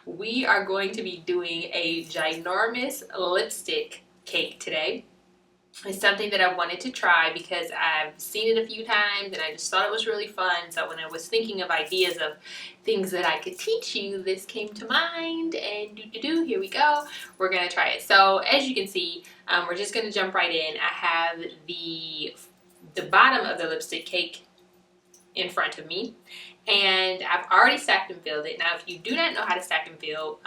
We are going to be doing a ginormous lipstick cake today. It's something that I wanted to try because I've seen it a few times and I just thought it was really fun. So when I was thinking of ideas of things that I could teach you, this came to mind, and here we go. We're gonna try it. So as you can see, we're just gonna jump right in. I have the bottom of the lipstick cake in front of me, and I've already stacked and filled it. Now, if you do not know how to stack and fill,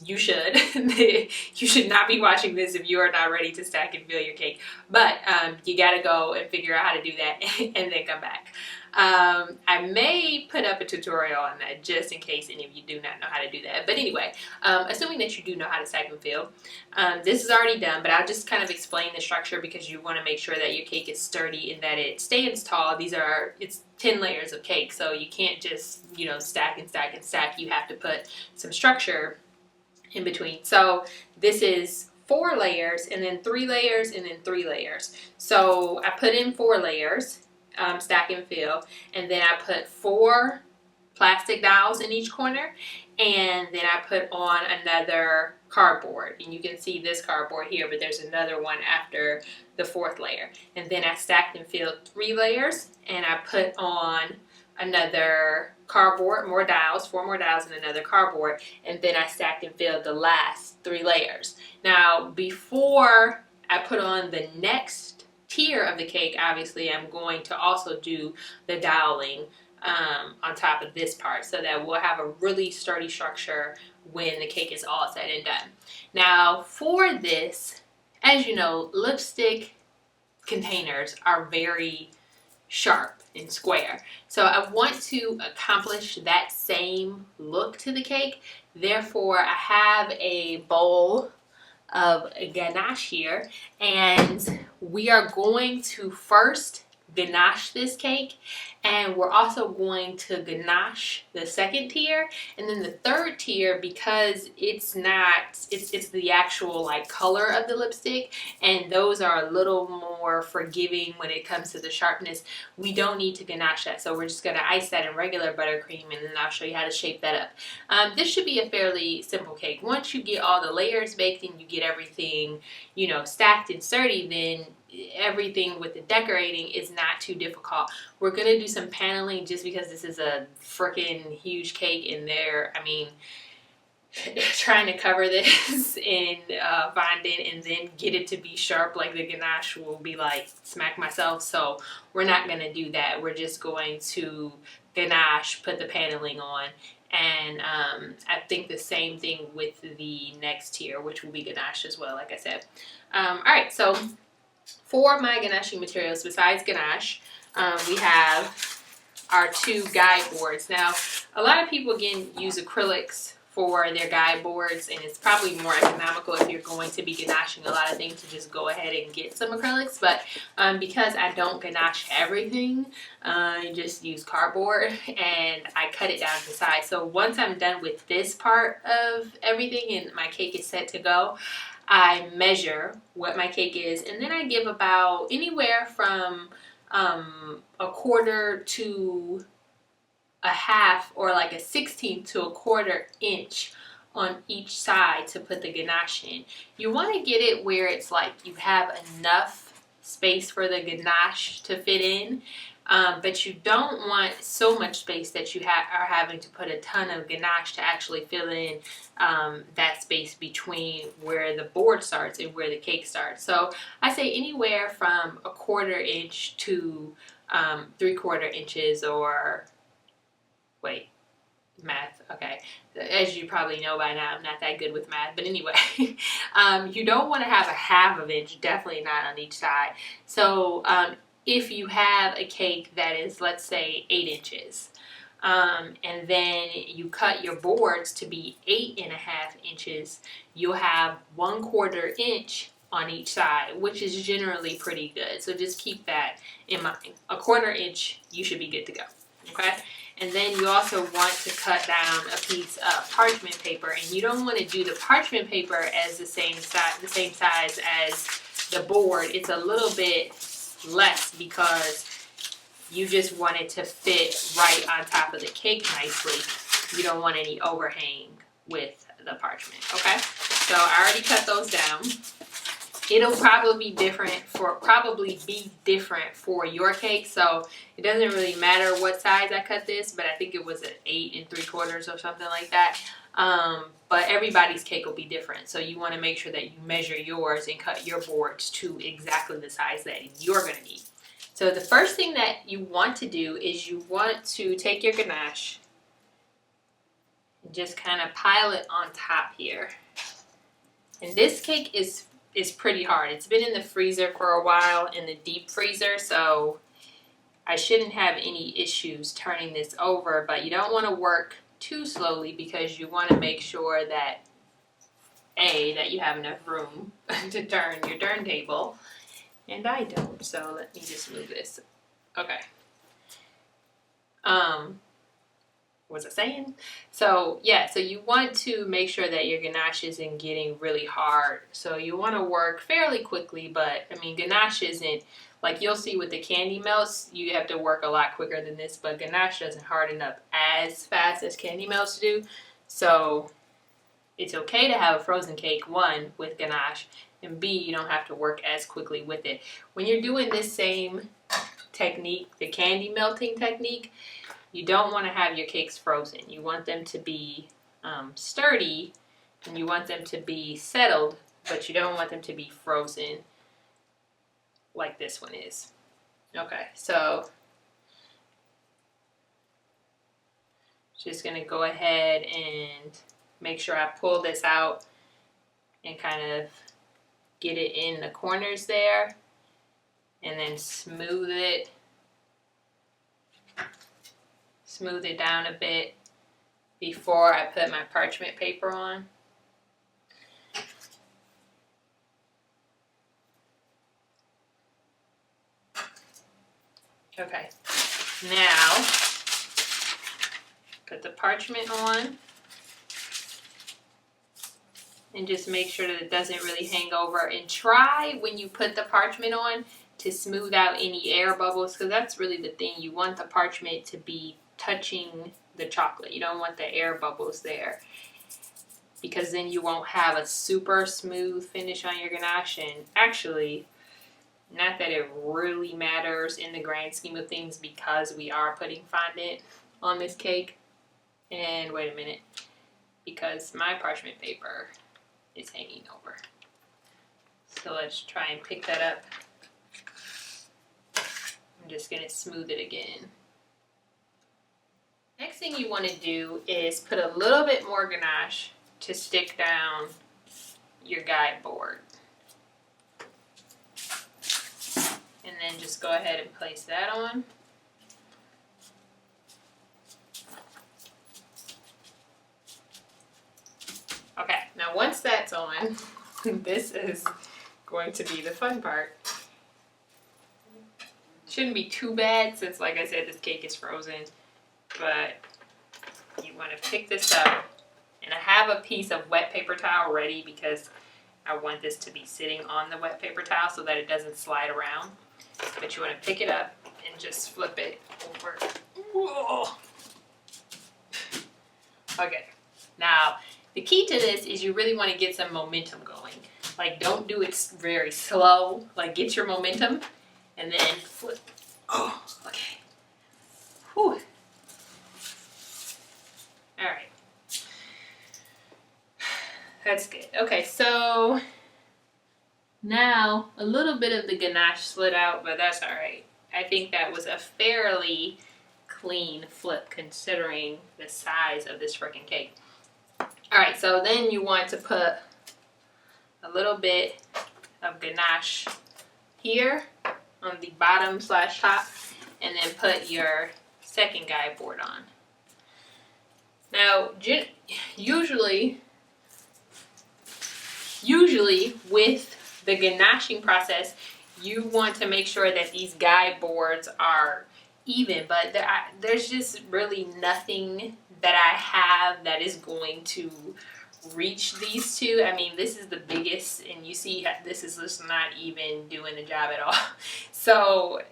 you should. You should not be watching this if you are not ready to stack and fill your cake. But you gotta go and figure out how to do that and then come back. I may put up a tutorial on that just in case any of you do not know how to do that. But anyway, assuming that you do know how to stack and fill, this is already done, but I'll just kind of explain the structure because you want to make sure that your cake is sturdy and that it stands tall. It's 10 layers of cake, so you can't just, stack and stack and stack. You have to put some structure in between. So this is 4 layers and then 3 layers and then 3 layers. So I put in 4 layers, stack and fill, and then I put 4 plastic dowels in each corner, and then I put on another cardboard, and you can see this cardboard here, but there's another one after the 4th layer. And then I stacked and filled 3 layers, and I put on another cardboard, 4 more dowels and another cardboard, and then I stacked and filled the last 3 layers. Now, before I put on the next tier of the cake, obviously I'm going to also do the doweling on top of this part so that we'll have a really sturdy structure when the cake is all said and done. Now, for this, as you know, lipstick containers are very sharp and square. So I want to accomplish that same look to the cake. Therefore, I have a bowl of ganache here, and we are going to first ganache this cake, and we're also going to ganache the second tier, and then the third tier, because it's the actual color of the lipstick, and those are a little more forgiving when it comes to the sharpness. We don't need to ganache that, so we're just going to ice that in regular buttercream, and then I'll show you how to shape that up. This should be a fairly simple cake. Once you get all the layers baked and you get everything stacked and sturdy, then everything with the decorating is not too difficult. We're gonna do some paneling just because this is a freaking huge cake, and trying to cover this in fondant and then get it to be sharp like the ganache will be like smack myself. So we're not gonna do that. We're just going to ganache, put the paneling on, and I think the same thing with the next tier, which will be ganache as well, like I said. Alright, so for my ganaching materials, besides ganache, we have our 2 guide boards. Now, a lot of people, again, use acrylics for their guide boards, and it's probably more economical if you're going to be ganaching a lot of things to just go ahead and get some acrylics. But because I don't ganache everything, I just use cardboard, and I cut it down to size. So once I'm done with this part of everything and my cake is set to go, I measure what my cake is, and then I give about anywhere from a quarter to a half, or like a 1/16 to a quarter inch on each side to put the ganache in. You want to get it where it's like you have enough space for the ganache to fit in, but you don't want so much space that you are having to put a ton of ganache to actually fill in that space between where the board starts and where the cake starts. So I say anywhere from a quarter inch to 3/4 inches, or math, okay. As you probably know by now, I'm not that good with math, but anyway, you don't want to have a 1/2 inch, definitely not on each side. So if you have a cake that is, let's say, 8 inches, and then you cut your boards to be 8.5 inches, you'll have 1/4 inch on each side, which is generally pretty good. So just keep that in mind. A 1/4 inch, you should be good to go, okay? And then you also want to cut down a piece of parchment paper, and you don't want to do the parchment paper as the same size as the board. It's a little bit less because you just want it to fit right on top of the cake nicely. you don't want any overhang with the parchment, okay? So I already cut those down. It'll probably be different for your cake, so it doesn't really matter what size I cut this, but I think it was an 8 3/4 or something like that. But everybody's cake will be different, so you want to make sure that you measure yours and cut your boards to exactly the size that you're going to need. So the first thing that you want to do is you want to take your ganache and just kind of pile it on top here. And this cake is pretty hard. It's been in the freezer for a while, in the deep freezer, so I shouldn't have any issues turning this over, but you don't want to work too slowly because you want to make sure that that you have enough room to turn your turntable, and I don't, so let me just move this. Okay. What was I saying? So yeah, so you want to make sure that your ganache isn't getting really hard. So you want to work fairly quickly, but I mean, ganache isn't, like you'll see with the candy melts, you have to work a lot quicker than this, but ganache doesn't harden up as fast as candy melts do. So it's okay to have a frozen cake, one, with ganache, and B, you don't have to work as quickly with it. When you're doing this same technique, the candy melting technique, you don't want to have your cakes frozen. You want them to be sturdy, and you want them to be settled, but you don't want them to be frozen like this one is. Okay, so just going to go ahead and make sure I pull this out and kind of get it in the corners there, and then smooth it down a bit before I put my parchment paper on. Okay, now put the parchment on and just make sure that it doesn't really hang over, and try when you put the parchment on to smooth out any air bubbles, because that's really the thing. You want the parchment to be touching the chocolate. You don't want the air bubbles there, because then you won't have a super smooth finish on your ganache. And actually, not that it really matters in the grand scheme of things, because we are putting fondant on this cake. And wait a minute, because my parchment paper is hanging over. So let's try and pick that up. I'm just going to smooth it again. Next thing you want to do is put a little bit more ganache to stick down your guide board. And then just go ahead and place that on. Okay, now once that's on, this is going to be the fun part. Shouldn't be too bad since, like I said, this cake is frozen. But you want to pick this up, and I have a piece of wet paper towel ready because I want this to be sitting on the wet paper towel so that it doesn't slide around. But you want to pick it up and just flip it over. Whoa. Okay, now the key to this is you really want to get some momentum going. Like, don't do it very slow. Like, get your momentum and then flip. Oh, okay. Whew. All right. That's good. Okay, so now a little bit of the ganache slid out, but that's all right. I think that was a fairly clean flip considering the size of this freaking cake. All right, so then you want to put a little bit of ganache here on the bottom / top, and then put your second guide board on. Now, usually with the ganaching process, you want to make sure that these guide boards are even, but there's just really nothing that I have that is going to reach these two. I mean, this is the biggest, and you see this is just not even doing the job at all. So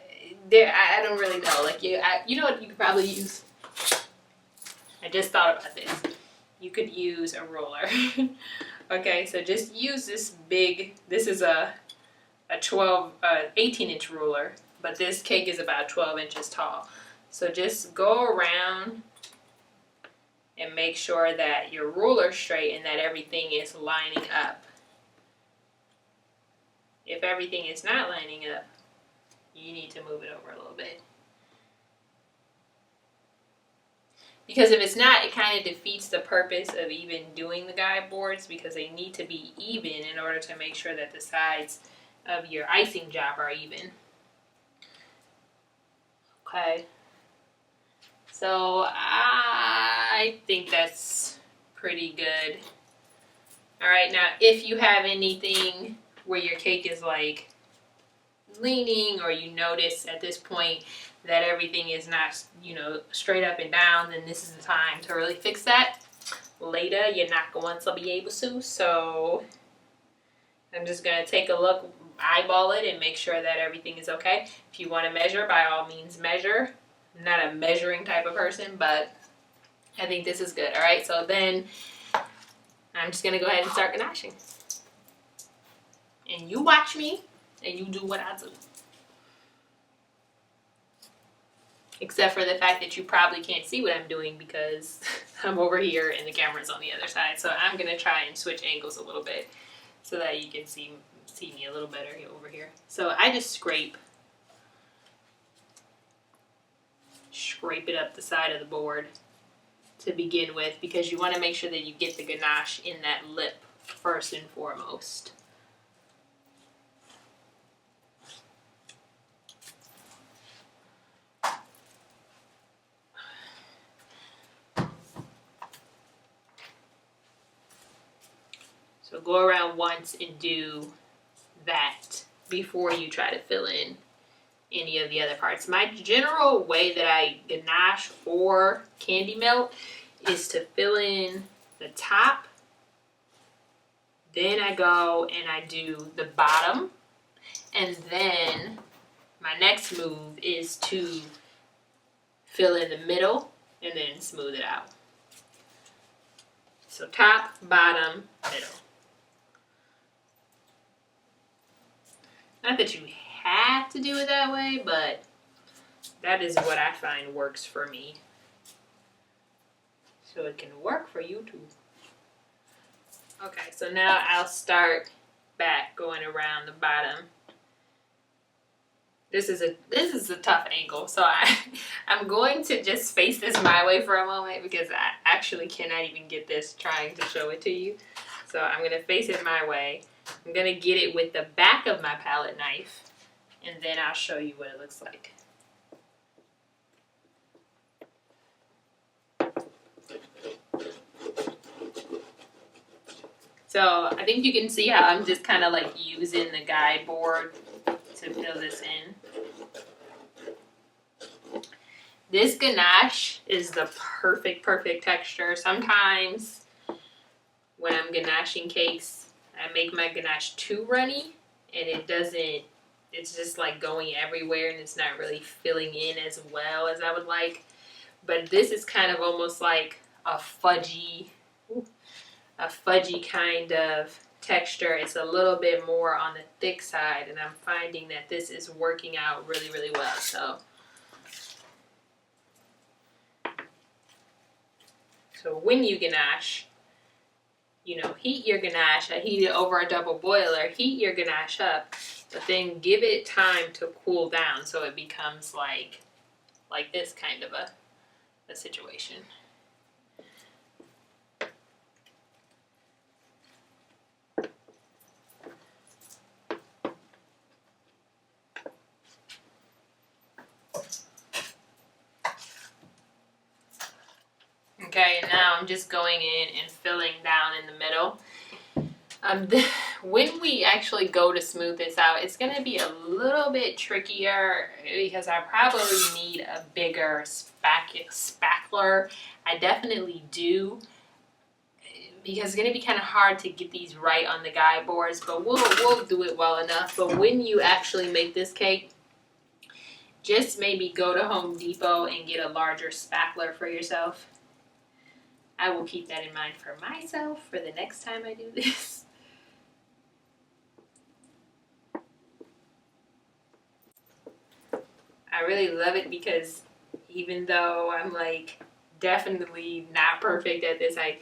I don't really know. Like, you know what you could probably use? I just thought about this. You could use a ruler. Okay, so just use this big, this is a 18-inch ruler, but this cake is about 12 inches tall. So just go around and make sure that your ruler's straight and that everything is lining up. If everything is not lining up, you need to move it over a little bit. Because if it's not, it kind of defeats the purpose of even doing the guide boards, because they need to be even in order to make sure that the sides of your icing job are even. Okay. So I think that's pretty good. All right, now if you have anything where your cake is like leaning, or you notice at this point that everything is not, straight up and down, then this is the time to really fix that. Later, you're not going to be able to. So I'm just going to take a look, eyeball it, and make sure that everything is okay. If you want to measure, by all means measure. I'm not a measuring type of person, but I think this is good. All right, so then I'm just going to go ahead and start ganaching. And you watch me, and you do what I do. Except for the fact that you probably can't see what I'm doing because I'm over here and the camera's on the other side. So I'm going to try and switch angles a little bit so that you can see me a little better over here. So I just scrape it up the side of the board to begin with, because you want to make sure that you get the ganache in that lip first and foremost. So go around once and do that before you try to fill in any of the other parts. My general way that I ganache or candy melt is to fill in the top, then I go and I do the bottom, and then my next move is to fill in the middle and then smooth it out. So top, bottom, middle. Not that you have to do it that way, but that is what I find works for me. So it can work for you too. Okay, so now I'll start back going around the bottom. This is a tough angle, so I'm going to just face this my way for a moment, because I actually cannot even get this trying to show it to you. So I'm going to face it my way. I'm going to get it with the back of my palette knife, and then I'll show you what it looks like. So I think you can see how I'm just kind of like using the guide board to fill this in. This ganache is the perfect texture. Sometimes when I'm ganaching cakes, I make my ganache too runny, and it's just like going everywhere, and it's not really filling in as well as I would like. But this is kind of almost like a fudgy kind of texture. It's a little bit more on the thick side, and I'm finding that this is working out really, really well. So when you ganache, heat your ganache. I heat it over a double boiler. Heat your ganache up, but then give it time to cool down so it becomes like this kind of a situation. Okay, now I'm just going in and filling down in the middle. When we actually go to smooth this out, it's going to be a little bit trickier because I probably need a bigger spackler. I definitely do, because it's going to be kind of hard to get these right on the guide boards, but we'll do it well enough. But when you actually make this cake, just maybe go to Home Depot and get a larger spackler for yourself. I will keep that in mind for myself for the next time I do this. I really love it because even though I'm like definitely not perfect at this, I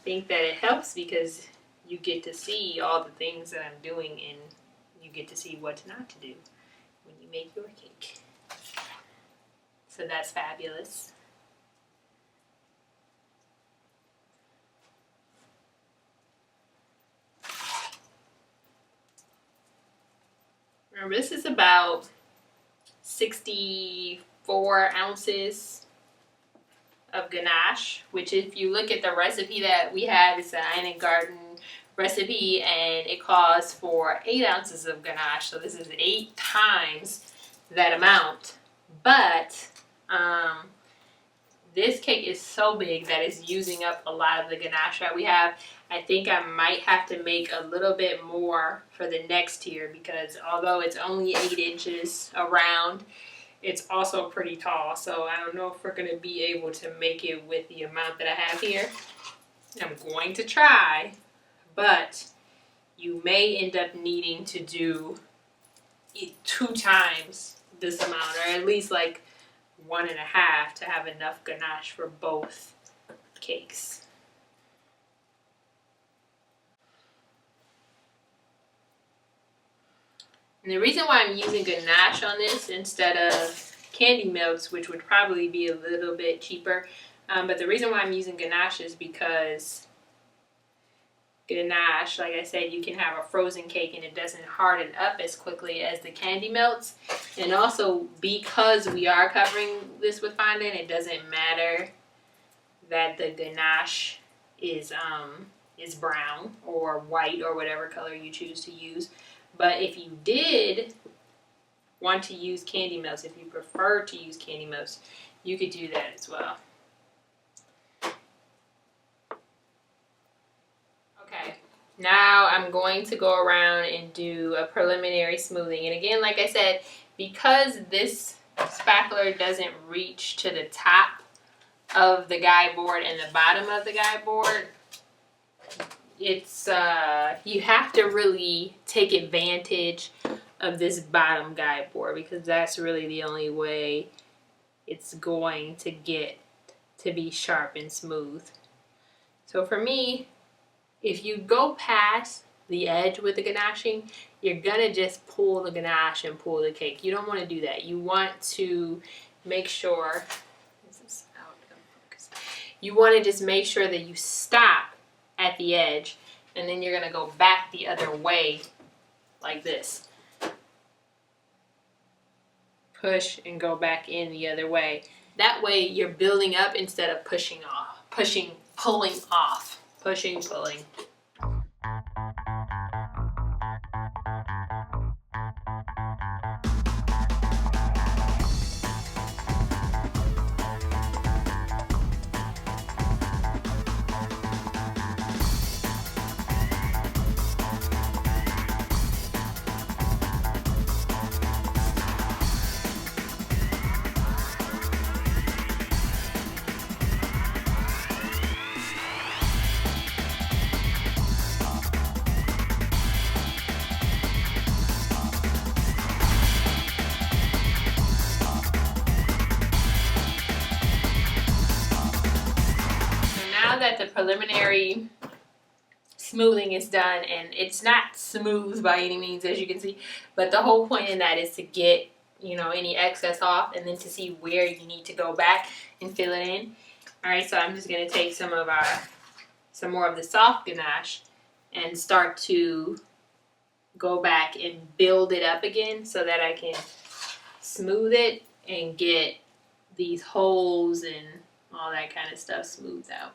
think that it helps because you get to see all the things that I'm doing and you get to see what not to do when you make your cake. So that's fabulous. Remember, this is about 64 ounces of ganache, which if you look at the recipe that we have, it's an Ina Garten recipe and it calls for 8 ounces of ganache. So this is 8 times that amount. But this cake is so big that it's using up a lot of the ganache that we have. I think I might have to make a little bit more for the next tier because although it's only 8 inches around, it's also pretty tall. So I don't know if we're going to be able to make it with the amount that I have here. I'm going to try, but you may end up needing to do it 2 times this amount, or at least like 1.5 to have enough ganache for both cakes. And the reason why I'm using ganache on this instead of candy milks, which would probably be a little bit cheaper, but the reason why I'm using ganache is because ganache, like I said, you can have a frozen cake and it doesn't harden up as quickly as the candy melts. And also because we are covering this with fondant, it doesn't matter that the ganache is brown or white or whatever color you choose to use. But if you did want to use candy melts, if you prefer to use candy melts, you could do that as well. Okay, now I'm going to go around and do a preliminary smoothing. And again, like I said, because this spackler doesn't reach to the top of the guide board and the bottom of the guide board, it's you have to really take advantage of this bottom guide board because that's really the only way it's going to get to be sharp and smooth. So for me, if you go past the edge with the ganaching, you're gonna just pull the ganache and pull the cake. You don't want to do that. You want to make sure, this is out of focus. You want to just make sure that you stop at the edge and then you're gonna go back the other way like this. Push and go back in the other way. That way you're building up instead of pulling off. Pushing, pulling. That the preliminary smoothing is done, and it's not smooth by any means, as you can see, but the whole point in that is to get, you know, any excess off and then to see where you need to go back and fill it in. All right, so I'm just going to take some more of the soft ganache and start to go back and build it up again so that I can smooth it and get these holes and all that kind of stuff smoothed out.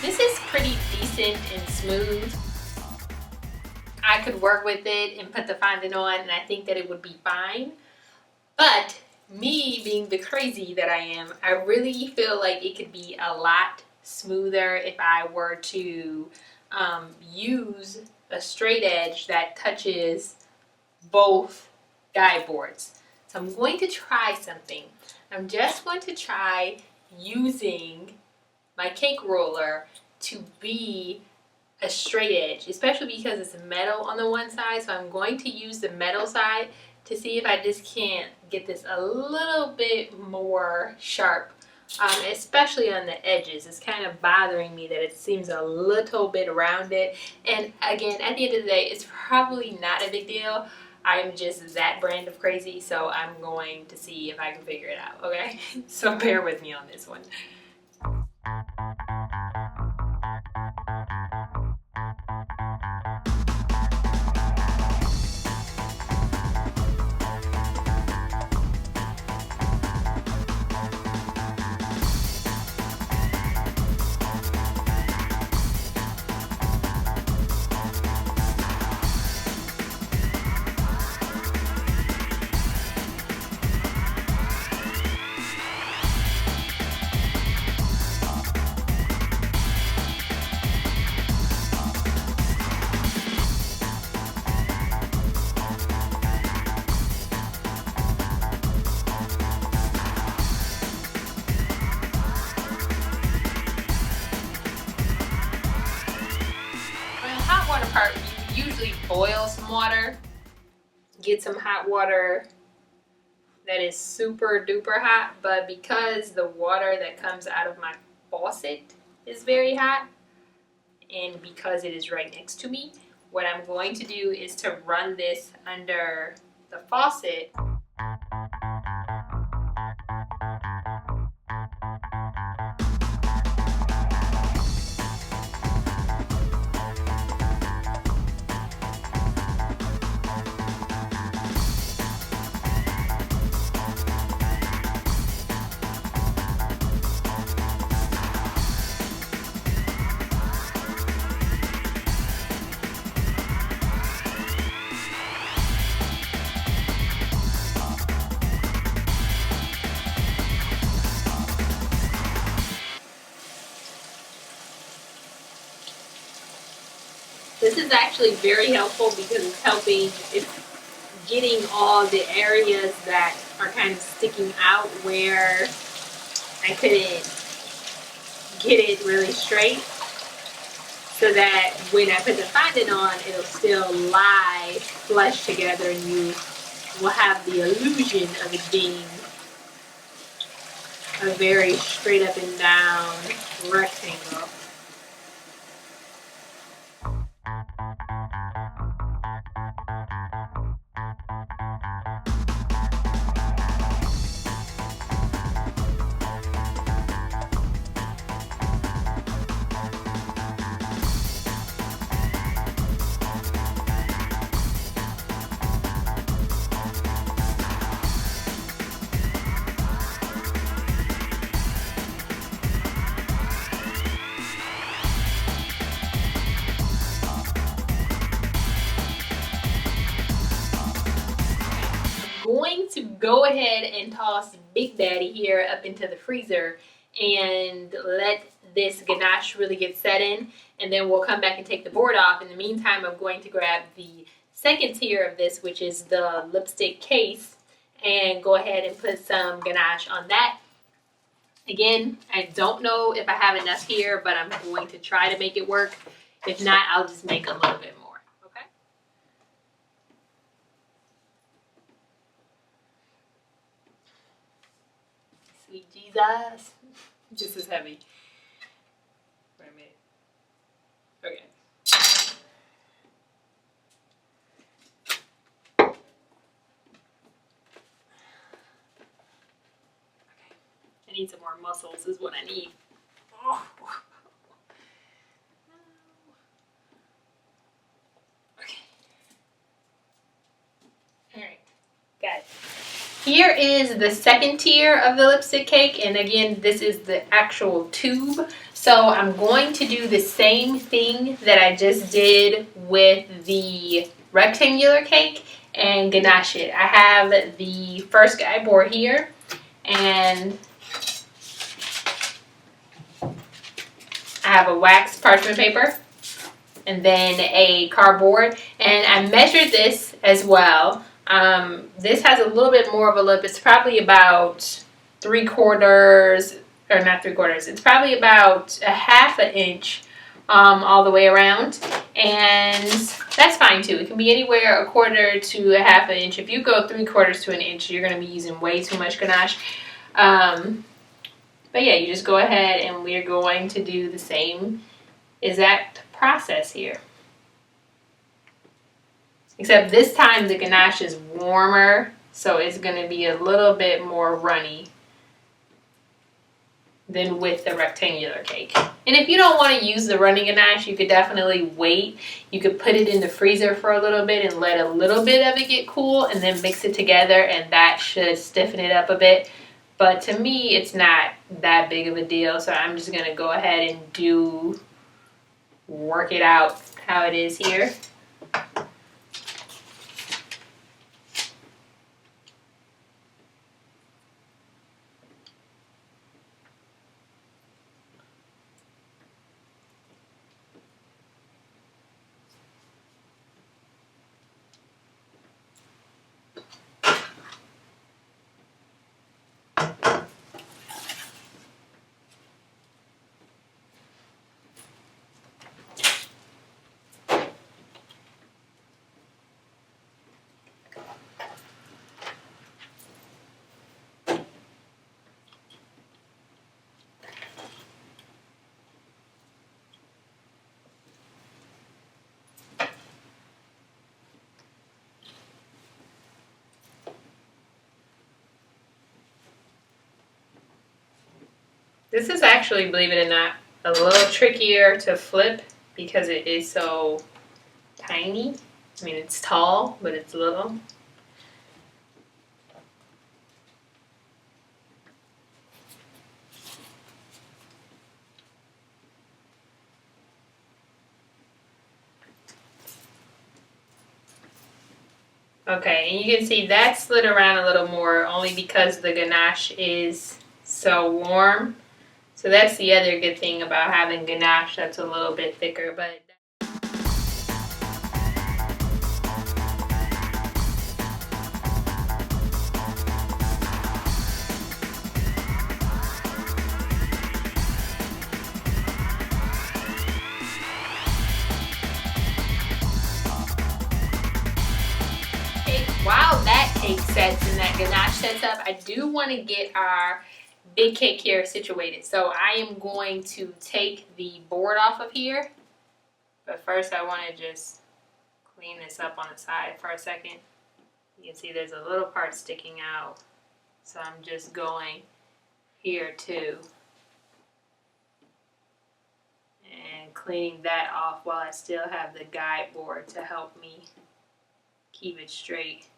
This is pretty decent and smooth. I could work with it and put the fondant on, and I think that it would be fine. But me being the crazy that I am, I really feel like it could be a lot smoother if I were to use a straight edge that touches both guide boards. So I'm going to try something. I'm just going to try using my cake roller to be a straight edge, especially because it's metal on the one side. So I'm going to use the metal side to see if I just can't get this a little bit more sharp, especially on the edges. It's kind of bothering me that it seems a little bit rounded. And again, at the end of the day, it's probably not a big deal. I'm just that brand of crazy, so I'm going to see if I can figure it out, okay? So bear with me on this one. Part, you usually boil some water, get some hot water that is super duper hot, but because the water that comes out of my faucet is very hot, and because it is right next to me, what I'm going to do is to run this under the faucet. This is actually very helpful because it's getting all the areas that are kind of sticking out where I couldn't get it really straight, so that when I put the fondant on, it'll still lie flush together and you will have the illusion of it being a very straight up and down rectangle. Going to go ahead and toss Big Daddy here up into the freezer and let this ganache really get set in, and then we'll come back and take the board off. In the meantime, I'm going to grab the second tier of this, which is the lipstick case, and go ahead and put some ganache on that. Again, I don't know if I have enough here, but I'm going to try to make it work. If not, I'll just make a little bit more. Sweet Jesus. Just as heavy. Wait a minute. Okay. I need some more muscles is what I need. Oh. Okay. Alright. Got it. Here is the second tier of the lipstick cake, and again, this is the actual tube. So I'm going to do the same thing that I just did with the rectangular cake and ganache it. I have the first guide board here, and I have a wax parchment paper and then a cardboard, and I measured this as well. This has a little bit more of a lip. It's probably about 3/4, or not 3/4. It's probably about a 1/2 inch all the way around, and that's fine too. It can be anywhere 1/4 to a 1/2 inch. If you go 3/4 to an inch, you're going to be using way too much ganache. But yeah, you just go ahead and we're going to do the same exact process here. Except this time the ganache is warmer, so it's going to be a little bit more runny than with the rectangular cake. And if you don't want to use the running ganache, you could definitely wait. You could put it in the freezer for a little bit and let a little bit of it get cool and then mix it together, and that should stiffen it up a bit. But to me, it's not that big of a deal, so I'm just going to go ahead and work it out how it is here. This is actually, believe it or not, a little trickier to flip because it is so tiny. I mean, it's tall, but it's little. Okay, and you can see that slid around a little more only because the ganache is so warm. So that's the other good thing about having ganache that's a little bit thicker. But while that cake sets and that ganache sets up, I do want to get our big cake here situated. So I am going to take the board off of here. But first I want to just clean this up on the side for a second. You can see there's a little part sticking out. So I'm just going here too. And cleaning that off while I still have the guide board to help me keep it straight.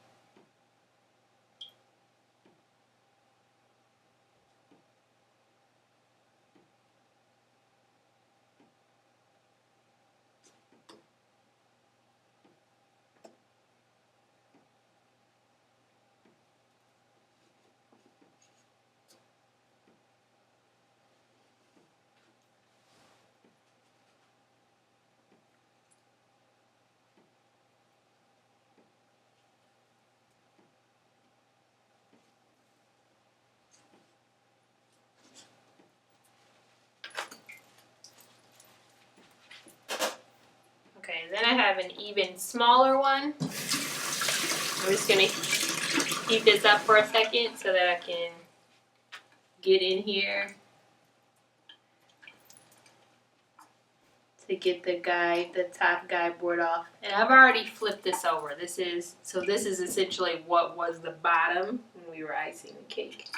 Okay, then I have an even smaller one. I'm just going to heat this up for a second so that I can get in here to get the top guide board off. And I've already flipped this over. This is essentially what was the bottom when we were icing the cake.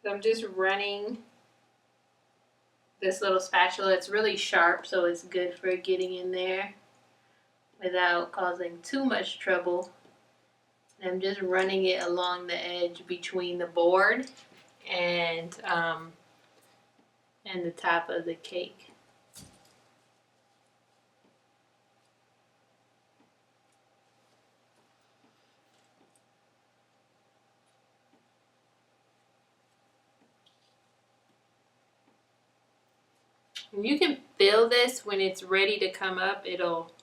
So I'm just running this little spatula. It's really sharp, so it's good for getting in there without causing too much trouble. I'm just running it along the edge between the board and the top of the cake. You can feel this when it's ready to come up. It'll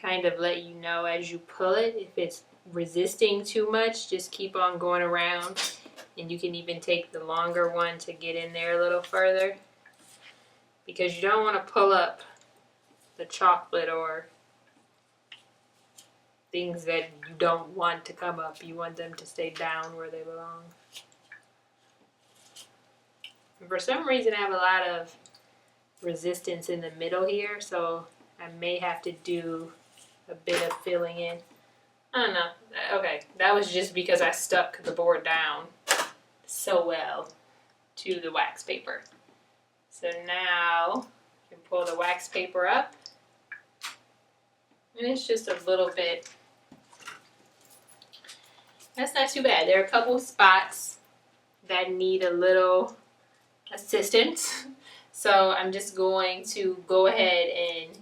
kind of let you know as you pull it. If it's resisting too much, just keep on going around. And you can even take the longer one to get in there a little further. Because you don't want to pull up the chocolate or things that you don't want to come up. You want them to stay down where they belong. And for some reason I have a lot of resistance in the middle here, so I may have to do a bit of filling in. I don't know. Okay, that was just because I stuck the board down so well to the wax paper. So now you can pull the wax paper up, and it's just a little bit. That's not too bad. There are a couple spots that need a little assistance. So I'm just going to go ahead and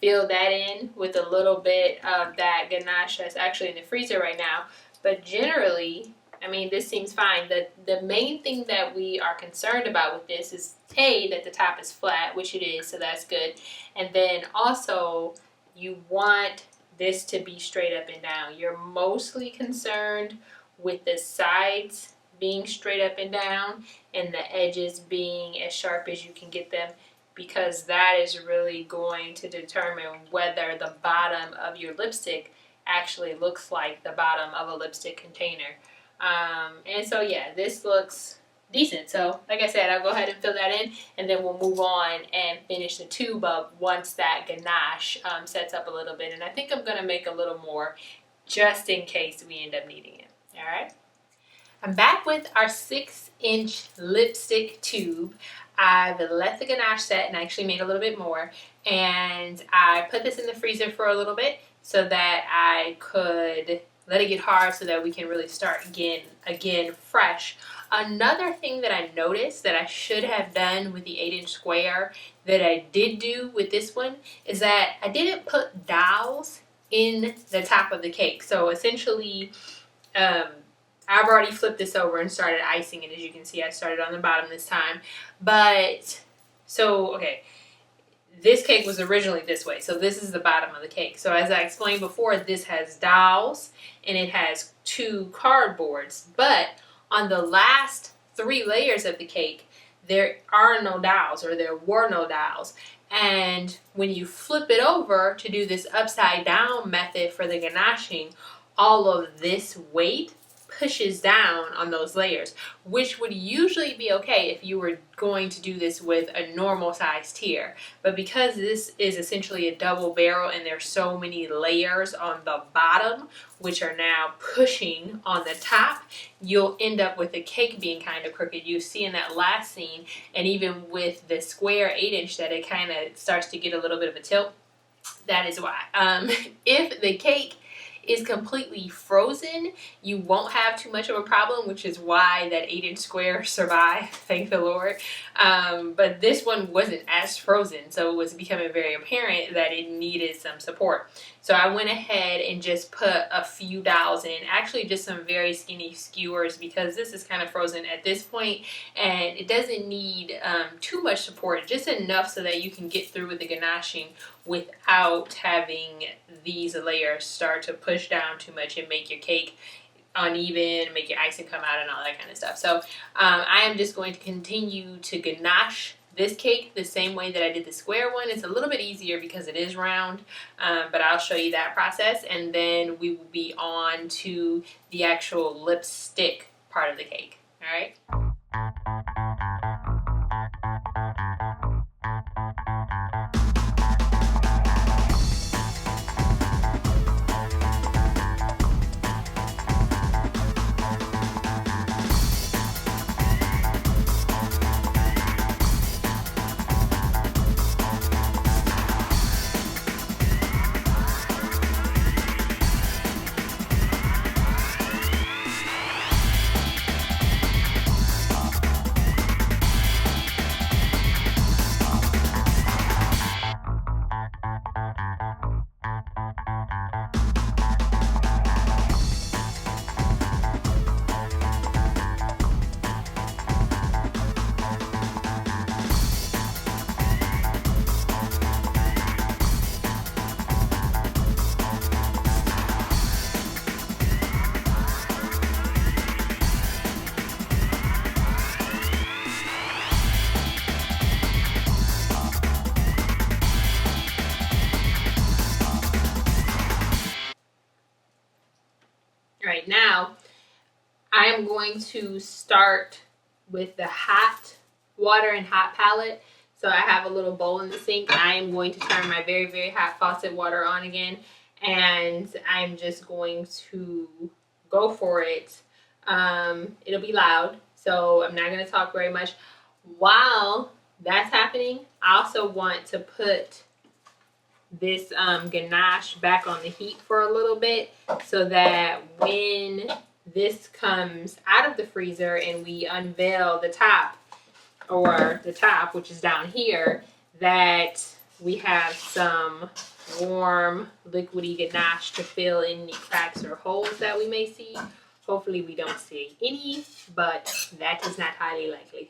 fill that in with a little bit of that ganache that's actually in the freezer right now. But generally, I mean, this seems fine. The main thing that we are concerned about with this is, A, that the top is flat, which it is, so that's good. And then also, you want this to be straight up and down. You're mostly concerned with the sides being straight up and down and the edges being as sharp as you can get them, because that is really going to determine whether the bottom of your lipstick actually looks like the bottom of a lipstick container. And so yeah, this looks decent. So like I said, I'll go ahead and fill that in, and then we'll move on and finish the tube up once that ganache sets up a little bit. And I think I'm gonna make a little more just in case we end up needing it. All right. I'm back with our 6-inch lipstick tube. I've let the ganache set and I actually made a little bit more, and I put this in the freezer for a little bit so that I could let it get hard so that we can really start again fresh. Another thing that I noticed that I should have done with the 8-inch square that I did do with this one is that I didn't put dowels in the top of the cake. So essentially, I've already flipped this over and started icing it. As you can see, I started on the bottom this time. But, so, okay, this cake was originally this way. So this is the bottom of the cake. So as I explained before, this has dowels and it has 2 cardboards. But on the last 3 layers of the cake, there are no dowels, or there were no dowels. And when you flip it over to do this upside down method for the ganaching, all of this weight pushes down on those layers, which would usually be okay if you were going to do this with a normal sized tier. But because this is essentially a double barrel and there's so many layers on the bottom, which are now pushing on the top, you'll end up with the cake being kind of crooked. You see in that last scene, and even with the square 8-inch, that it kind of starts to get a little bit of a tilt. That is why. If the cake is completely frozen, you won't have too much of a problem, which is why that 8-inch square survived, thank the Lord. But this one wasn't as frozen, so it was becoming very apparent that it needed some support. So I went ahead and just put a few dowels in, actually just some very skinny skewers, because this is kind of frozen at this point, and it doesn't need too much support, just enough so that you can get through with the ganaching without having these layers start to push down too much and make your cake uneven, make your icing come out and all that kind of stuff. So I am just going to continue to ganache this cake the same way that I did the square one. It's a little bit easier because it is round, but I'll show you that process, and then we will be on to the actual lipstick part of the cake. All right. I am going to start with the hot water and hot palette. So I have a little bowl in the sink. I am going to turn my very, very hot faucet water on again. And I'm just going to go for it. It'll be loud, so I'm not going to talk very much. While that's happening, I also want to put this ganache back on the heat for a little bit so that when this comes out of the freezer and we unveil the top, or the top, which is down here, that we have some warm liquidy ganache to fill in any cracks or holes that we may see. Hopefully we don't see any, but that is not highly likely.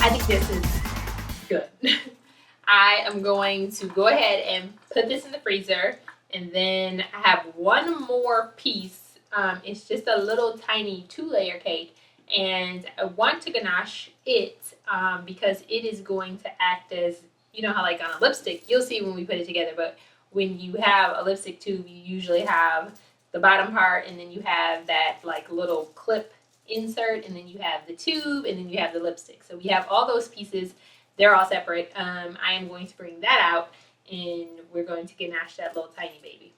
I think this is good. I am going to go ahead and put this in the freezer, and then I have one more piece. It's just a little tiny 2-layer cake, and I want to ganache it because it is going to act as, you know how like on a lipstick, you'll see when we put it together, but when you have a lipstick tube, you usually have the bottom part, and then you have that like little clip insert, and then you have the tube, and then you have the lipstick. So we have all those pieces. They're all separate. I am going to bring that out, and we're going to ganache that little tiny baby.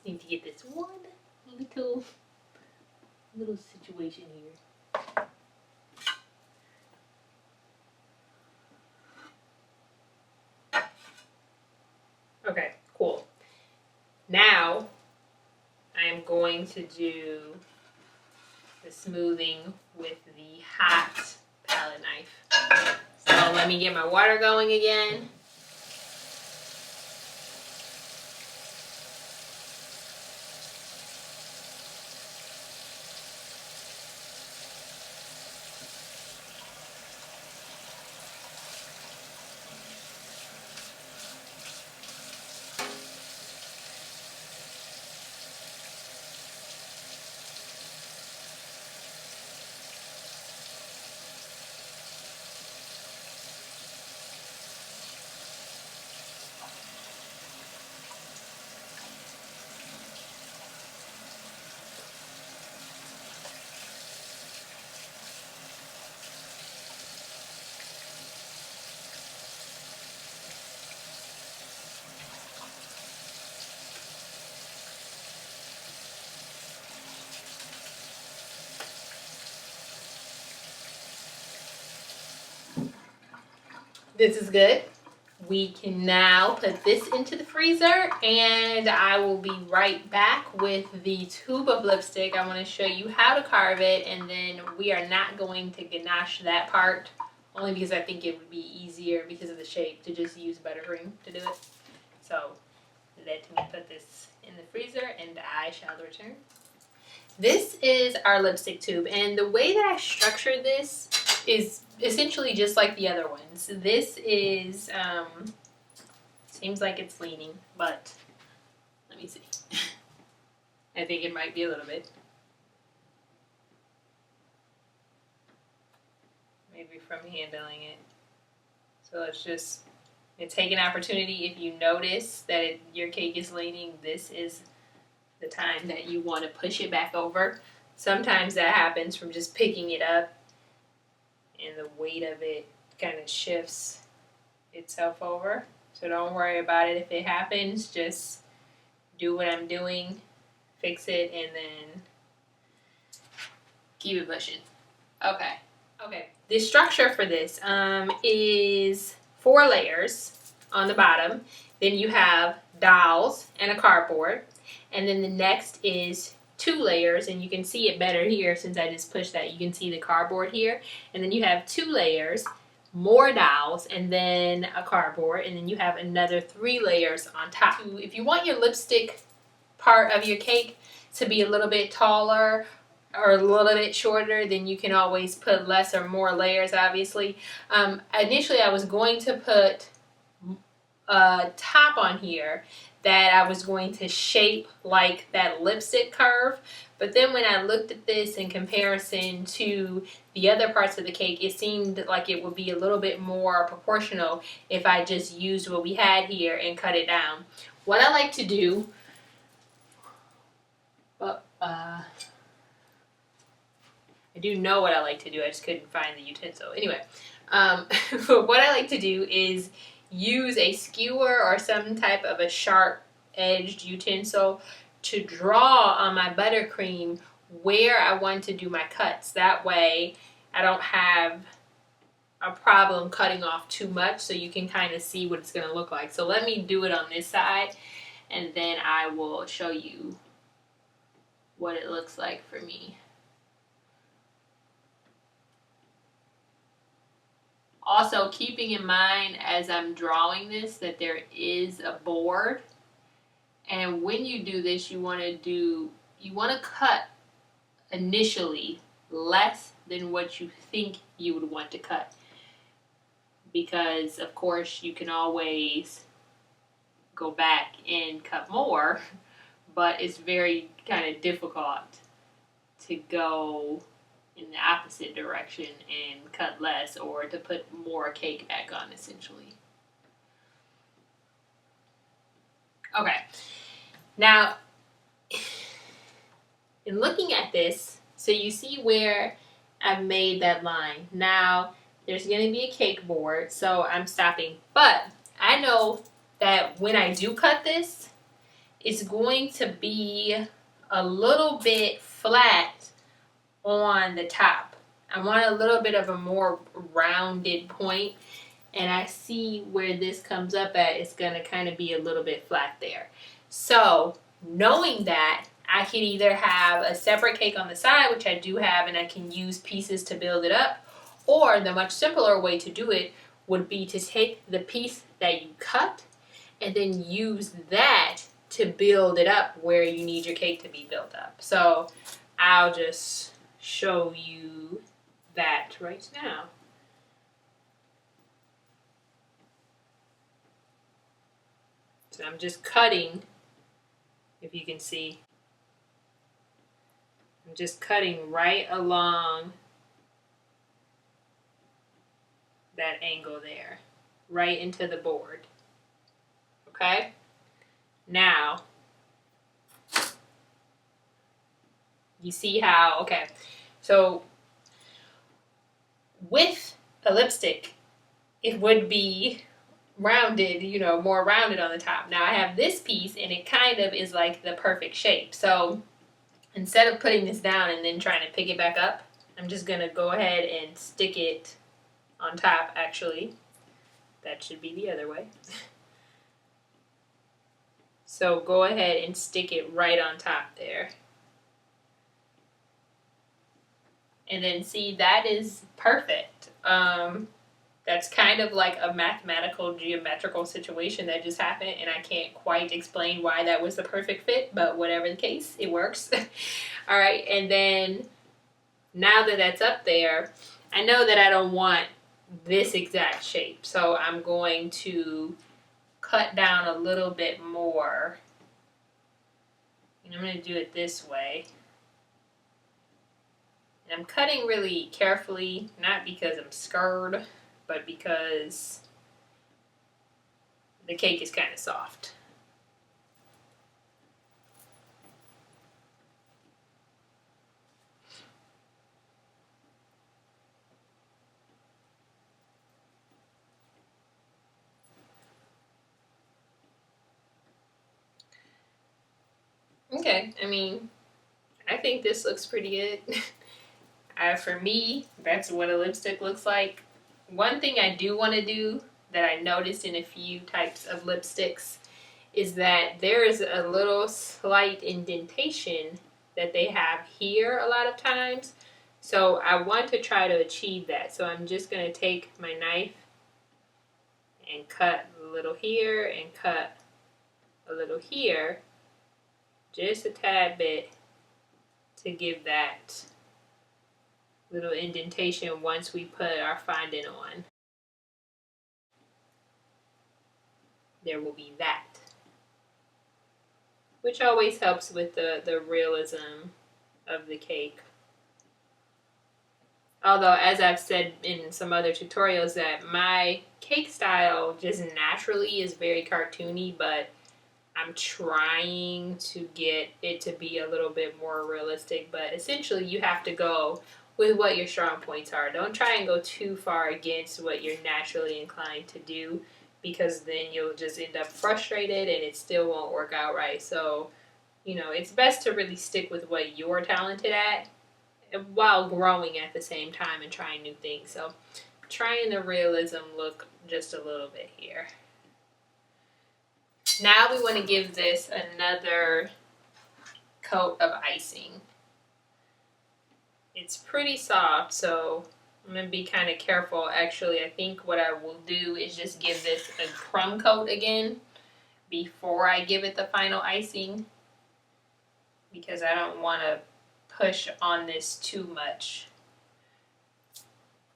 Need to get this one little situation here. Okay, cool. Now I am going to do the smoothing with the hot palette knife. So let me get my water going again. This is good. We can now put this into the freezer, and I will be right back with the tube of lipstick. I want to show you how to carve it, and then we are not going to ganache that part, only because I think it would be easier because of the shape to just use buttercream to do it. So let me put this in the freezer, and I shall return. This is our lipstick tube, and the way that I structured this is essentially just like the other ones. This is, seems like it's leaning, but let me see. I think it might be a little bit. Maybe from handling it. So let's just take an opportunity. If you notice that your cake is leaning, this is the time that you want to push it back over. Sometimes that happens from just picking it up, and the weight of it kind of shifts itself over. So don't worry about it if it happens. Just do what I'm doing, fix it, and then keep it pushing. Okay. The structure for this is 4 layers on the bottom. Then you have dowels and a cardboard. And then the next is 2 layers, and you can see it better here since I just pushed that. You can see the cardboard here. And then you have 2 layers, more dowels, and then a cardboard, and then you have another 3 layers on top. If you want your lipstick part of your cake to be a little bit taller or a little bit shorter, then you can always put less or more layers, obviously. Initially, I was going to put a top on here that I was going to shape like that lipstick curve. But then when I looked at this in comparison to the other parts of the cake, it seemed like it would be a little bit more proportional if I just used what we had here and cut it down. What I like to do, I do know what I like to do, I just couldn't find the utensil. Anyway, what I like to do is use a skewer or some type of a sharp edged utensil to draw on my buttercream where I want to do my cuts. That way I don't have a problem cutting off too much, so you can kind of see what it's going to look like. So let me do it on this side, and then I will show you what it looks like for me. Also, keeping in mind as I'm drawing this that there is a board, and when you do this, you want to cut initially less than what you think you would want to cut, because of course you can always go back and cut more, but it's very kind of difficult to go in the opposite direction and cut less, or to put more cake back on, essentially. Okay, now in looking at this, so you see where I've made that line. Now there's going to be a cake board, so I'm stopping, but I know that when I do cut this, it's going to be a little bit flat on the top. I want a little bit of a more rounded point, and I see where this comes up at, it's going to kind of be a little bit flat there. So knowing that, I can either have a separate cake on the side, which I do have, and I can use pieces to build it up, or the much simpler way to do it would be to take the piece that you cut and then use that to build it up where you need your cake to be built up. So I'll just show you that right now. So I'm just cutting, if you can see, I'm just cutting right along that angle there, right into the board. Okay? Now, you see how, okay, so with a lipstick, it would be rounded, more rounded on the top. Now I have this piece, and it kind of is like the perfect shape. So instead of putting this down and then trying to pick it back up, I'm just going to go ahead and stick it on top, actually. That should be the other way. So go ahead and stick it right on top there. And then see, that is perfect. That's kind of like a mathematical, geometrical situation that just happened, and I can't quite explain why that was the perfect fit, but whatever the case, it works. All right, and then now that that's up there, I know that I don't want this exact shape, so I'm going to cut down a little bit more. And I'm going to do it this way. And I'm cutting really carefully, not because I'm scared, but because the cake is kind of soft. Okay, I mean, I think this looks pretty good. For me, that's what a lipstick looks like. One thing I do want to do that I noticed in a few types of lipsticks is that there is a little slight indentation that they have here a lot of times. So I want to try to achieve that. So I'm just going to take my knife and cut a little here and cut a little here, just a tad bit, to give that little indentation once we put our fondant on. There will be that, which always helps with the realism of the cake. Although, as I've said in some other tutorials, that my cake style just naturally is very cartoony, but I'm trying to get it to be a little bit more realistic. But essentially, you have to go with what your strong points are. Don't try and go too far against what you're naturally inclined to do, because then you'll just end up frustrated and it still won't work out right. So, it's best to really stick with what you're talented at while growing at the same time and trying new things. So, trying the realism look just a little bit here. Now we want to give this another coat of icing. It's pretty soft, so I'm going to be kind of careful. Actually, I think what I will do is just give this a crumb coat again before I give it the final icing, because I don't want to push on this too much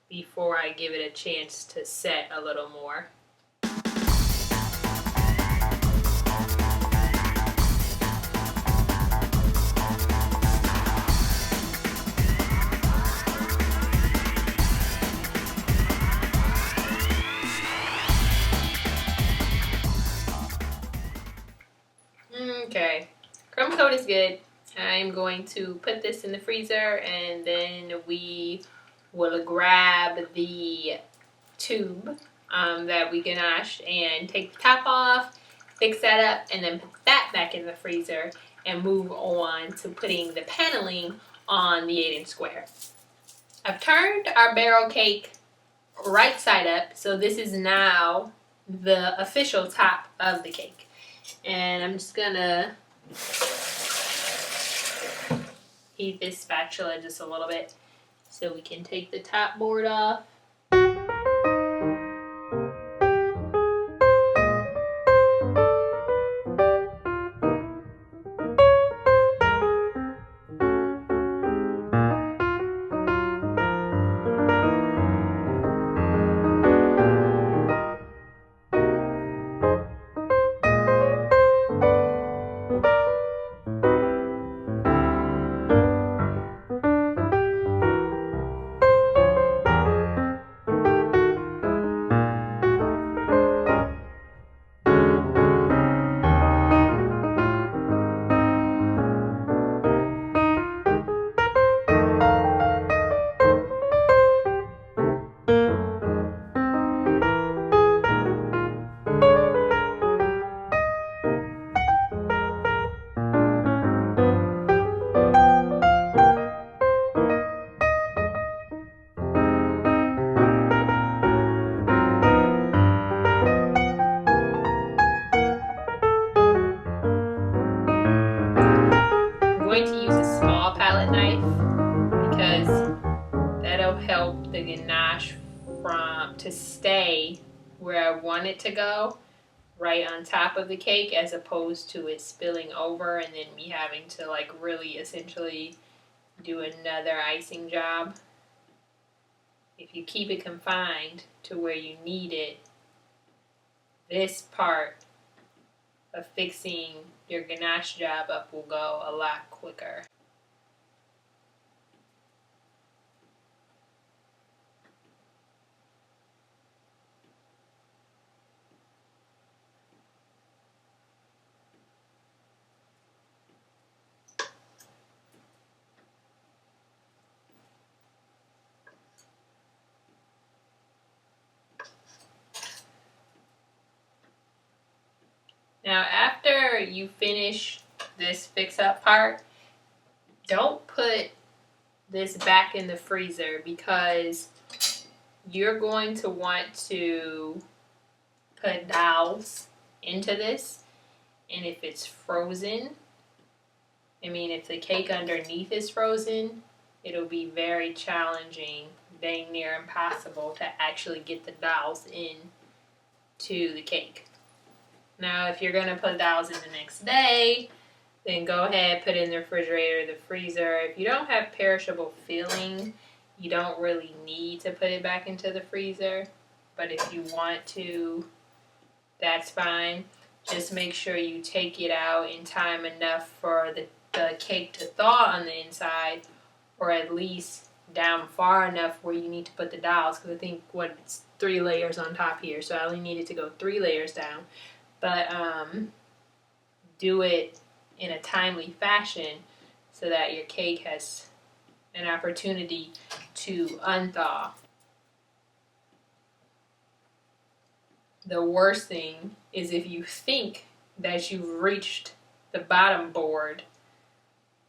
before I give it a chance to set a little more. Okay, crumb coat is good. I'm going to put this in the freezer, and then we will grab the tube that we ganache and take the top off, fix that up, and then put that back in the freezer and move on to putting the paneling on the 8-inch square. I've turned our barrel cake right side up, so this is now the official top of the cake. And I'm just gonna heat this spatula just a little bit so we can take the top board off. ganache to stay where I want it to go, right on top of the cake, as opposed to it spilling over and then me having to like really essentially do another icing job. If you keep it confined to where you need it, this part of fixing your ganache job up will go a lot quicker. Now, after you finish this fix up part, don't put this back in the freezer because you're going to want to put dowels into this. And if it's frozen, if the cake underneath is frozen, it'll be very challenging, dang near impossible to actually get the dowels in to the cake. Now, if you're going to put dowels in the next day, then go ahead, put it in the refrigerator or the freezer. If you don't have perishable filling, you don't really need to put it back into the freezer. But if you want to, that's fine. Just make sure you take it out in time enough for the cake to thaw on the inside, or at least down far enough where you need to put the dowels, because I think it's 3 layers on top here, so I only needed to go 3 layers down. But do it in a timely fashion so that your cake has an opportunity to unthaw. The worst thing is if you think that you've reached the bottom board,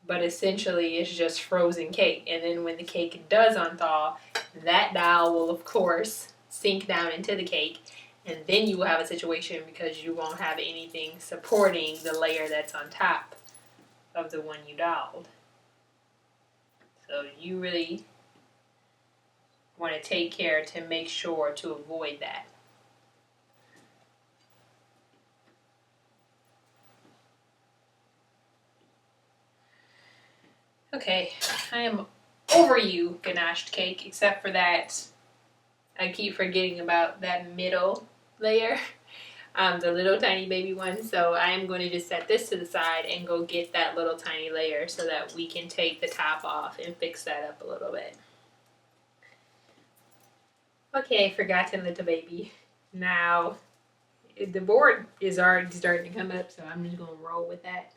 but essentially it's just frozen cake. And then when the cake does unthaw, that dowel will of course sink down into the cake, and then you will have a situation because you won't have anything supporting the layer that's on top of the one you doweled. So you really want to take care to make sure to avoid that. Okay, I am over you, ganached cake, except for that I keep forgetting about that middle layer, the little tiny baby one. So I am going to just set this to the side and go get that little tiny layer so that we can take the top off and fix that up a little bit. Okay, forgotten little baby. Now, the board is already starting to come up, so I'm just going to roll with that.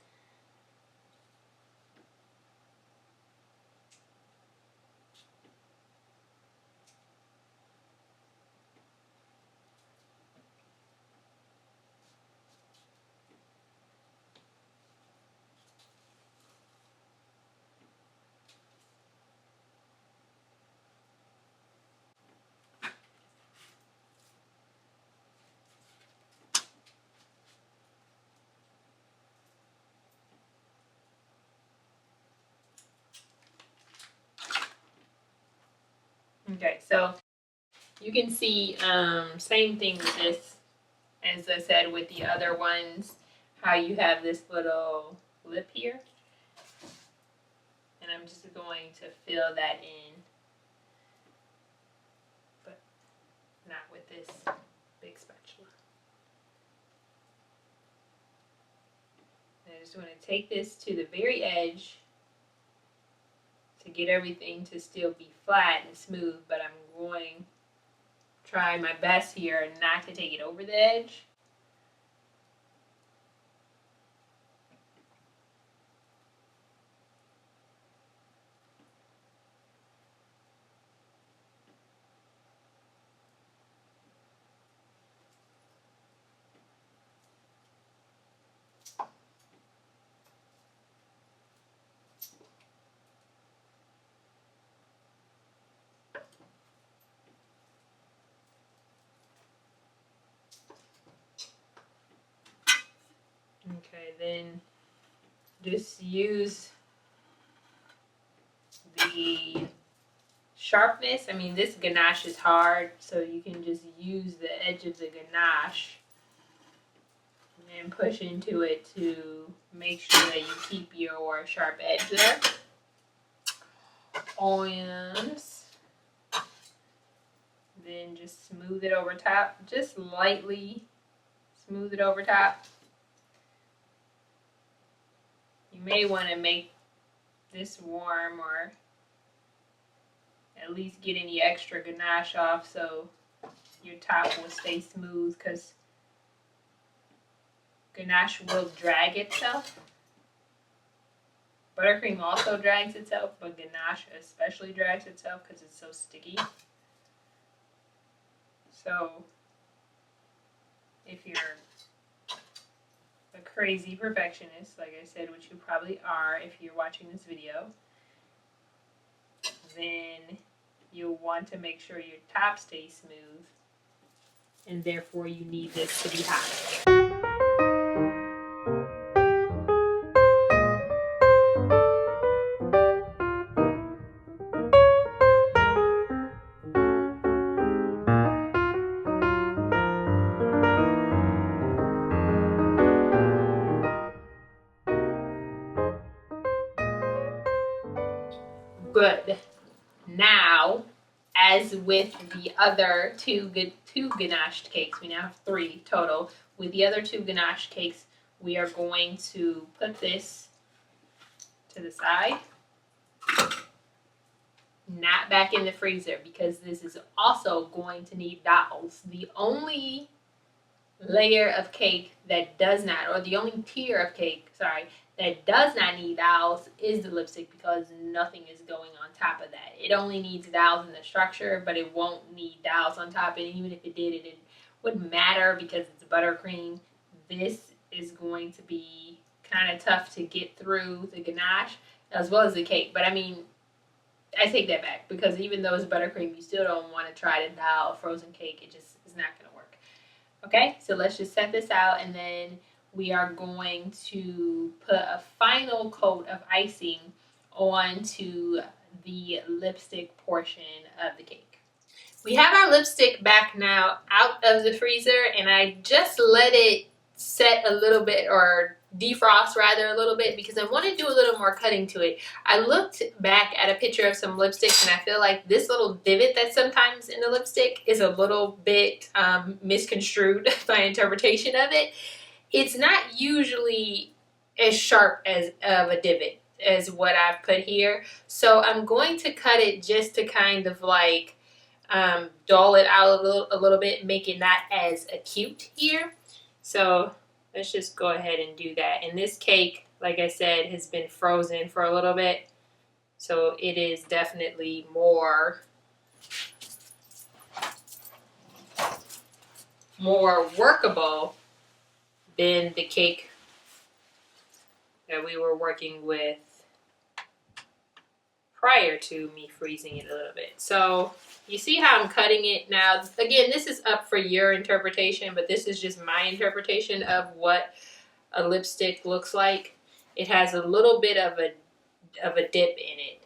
Okay, so you can see same thing with this as I said with the other ones, how you have this little lip here. And I'm just going to fill that in, but not with this big spatula. And I just want to take this to the very edge to get everything to still be flat and smooth, but I'm going to try my best here not to take it over the edge. Okay, then just use the sharpness. I mean, this ganache is hard, so you can just use the edge of the ganache and push into it to make sure that you keep your sharp edge there. And then just smooth it over top, just lightly smooth it over top. You may want to make this warm, or at least get any extra ganache off so your top will stay smooth, because ganache will drag itself. Buttercream also drags itself, but ganache especially drags itself because it's so sticky. So if you're a crazy perfectionist, like I said, which you probably are if you're watching this video, then you'll want to make sure your top stays smooth, and therefore you need this to be hot. Good. Now, as with the other two ganache cakes, we now have 3 total. With the other 2 ganache cakes, we are going to put this to the side, not back in the freezer, because this is also going to need dowels. The only layer of cake that does not, or the only tier of cake, sorry, that does not need dowels is the lipstick, because nothing is going on top of that. It only needs dowels in the structure, but it won't need dowels on top. And even if it did, it wouldn't matter because it's buttercream. This is going to be kind of tough to get through the ganache as well as the cake. But I mean, I take that back, because even though it's buttercream, you still don't want to try to dowel a frozen cake. It just is not going to work. Okay, so let's just set this out, and then we are going to put a final coat of icing onto the lipstick portion of the cake. We have our lipstick back now out of the freezer, and I just let it set a little bit, or defrost rather a little bit, because I want to do a little more cutting to it. I looked back at a picture of some lipsticks, and I feel like this little divot that's sometimes in the lipstick is a little bit misconstrued by interpretation of it. It's not usually as sharp as of a divot as what I've put here. So I'm going to cut it just to kind of like dull it out a little bit, make it not as acute here. So let's just go ahead and do that. And this cake, like I said, has been frozen for a little bit. So it is definitely more workable than the cake that we were working with prior to me freezing it a little bit. So you see how I'm cutting it now. Again, this is up for your interpretation, but this is just my interpretation of what a lipstick looks like. It has a little bit of a dip in it.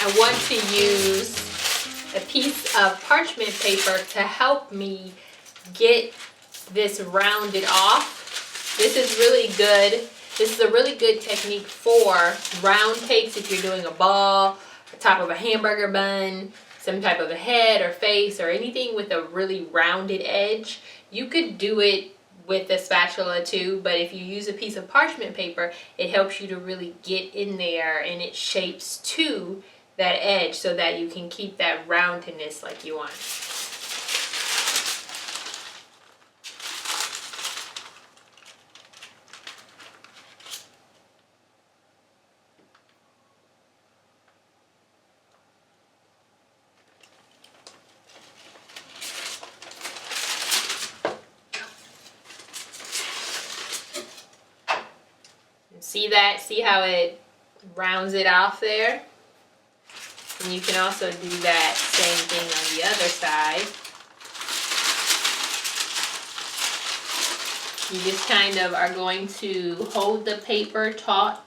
I want to use a piece of parchment paper to help me get this rounded off. This is really good. This is a really good technique for round cakes if you're doing a ball, the top of a hamburger bun, some type of a head or face or anything with a really rounded edge. You could do it with a spatula too, but if you use a piece of parchment paper, it helps you to really get in there, and it shapes to that edge so that you can keep that roundedness like you want. See that? See how it rounds it off there? And you can also do that same thing on the other side. You just kind of are going to hold the paper taut.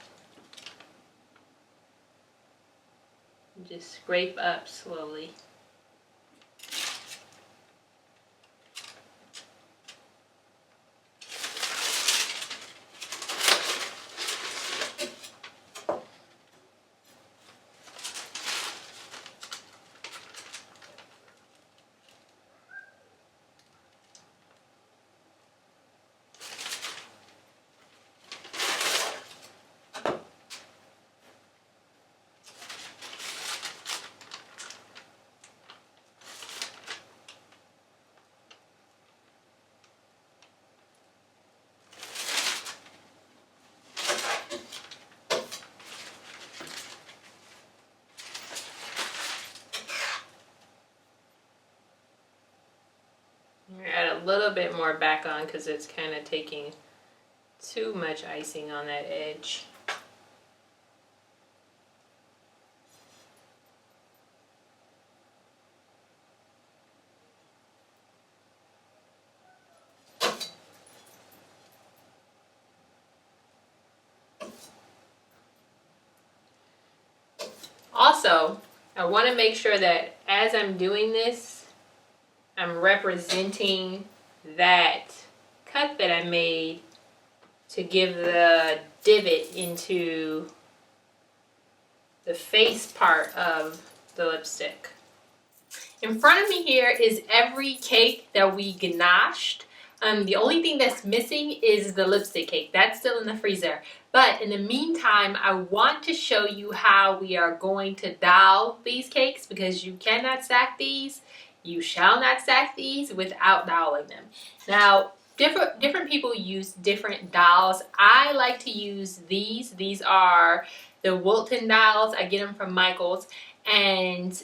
And just scrape up slowly. Add a little bit more back on because it's kind of taking too much icing on that edge. Also, I want to make sure that as I'm doing this, I'm representing that cut that I made to give the divot into the face part of the lipstick. In front of me here is every cake that we ganached. The only thing that's missing is the lipstick cake. That's still in the freezer. But in the meantime, I want to show you how we are going to dowel these cakes, because you cannot stack these. You shall not stack these without doweling them. Now, different people use different dowels. I like to use these. These are the Wilton dowels. I get them from Michael's, and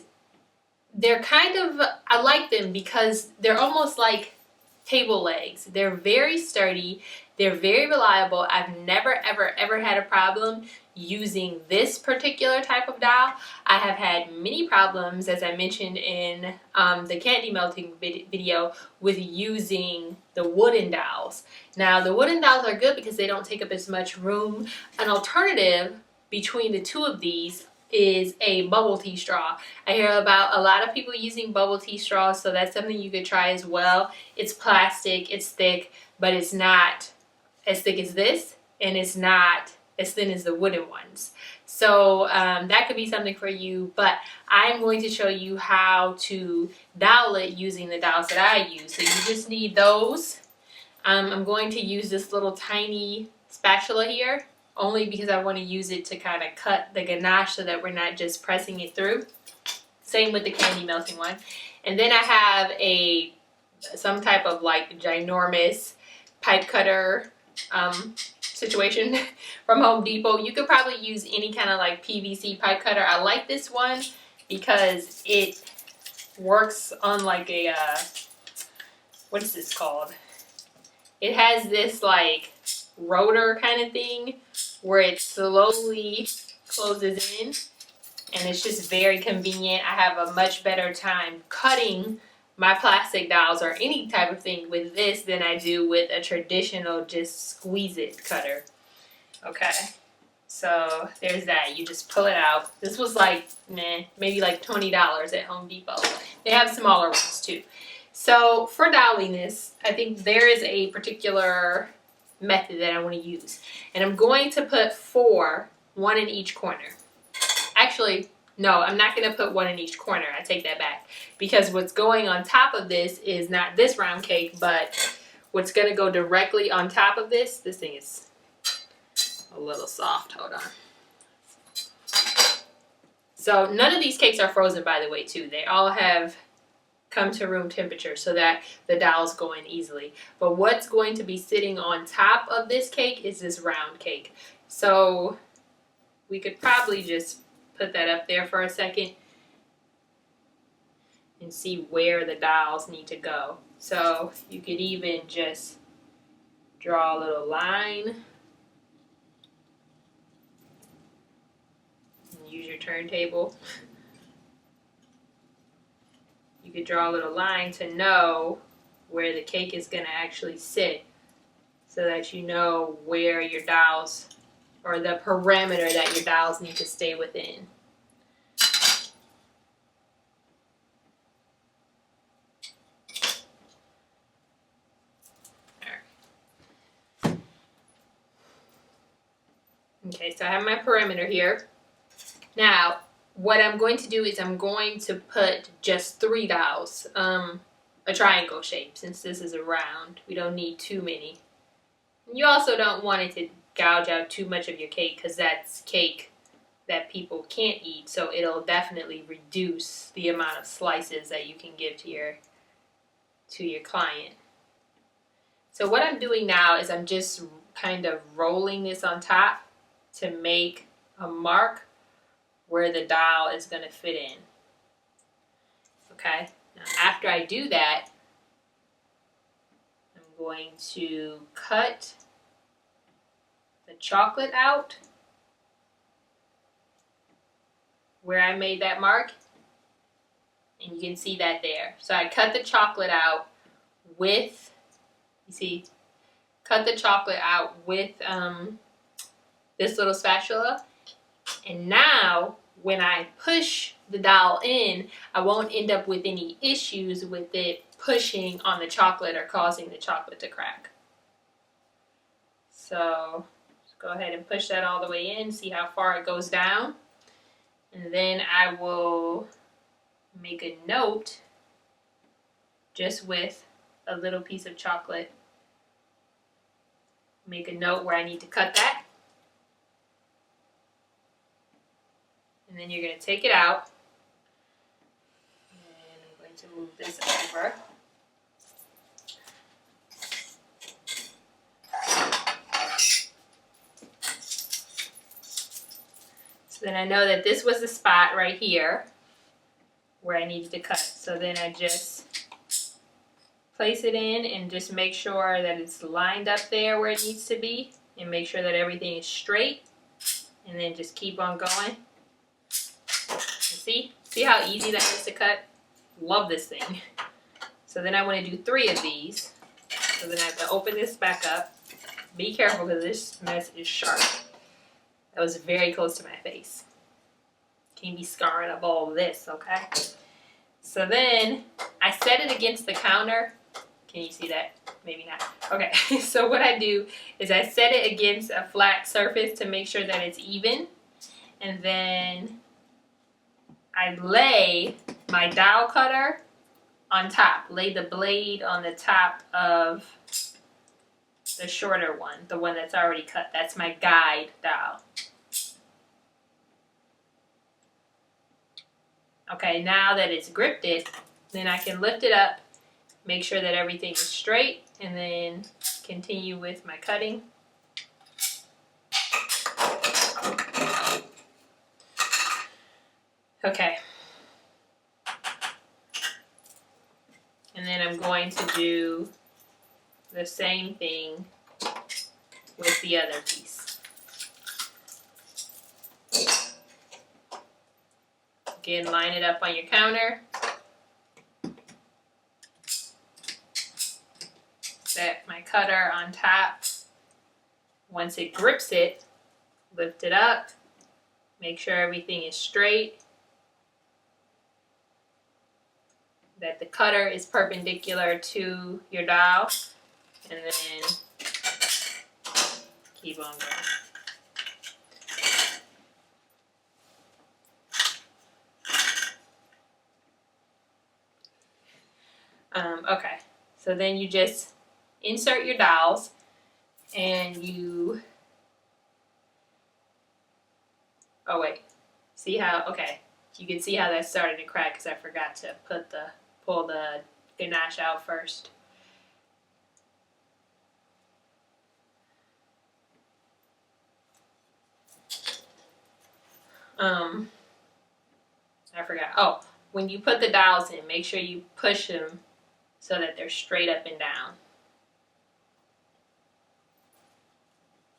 they're kind of, I like them because they're almost like table legs. They're very sturdy. They're very reliable. I've never, ever had a problem using this particular type of dowel. I have had many problems, as I mentioned in the candy melting video, with using the wooden dowels. Now, the wooden dowels are good because they don't take up as much room. An alternative between the two of these is a bubble tea straw. I hear about a lot of people using bubble tea straws, so that's something you could try as well. It's plastic, it's thick, but it's not as thick as this, and it's not as thin as the wooden ones. So that could be something for you, but I'm going to show you how to dowel it using the dowels that I use. So you just need those. I'm going to use this little tiny spatula here, only because I want to use it to kind of cut the ganache so that we're not just pressing it through. Same with the candy melting one. And then I have some type of like ginormous pipe cutter situation from Home Depot. You could probably use any kind of like PVC pipe cutter. I like this one because it works on like a, what is this called? It has this like rotor kind of thing where it slowly closes in, and it's just very convenient. I have a much better time cutting my plastic dowels or any type of thing with this than I do with a traditional just squeeze it cutter. Okay, so there's that. You just pull it out. This was like, maybe like $20 at Home Depot. They have smaller ones too. So for doweling this, I think there is a particular method that I want to use. And I'm going to put 4, 1 in each corner. Actually, no, I'm not going to put 1 in each corner. I take that back. Because what's going on top of this is not this round cake, but what's going to go directly on top of this. This thing is a little soft. Hold on. So none of these cakes are frozen, by the way, too. They all have come to room temperature so that the dowels go in easily. But what's going to be sitting on top of this cake is this round cake. So we could probably just put that up there for a second and see where the dowels need to go. So you could even just draw a little line and use your turntable. You could draw a little line to know where the cake is going to actually sit so that you know where your dowels, or the parameter that your dowels need to stay within. Okay, so I have my perimeter here. Now, what I'm going to do is I'm going to put just 3 dowels, a triangle shape, since this is a round. We don't need too many. You also don't want it to gouge out too much of your cake because that's cake that people can't eat, so it'll definitely reduce the amount of slices that you can give to your client. So what I'm doing now is I'm just kind of rolling this on top to make a mark where the dowel is going to fit in. Okay, now after I do that, I'm going to cut the chocolate out where I made that mark, and you can see that there. So I cut the chocolate out with, cut the chocolate out with this little spatula. And now, when I push the dowel in, I won't end up with any issues with it pushing on the chocolate or causing the chocolate to crack. So, just go ahead and push that all the way in, see how far it goes down. And then I will make a note just with a little piece of chocolate. Make a note where I need to cut that. And then you're going to take it out. And I'm going to move this over. So then I know that this was the spot right here where I needed to cut. So then I just place it in and just make sure that it's lined up there where it needs to be. And make sure that everything is straight. And then just keep on going. See how easy that is to cut? Love this thing. So then I want to do 3 of these. So then I have to open this back up. Be careful because this mess is sharp. That was very close to my face. Can't be scarring up all of this, okay? So then I set it against the counter. Can you see that? Maybe not. Okay, so what I do is I set it against a flat surface to make sure that it's even. And then I lay my dowel cutter on top. Lay the blade on the top of the shorter one, the one that's already cut. That's my guide dowel. Okay, now that it's gripped it, then I can lift it up, make sure that everything is straight, and then continue with my cutting. Okay. And then I'm going to do the same thing with the other piece. Again, line it up on your counter. Set my cutter on top. Once it grips it, lift it up. Make sure everything is straight. That the cutter is perpendicular to your dowel. And then keep on going. Okay, so then you just insert your dowels and you, oh wait, see how, okay, You can see how that's starting to crack because I forgot to pull the ganache out first. I forgot. Oh, when you put the dowels in, make sure you push them so that they're straight up and down.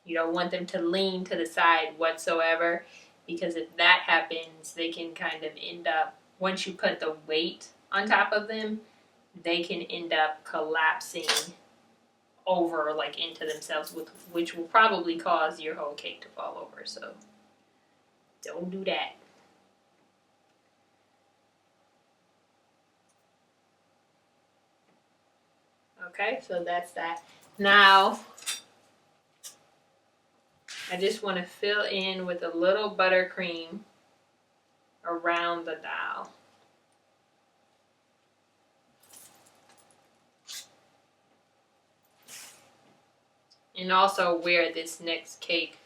You don't want them to lean to the side whatsoever, because if that happens, they can kind of end up, once you put the weight on top of them, they can end up collapsing over like into themselves, which will probably cause your whole cake to fall over. So don't do that. Okay, so that's that. Now, I just want to fill in with a little buttercream around the dowel. And also where this next cake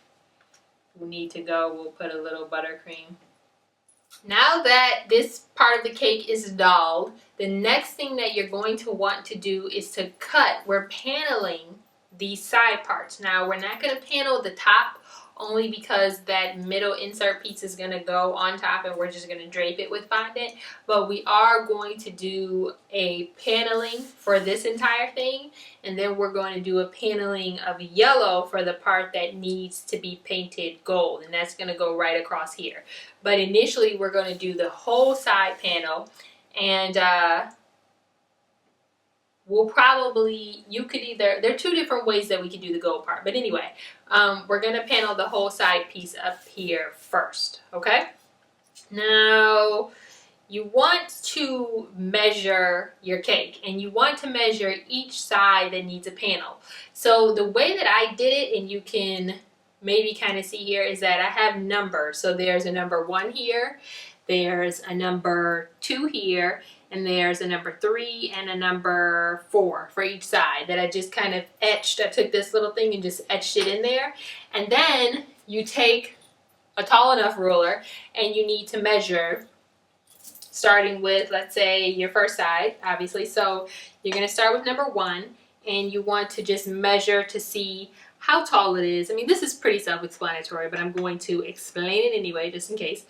will need to go, we'll put a little buttercream. Now that this part of the cake is dolled, the next thing that you're going to want to do is to cut. We're paneling these side parts. Now, we're not going to panel the top only because that middle insert piece is going to go on top and we're just going to drape it with fondant. But we are going to do a paneling for this entire thing, and then we're going to do a paneling of yellow for the part that needs to be painted gold, and that's going to go right across here. But initially we're going to do the whole side panel, and we'll probably, you could either, there are two different ways that we can do the gold part, but anyway, we're going to panel the whole side piece up here first, okay? Now, you want to measure your cake, and you want to measure each side that needs a panel. So the way that I did it, and you can maybe kind of see here, is that I have numbers. So there's a number 1 here, there's a number 2 here, and there's a number 3 and a number 4 for each side that I just kind of etched. I took this little thing and just etched it in there. And then you take a tall enough ruler and you need to measure, starting with, let's say, your first side, obviously. So you're going to start with number 1, and you want to just measure to see how tall it is. I mean, this is pretty self-explanatory, but I'm going to explain it anyway, just in case.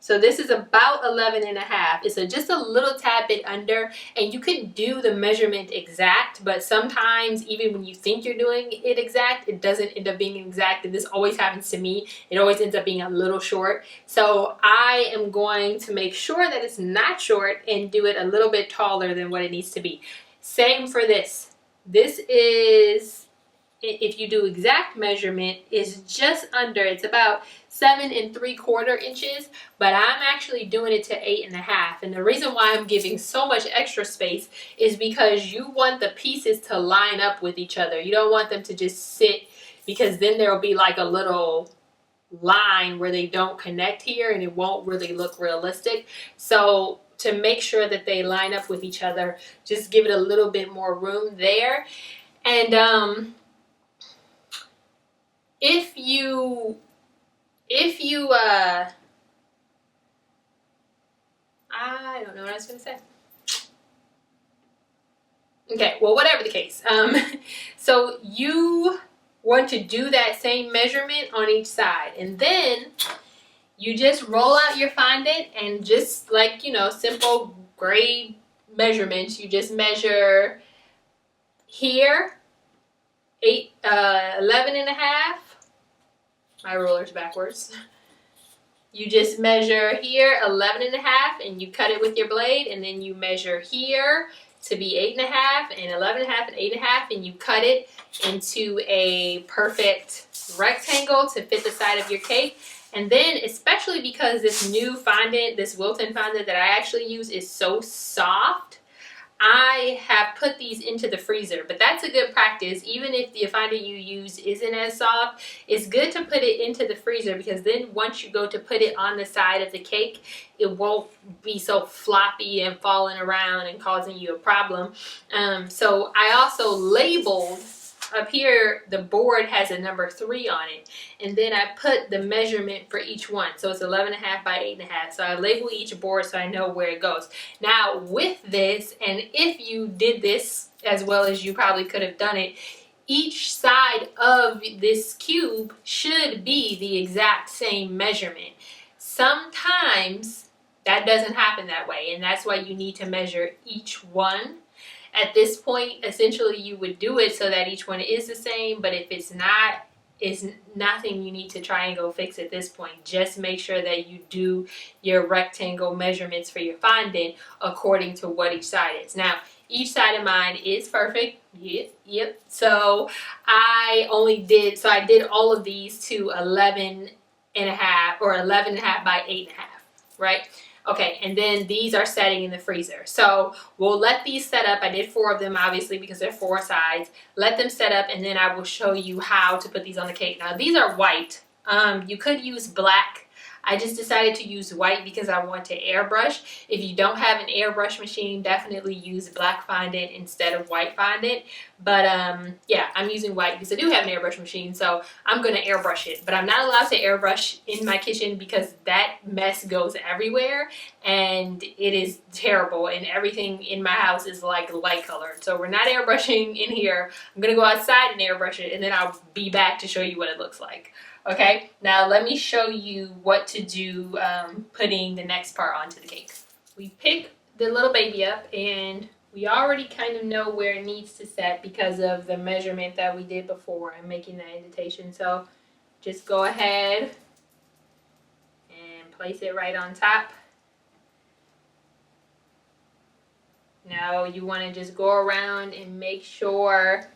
So this is about 11 and a half. It's just a little tad bit under, and you could do the measurement exact, but sometimes even when you think you're doing it exact, it doesn't end up being exact, and this always happens to me. It always ends up being a little short. So I am going to make sure that it's not short and do it a little bit taller than what it needs to be. Same for this. This is, if you do exact measurement, is just under, it's about 7 3/4 inches, but I'm actually doing it to 8 1/2. And the reason why I'm giving so much extra space is because you want the pieces to line up with each other. You don't want them to just sit, because then there'll be like a little line where they don't connect here and it won't really look realistic. So to make sure that they line up with each other, just give it a little bit more room there. And if you I don't know what I was going to say. Okay, well, whatever the case. So you want to do that same measurement on each side, and then you just roll out your fondant, and just like, you know, simple grade measurements, you just measure here 11 1/2. My ruler's backwards. You just measure here 11 1/2, and you cut it with your blade, and then you measure here to be 8 1/2 and 11 1/2 and 8 1/2, and you cut it into a perfect rectangle to fit the side of your cake. And then, especially because this new fondant, this Wilton fondant that I actually use, is so soft, I have put these into the freezer. But that's a good practice. Even if the fondant you use isn't as soft, it's good to put it into the freezer, because then once you go to put it on the side of the cake, it won't be so floppy and falling around and causing you a problem. So I also labeled up here, the board has a number 3 on it. And then I put the measurement for each one. So it's 11.5 by 8.5. So I label each board so I know where it goes. Now with this, and if you did this as well as you probably could have done it, each side of this cube should be the exact same measurement. Sometimes that doesn't happen that way, and that's why you need to measure each one. At this point, essentially you would do it so that each one is the same, but if it's not, it's nothing you need to try and go fix at this point. Just make sure that you do your rectangle measurements for your fondant according to what each side is. Now, each side of mine is perfect. Yep. So I did all of these to 11.5 or 11.5 by 8.5, right? Okay, and then these are setting in the freezer. So we'll let these set up. I did 4 of them, obviously, because they're 4 sides. Let them set up, and then I will show you how to put these on the cake. Now, these are white. You could use black. I just decided to use white because I want to airbrush. If you don't have an airbrush machine, definitely use black fondant instead of white fondant. But yeah, I'm using white because I do have an airbrush machine, so I'm going to airbrush it. But I'm not allowed to airbrush in my kitchen because that mess goes everywhere and it is terrible, and everything in my house is like light colored. So we're not airbrushing in here. I'm going to go outside and airbrush it, and then I'll be back to show you what it looks like. Okay, now let me show you what to do putting the next part onto the cake. We pick the little baby up, and we already kind of know where it needs to set because of the measurement that we did before and making that indentation. So just go ahead and place it right on top. Now you want to just go around and make sure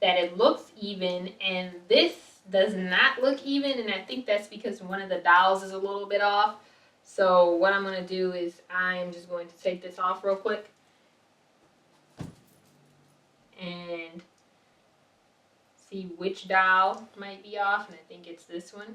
that it looks even, and this does not look even, and I think that's because one of the dowels is a little bit off. So what I'm going to do is I am just going to take this off real quick and see which dowel might be off, and I think it's this one.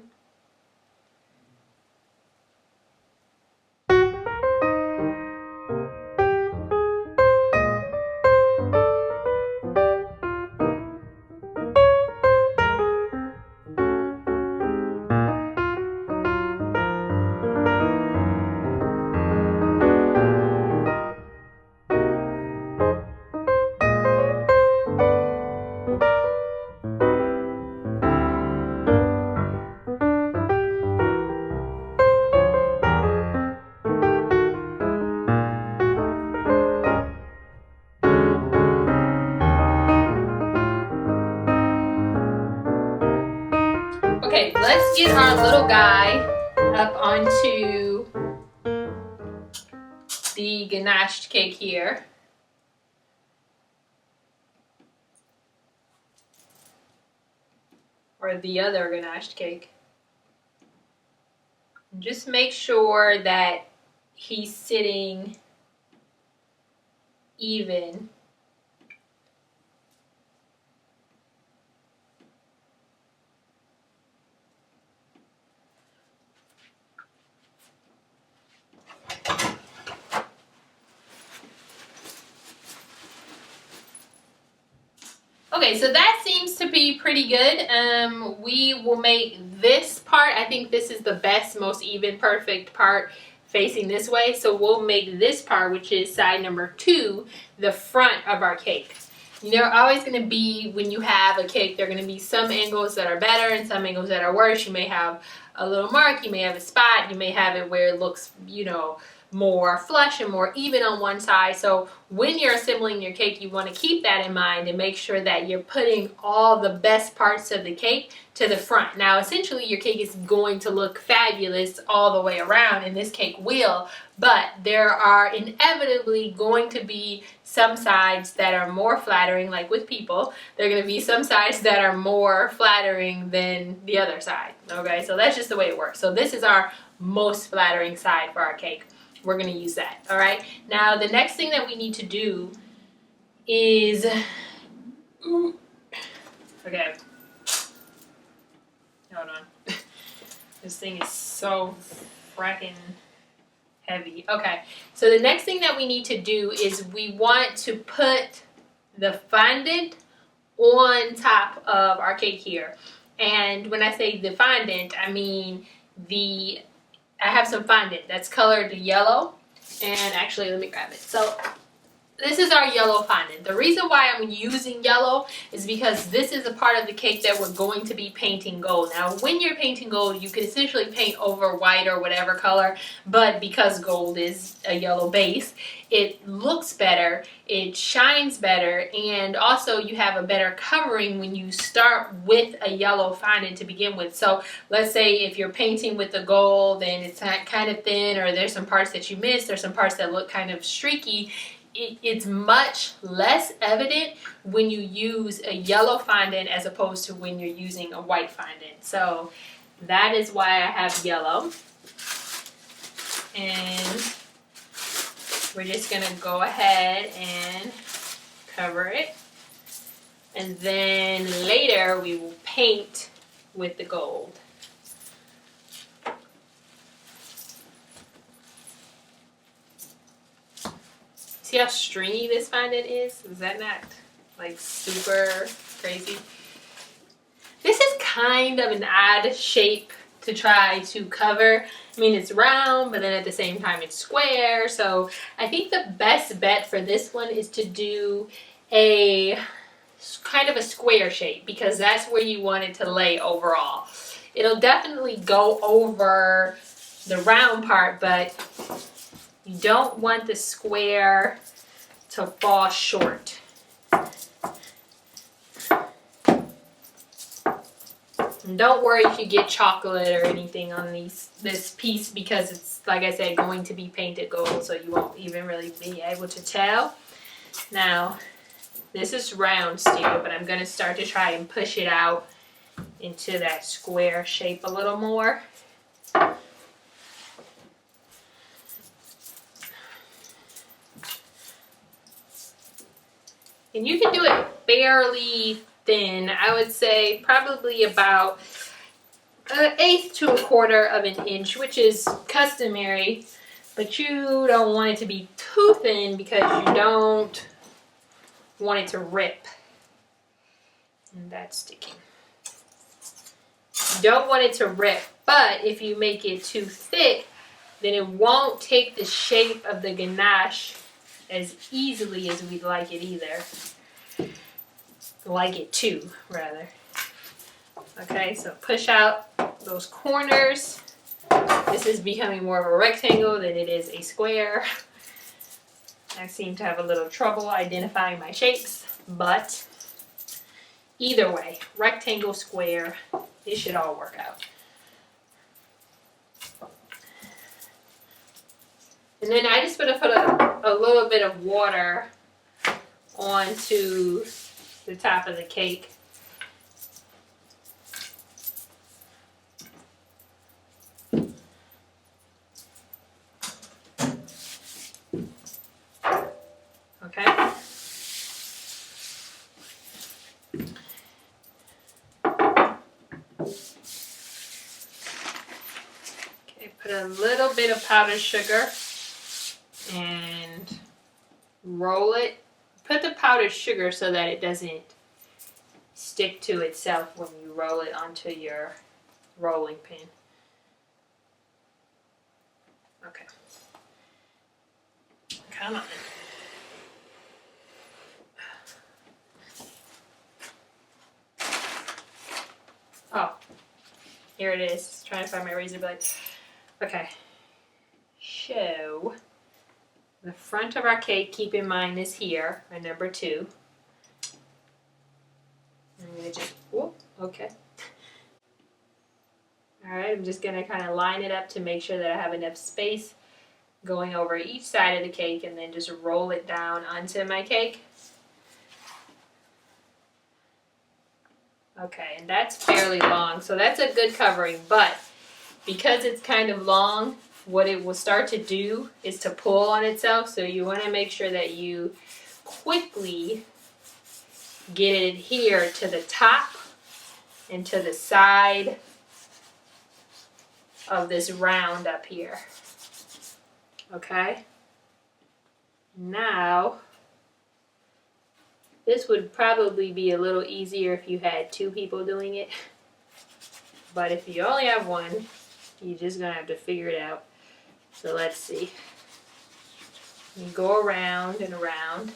Okay, let's get our little guy up onto the ganache cake here. Or the other ganache cake. And just make sure that he's sitting even. Okay, so that seems to be pretty good. We will make this part, I think this is the best, most even, perfect part facing this way. So we'll make this part, which is side number 2, the front of our cake. There are always going to be, when you have a cake, there are going to be some angles that are better and some angles that are worse. You may have a little mark, you may have a spot, you may have it where it looks, you know, more flush and more even on one side. So when you're assembling your cake, you want to keep that in mind and make sure that you're putting all the best parts of the cake to the front. Now, essentially, your cake is going to look fabulous all the way around, and this cake will, but there are inevitably going to be some sides that are more flattering, like with people. There are going to be some sides that are more flattering than the other side, okay? So that's just the way it works. So this is our most flattering side for our cake. We're going to use that, all right? Now, the next thing that we need to do is, okay, hold on. This thing is so fracking heavy. Okay, so the next thing that we need to do is we want to put the fondant on top of our cake here. And when I say the fondant, I mean I have some fondant that's colored yellow. And actually, let me grab it. So this is our yellow fondant. The reason why I'm using yellow is because this is a part of the cake that we're going to be painting gold. Now, when you're painting gold, you can essentially paint over white or whatever color, but because gold is a yellow base, it looks better, it shines better, and also you have a better covering when you start with a yellow fondant to begin with. So let's say if you're painting with the gold and it's kind of thin, or there's some parts that you missed, or some parts that look kind of streaky, it's much less evident when you use a yellow fondant as opposed to when you're using a white fondant. So that is why I have yellow. And we're just going to go ahead and cover it. And then later we will paint with the gold. See how stringy this fondant is? Is that not like super crazy? This is kind of an odd shape to try to cover. I mean, it's round, but then at the same time it's square. So I think the best bet for this one is to do a kind of a square shape, because that's where you want it to lay overall. It'll definitely go over the round part, but you don't want the square to fall short. And don't worry if you get chocolate or anything on this piece, because it's, like I said, going to be painted gold, so you won't even really be able to tell. Now, this is round still, but I'm going to start to try and push it out into that square shape a little more. And you can do it fairly thin. I would say probably about 1/8 to 1/4 of an inch, which is customary, but you don't want it to be too thin because you don't want it to rip. And that's sticking. You don't want it to rip, but if you make it too thick, then it won't take the shape of the ganache as easily as we'd like it either. Like it to, rather. Okay, so push out those corners. This is becoming more of a rectangle than it is a square. I seem to have a little trouble identifying my shapes, but either way, rectangle, square, it should all work out. And then I just put a little bit of water onto the top of the cake. Okay. Okay, put a little bit of powdered sugar and roll it. Put the powdered sugar so that it doesn't stick to itself when you roll it onto your rolling pin. Okay. Come on. Oh, here it is. Trying to find my razor blade. Okay. So the front of our cake, keep in mind, is here, my number 2. I'm going to just, whoop, okay. Alright, I'm just going to kind of line it up to make sure that I have enough space going over each side of the cake, and then just roll it down onto my cake. Okay, and that's fairly long, so that's a good covering, but because it's kind of long, what it will start to do is to pull on itself, so you want to make sure that you quickly get it here to the top and to the side of this round up here. Okay? Now, This would probably be a little easier if you had 2 people doing it. But if you only have one, you're just gonna have to figure it out. So let's see. You go around and around.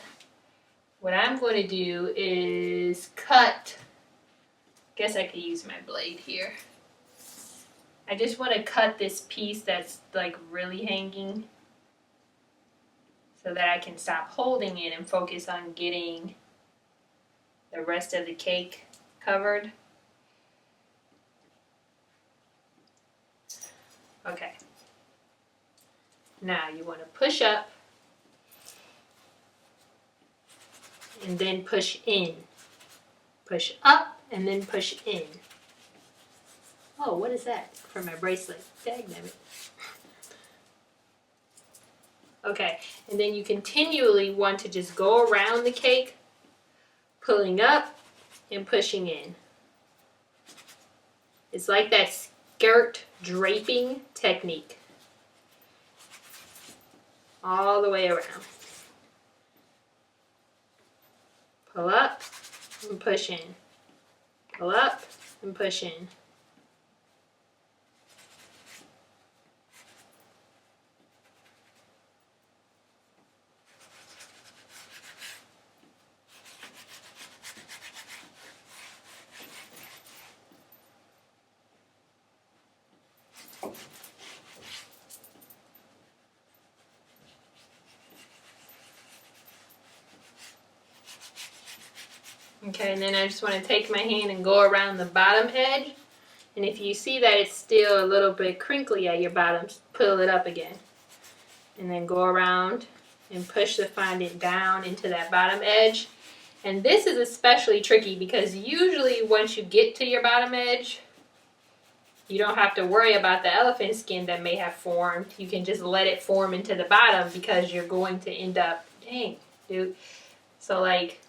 What I'm going to do is cut. Guess I could use my blade here. I just want to cut this piece that's like really hanging so that I can stop holding it and focus on getting the rest of the cake covered. Okay. Now you want to push up and then push in. Push up and then push in. Oh, what is that for my bracelet? Dagnabbit. Okay, and then you continually want to just go around the cake, pulling up and pushing in. It's like that skirt draping technique. All the way around. Pull up and push in. Pull up and push in. Okay, and then I just want to take my hand and go around the bottom edge. And if you see that it's still a little bit crinkly at your bottom, pull it up again. And then go around and push the fondant down into that bottom edge. And this is especially tricky because usually once you get to your bottom edge, you don't have to worry about the elephant skin that may have formed. You can just let it form into the bottom because you're going to end up, dang, dude. So like,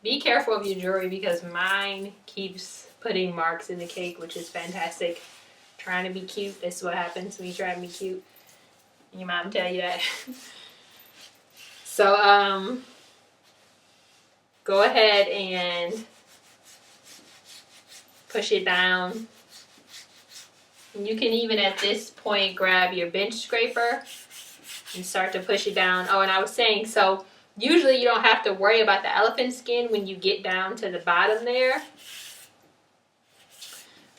be careful of your jewelry because mine keeps putting marks in the cake, which is fantastic. Trying to be cute, this is what happens when you try to be cute. Your mom tell you that. So, go ahead and push it down. And you can even at this point grab your bench scraper and start to push it down. Oh, and I was saying, so usually you don't have to worry about the elephant skin when you get down to the bottom there.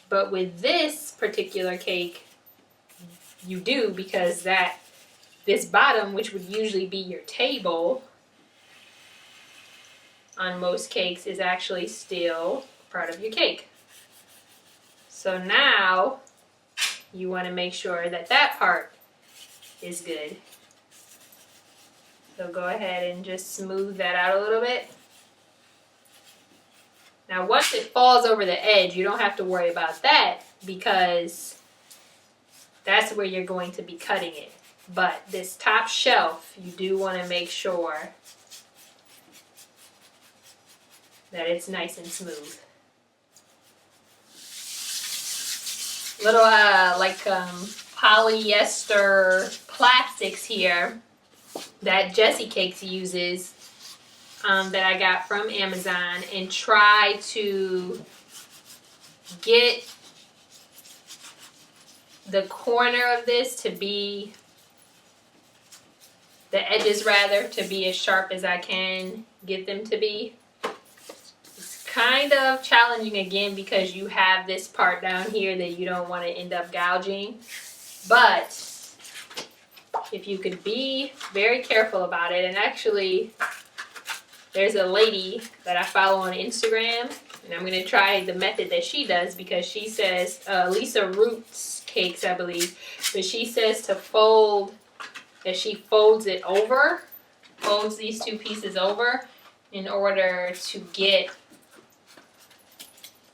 But with this particular cake, you do, because this bottom, which would usually be your table on most cakes, is actually still part of your cake. So now you want to make sure that that part is good. So go ahead and just smooth that out a little bit. Now once it falls over the edge, you don't have to worry about that because that's where you're going to be cutting it. But this top shelf, you do want to make sure that it's nice and smooth. Little polyester plastics here that Jessie Cakes uses that I got from Amazon, and try to get the corner of this to be, the edges rather, to be as sharp as I can get them to be. It's kind of challenging again because you have this part down here that you don't want to end up gouging, but if you could be very careful about it. And actually there's a lady that I follow on Instagram, and I'm going to try the method that she does because she says, Lisa Roots Cakes, I believe, but she says to fold, that she folds it over, folds these two pieces over in order to get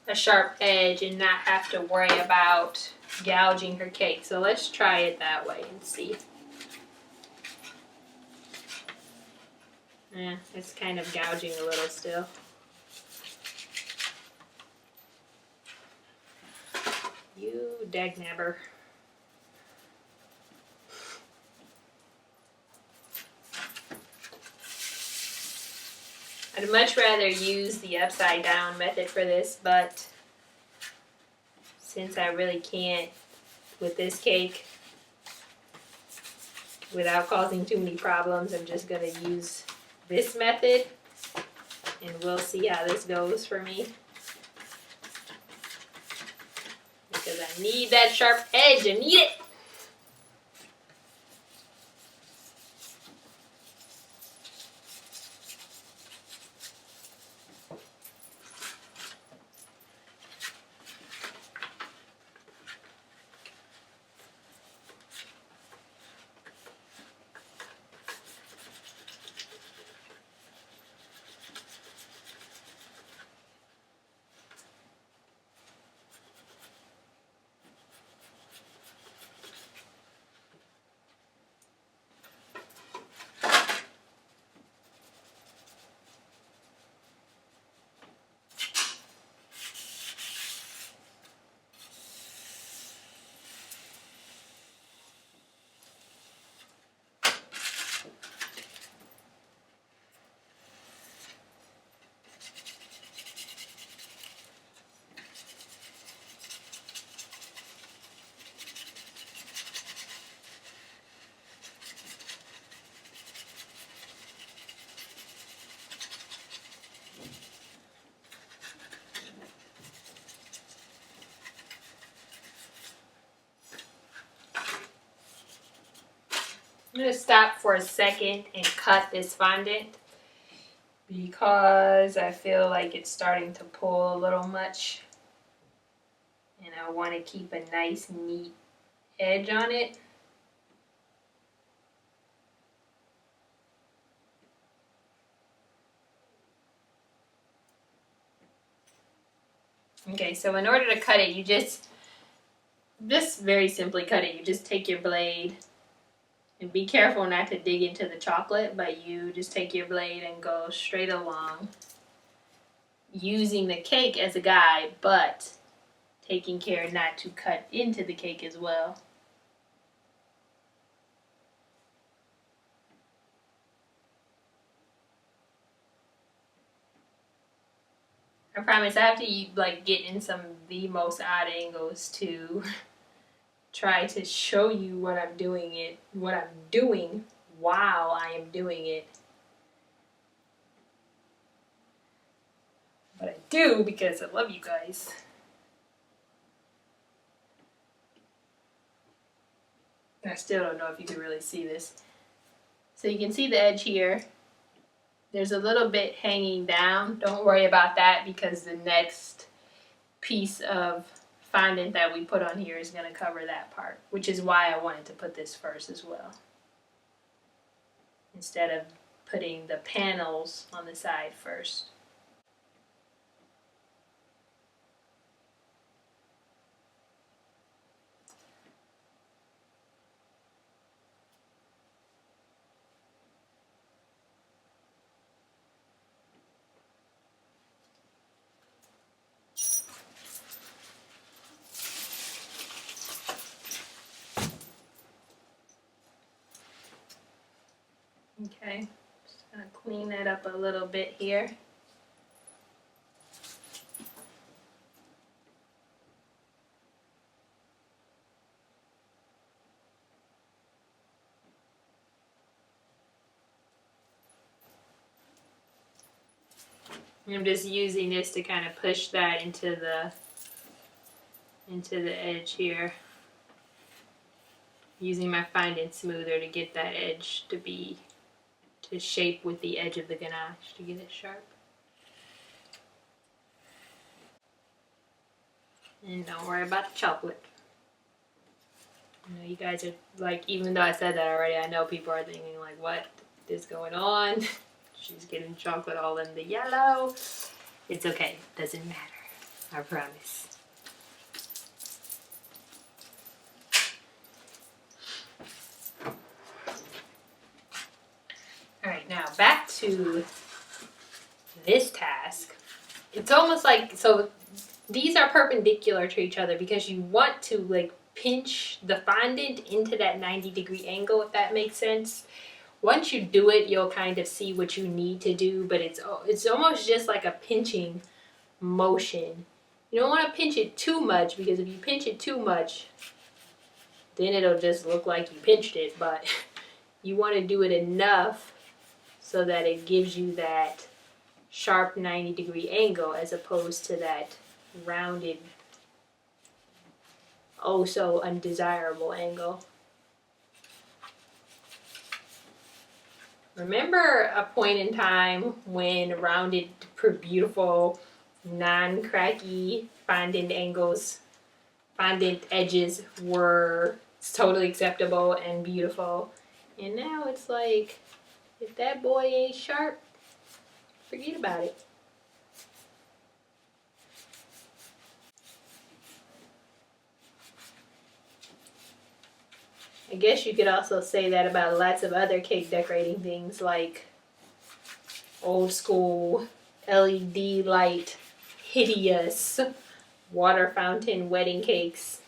a sharp edge and not have to worry about gouging her cake. So let's try it that way and see. Yeah, it's kind of gouging a little still. You dagnabber. I'd much rather use the upside down method for this, but since I really can't with this cake without causing too many problems, I'm just gonna use this method and we'll see how this goes for me. Because I need that sharp edge, I need it! I'm going to stop for a second and cut this fondant because I feel like it's starting to pull a little much and I want to keep a nice neat edge on it. Okay, so in order to cut it, you just very simply cut it. You just take your blade. And be careful not to dig into the chocolate, but you just take your blade and go straight along, using the cake as a guide, but taking care not to cut into the cake as well. I promise after you get in some of the most odd angles to try to show you what I'm doing while I am doing it. But I do because I love you guys. I still don't know if you can really see this. So you can see the edge here. There's a little bit hanging down. Don't worry about that because the next piece of fondant that we put on here is going to cover that part, which is why I wanted to put this first as well, instead of putting the panels on the side first. Okay, just gonna clean that up a little bit here. I'm just using this to kind of push that into the edge here. Using my fondant smoother to get that edge to shape with the edge of the ganache to get it sharp. And don't worry about the chocolate. I know you guys are even though I said that already, I know people are thinking what is going on? She's getting chocolate all in the yellow. It's okay, doesn't matter, I promise. Alright, now back to this task. It's almost so these are perpendicular to each other because you want to pinch the fondant into that 90-degree angle, if that makes sense, once you do it, you'll kind of see what you need to do, but it's almost just like a pinching motion. You don't want to pinch it too much, because if you pinch it too much, then it'll just look like you pinched it, but you want to do it enough so that it gives you that sharp 90-degree angle as opposed to that rounded, oh so undesirable angle. Remember a point in time when rounded, beautiful, non-cracky fondant angles, fondant edges were totally acceptable and beautiful, and now it's like, if that boy ain't sharp, forget about it. I guess you could also say that about lots of other cake decorating things, like old school LED light, hideous water fountain wedding cakes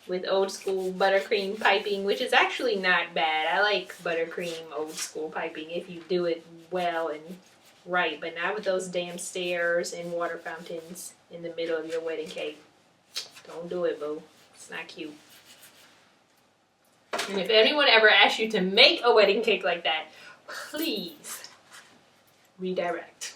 with old school buttercream piping, which is actually not bad. I like buttercream old school piping if you do it well and right, but not with those damn stairs and water fountains in the middle of your wedding cake. Don't do it, boo. It's not cute. And if anyone ever asks you to make a wedding cake like that, please redirect.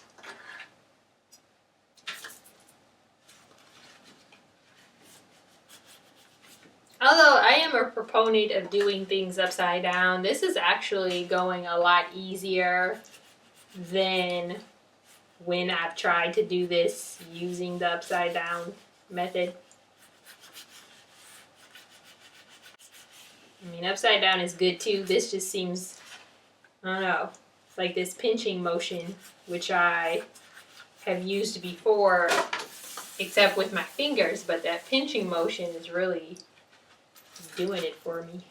Although I am a proponent of doing things upside down, this is actually going a lot easier than when I've tried to do this using the upside down method. I mean, upside down is good too. This just seems, I don't know, like this pinching motion, which I have used before, except with my fingers, but that pinching motion is really doing it for me.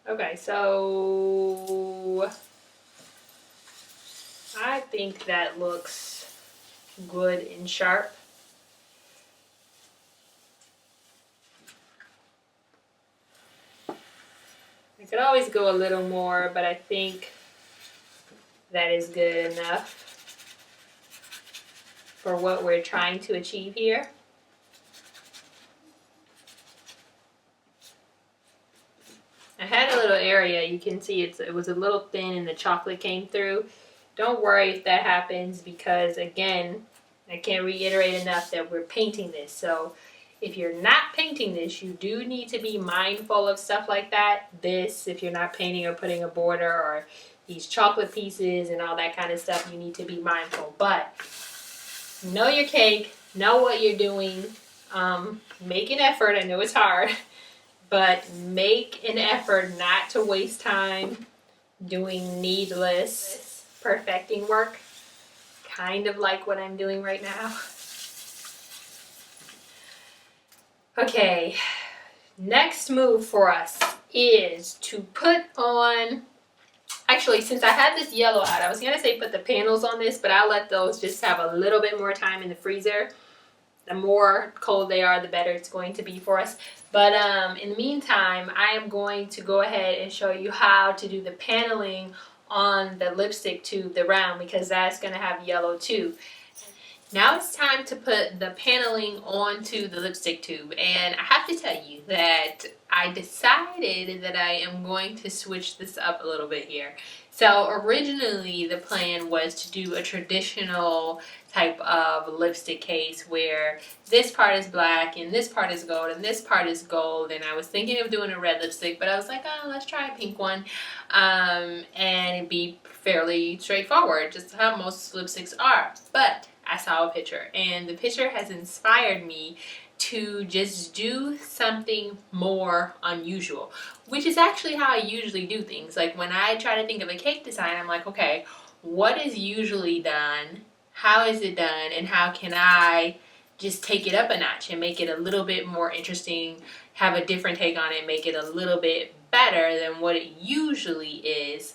Okay, so I think that looks good and sharp. I could always go a little more, but I think that is good enough for what we're trying to achieve here. I had a little area, you can see it was a little thin and the chocolate came through. Don't worry if that happens, because again, I can't reiterate enough that we're painting this. So if you're not painting this, you do need to be mindful of stuff like that. This, if you're not painting or putting a border or these chocolate pieces and all that kind of stuff, you need to be mindful. But know your cake, know what you're doing, make an effort. I know it's hard, but make an effort not to waste time doing needless perfecting work, kind of like what I'm doing right now. Okay, next move for us is to put on, actually, since I had this yellow out, I was going to say put the panels on this, but I'll let those just have a little bit more time in the freezer. The more cold they are, the better it's going to be for us. But in the meantime, I am going to go ahead and show you how to do the paneling on the lipstick tube, the round, because that's going to have yellow too. Now it's time to put the paneling onto the lipstick tube, and I have to tell you that I decided that I am going to switch this up a little bit here. So originally the plan was to do a traditional type of lipstick case where this part is black and this part is gold and this part is gold, and I was thinking of doing a red lipstick, but I was like, oh, let's try a pink one, and it'd be fairly straightforward, just how most lipsticks are. But I saw a picture, and the picture has inspired me to just do something more unusual, which is actually how I usually do things. Like when I try to think of a cake design, I'm like, okay, what is usually done? How is it done? And how can I just take it up a notch and make it a little bit more interesting, have a different take on it, make it a little bit better than what it usually is.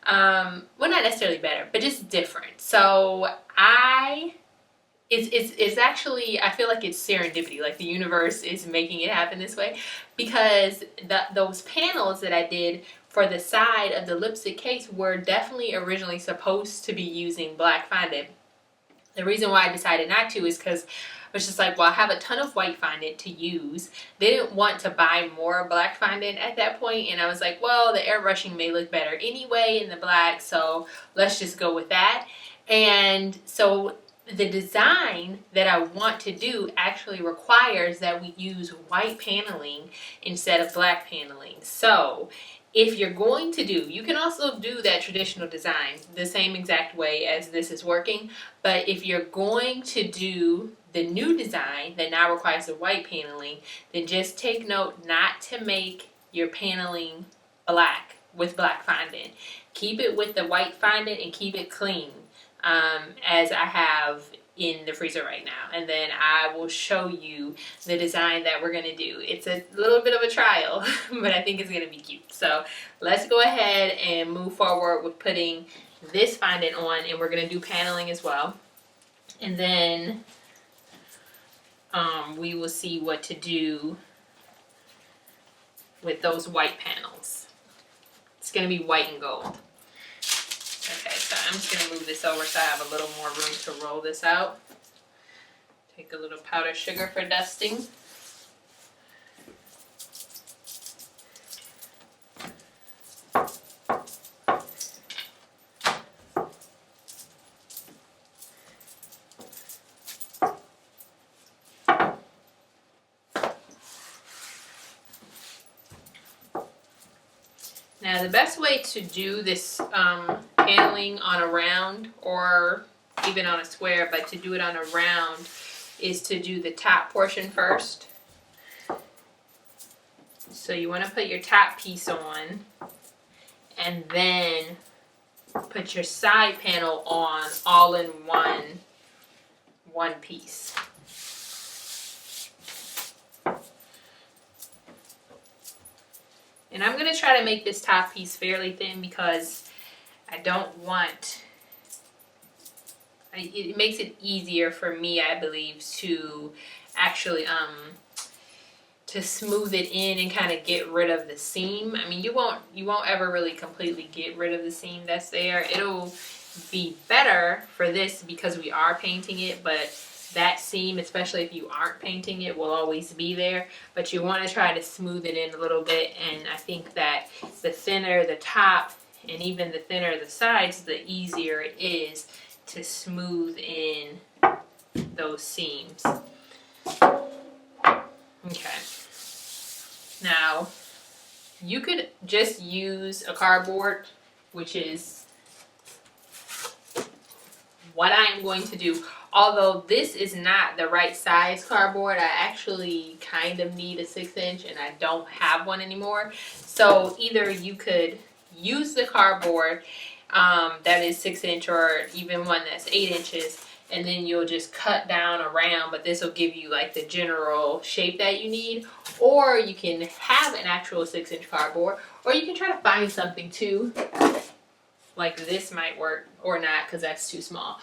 Well, not necessarily better, but just different. So it's actually, I feel like it's serendipity, like the universe is making it happen this way, because those panels that I did for the side of the lipstick case were definitely originally supposed to be using black fondant. The reason why I decided not to is because I was just like, well, I have a ton of white fondant to use. They didn't want to buy more black fondant at that point, and I was like, well, the airbrushing may look better anyway in the black, so let's just go with that. And so the design that I want to do actually requires that we use white paneling instead of black paneling. So if you're going to do, you can also do that traditional design the same exact way as this is working, but if you're going to do the new design that now requires the white paneling, then just take note not to make your paneling black with black fondant. Keep it with the white fondant and keep it clean, as I have in the freezer right now, and then I will show you the design that we're going to do. It's a little bit of a trial, but I think it's going to be cute. So let's go ahead and move forward with putting this fondant on, and we're going to do paneling as well, and then we will see what to do with those white panels. It's going to be white and gold. Okay, so I'm just going to move this over so I have a little more room to roll this out. Take a little powdered sugar for dusting. Now the best way to do this paneling on a round or even on a square, but to do it on a round is to do the top portion first. So you want to put your top piece on and then put your side panel on all in one piece. And I'm going to try to make this top piece fairly thin because I don't want, it makes it easier for me, I believe, to actually to smooth it in and kind of get rid of the seam. I mean, you won't ever really completely get rid of the seam that's there. It'll be better for this because we are painting it, but that seam, especially if you aren't painting it, will always be there. But you want to try to smooth it in a little bit, and I think that the thinner the top and even the thinner the sides, the easier it is to smooth in those seams. Okay. Now, you could just use a cardboard, which is what I am going to do. Although this is not the right size cardboard, I actually kind of need a 6-inch and I don't have one anymore. So either you could use the cardboard that is 6-inch or even one that's 8 inches, and then you'll just cut down around, but this will give you like the general shape that you need. Or you can have an actual 6-inch cardboard, or you can try to find something too. Like this might work, or not, because that's too small.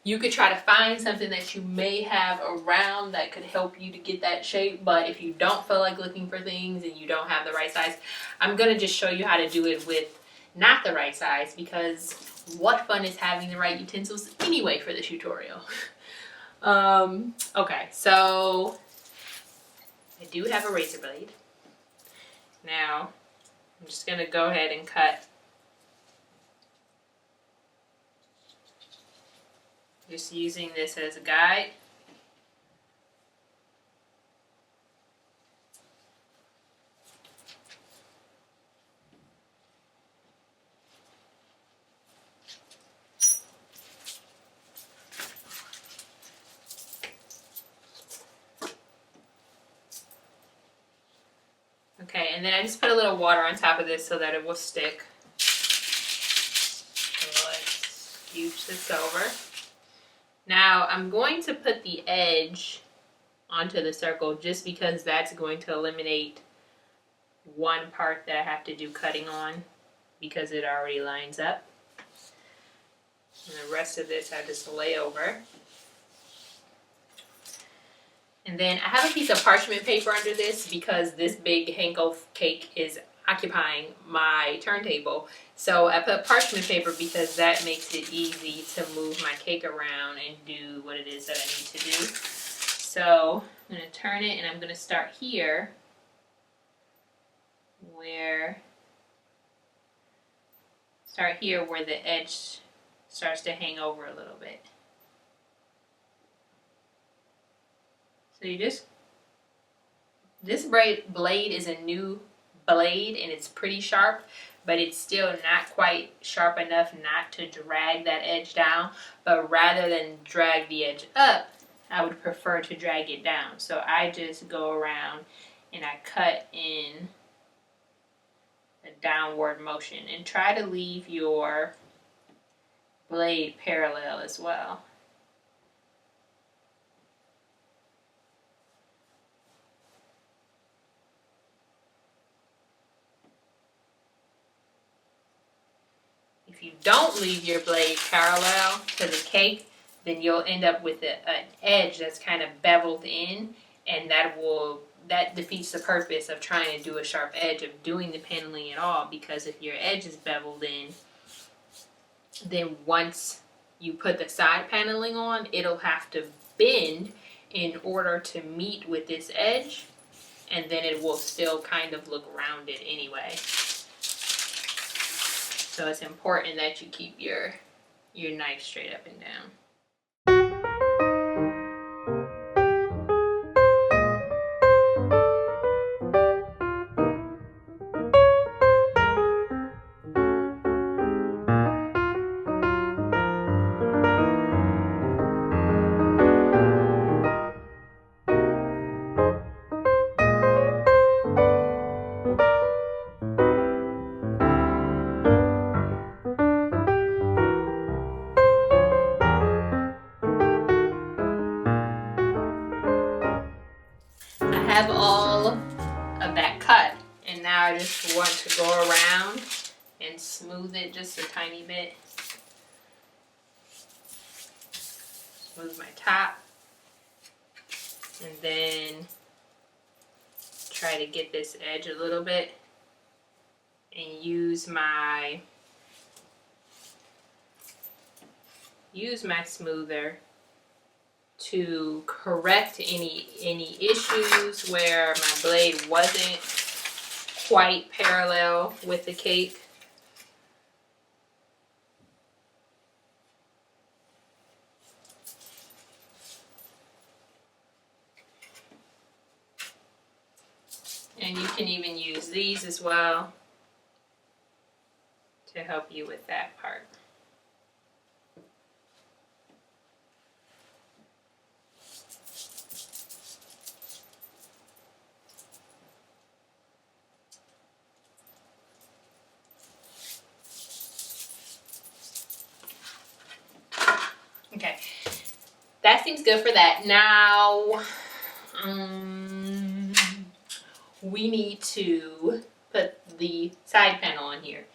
You could try to find something that you may have around that could help you to get that shape, but if you don't feel like looking for things and you don't have the right size, I'm going to just show you how to do it with not the right size, because what fun is having the right utensils anyway for this tutorial. Okay, so I do have a razor blade. Now, I'm just going to go ahead and cut. Just using this as a guide. Okay, and then I just put a little water on top of this so that it will stick. So let's scooch this over. Now I'm going to put the edge onto the circle just because that's going to eliminate one part that I have to do cutting on. because it already lines up. And the rest of this I just lay over. And then I have a piece of parchment paper under this because this big Henkel cake is occupying my turntable. So I put parchment paper because that makes it easy to move my cake around and do what it is that I need to do. So I'm going to turn it, and I'm going to start here where the edge starts to hang over a little bit. So this blade is a new blade, and it's pretty sharp, but it's still not quite sharp enough not to drag that edge down. But rather than drag the edge up, I would prefer to drag it down. So I just go around and I cut in a downward motion, and try to leave your blade parallel as well. If you don't leave your blade parallel to the cake, then you'll end up with an edge that's kind of beveled in, and that defeats the purpose of trying to do a sharp edge, of doing the paneling at all. Because if your edge is beveled in, then once you put the side paneling on, it'll have to bend in order to meet with this edge, and then it will still kind of look rounded anyway. So it's important that you keep your knife straight up and down. I have all of that cut, and now I just want to go around and smooth it just a tiny bit. Smooth my top, and then try to get this edge a little bit, and use my smoother to correct any issues where my blade wasn't quite parallel with the cake. And you can even use these as well to help you with that part. Okay, that seems good for that. Now, we need to put the side panel on here.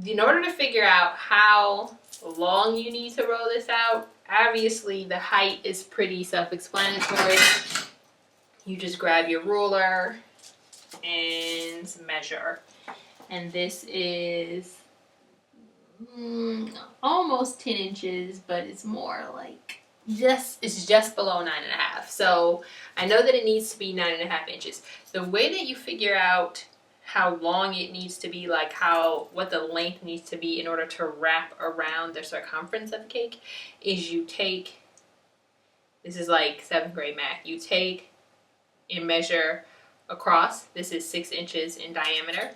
In order to figure out how long you need to roll this out, obviously the height is pretty self-explanatory. You just grab your ruler and measure. And this is almost 10 inches, but it's more like it's just below 9.5. So I know that it needs to be 9.5 inches. The way that you figure out how long it needs to be, like what the length needs to be in order to wrap around the circumference of the cake, is you take, this is like 7th grade math, you take and measure across. This is 6 inches in diameter.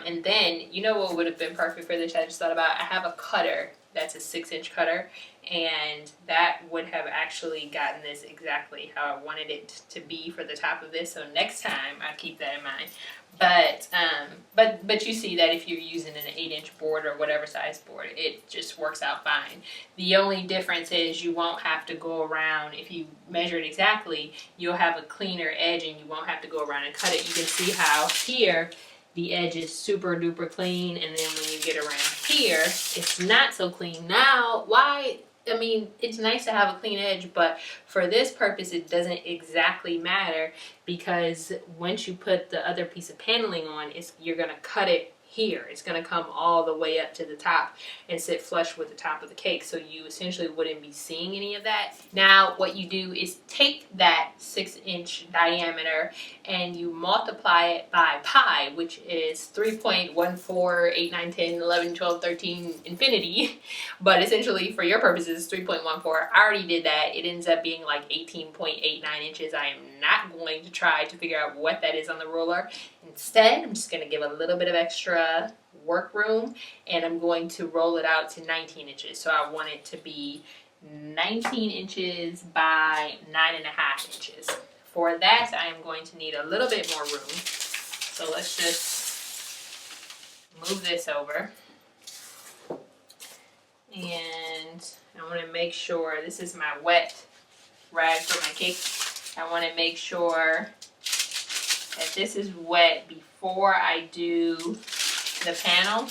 And then, you know what would have been perfect for this, I just thought about, I have a cutter that's a 6-inch cutter, and that would have actually gotten this exactly how I wanted it to be for the top of this. So next time I keep that in mind. But you see that if you're using an 8-inch board or whatever size board, it just works out fine. The only difference is you won't have to go around, if you measure it exactly, you'll have a cleaner edge and you won't have to go around and cut it. You can see how here the edge is super duper clean, and then when you get around here, it's not so clean. Now, why? I mean, it's nice to have a clean edge, but for this purpose, it doesn't exactly matter, because once you put the other piece of paneling on, you're gonna cut it here. It's gonna come all the way up to the top and sit flush with the top of the cake, so you essentially wouldn't be seeing any of that. Now, what you do is take that 6-inch diameter and you multiply it by pi, which is 3.14, 8, 9, 10, 11, 12, 13, infinity. But essentially, for your purposes, 3.14. I already did that. It ends up being like 18.89 inches. I am not going to try to figure out what that is on the ruler. Instead, I'm just going to give a little bit of extra work room, and I'm going to roll it out to 19 inches. So I want it to be 19 inches by 9.5 inches. For that, I am going to need a little bit more room. So let's just move this over. And I want to make sure, this is my wet rag for my cake. I want to make sure that this is wet before I do the panel,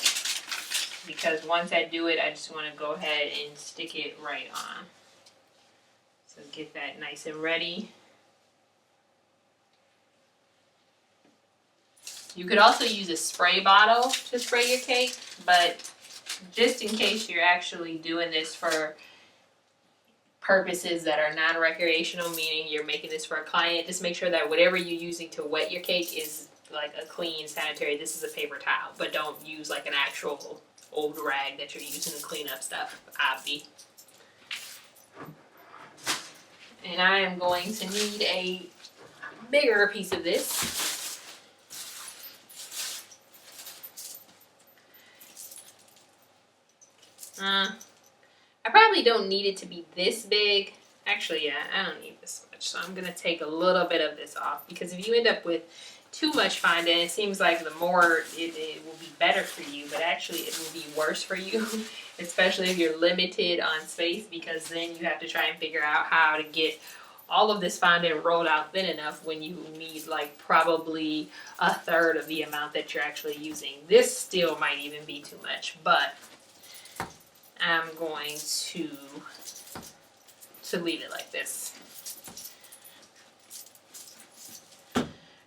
because once I do it, I just want to go ahead and stick it right on. So get that nice and ready. You could also use a spray bottle to spray your cake, but just in case you're actually doing this for purposes that are non-recreational, meaning you're making this for a client, just make sure that whatever you're using to wet your cake is like a clean, sanitary. This is a paper towel, but don't use like an actual old rag that you're using to clean up stuff, obvi. And I am going to need a bigger piece of this. I probably don't need it to be this big. Actually, yeah, I don't need this much. So I'm going to take a little bit of this off, because if you end up with too much fondant, it seems like the more it will be better for you, but actually it will be worse for you, especially if you're limited on space, because then you have to try and figure out how to get all of this fondant rolled out thin enough when you need like probably a third of the amount that you're actually using. This still might even be too much, but I'm going to leave it like this.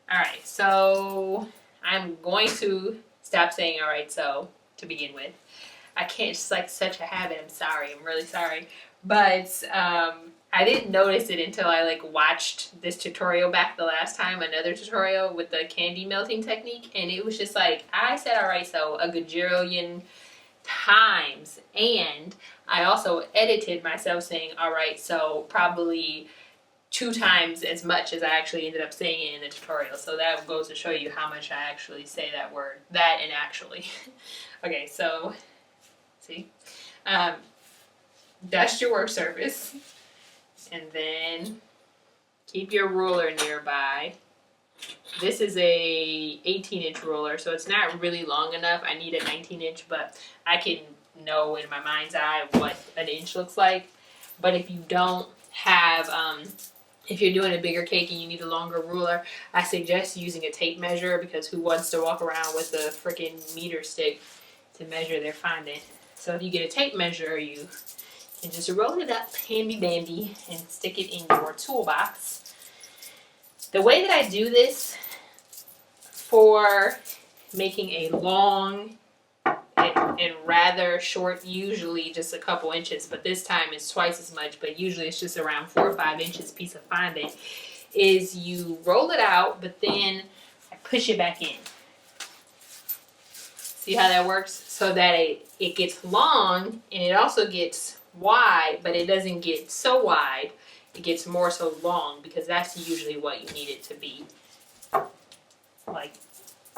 Alright, so I'm going to stop saying alright so to begin with. I can't, it's like such a habit, I'm sorry, I'm really sorry. But I didn't notice it until I like watched this tutorial back the last time, another tutorial with the candy melting technique, and it was just like, I said alright so a gajillion times, and I also edited myself saying alright so probably 2 times as much as I actually ended up saying it in the tutorial. So that goes to show you how much I actually say that word, that and actually. Okay, so see, dust your work surface, and then keep your ruler nearby. This is a 18-inch ruler, so it's not really long enough. I need a 19-inch, but I can know in my mind's eye what an inch looks like. But if you don't have, if you're doing a bigger cake and you need a longer ruler, I suggest using a tape measure, because who wants to walk around with a freaking meter stick to measure their fondant? So if you get a tape measure, you can just roll it up handy dandy and stick it in your toolbox. The way that I do this for making a long and rather short, usually just a couple inches, but this time it's twice as much, but usually it's just around 4 or 5 inches piece of fondant, is you roll it out, but then I push it back in. See how that works? So that it gets long, and it also gets wide, but it doesn't get so wide. It gets more so long, because that's usually what you need it to be. Like,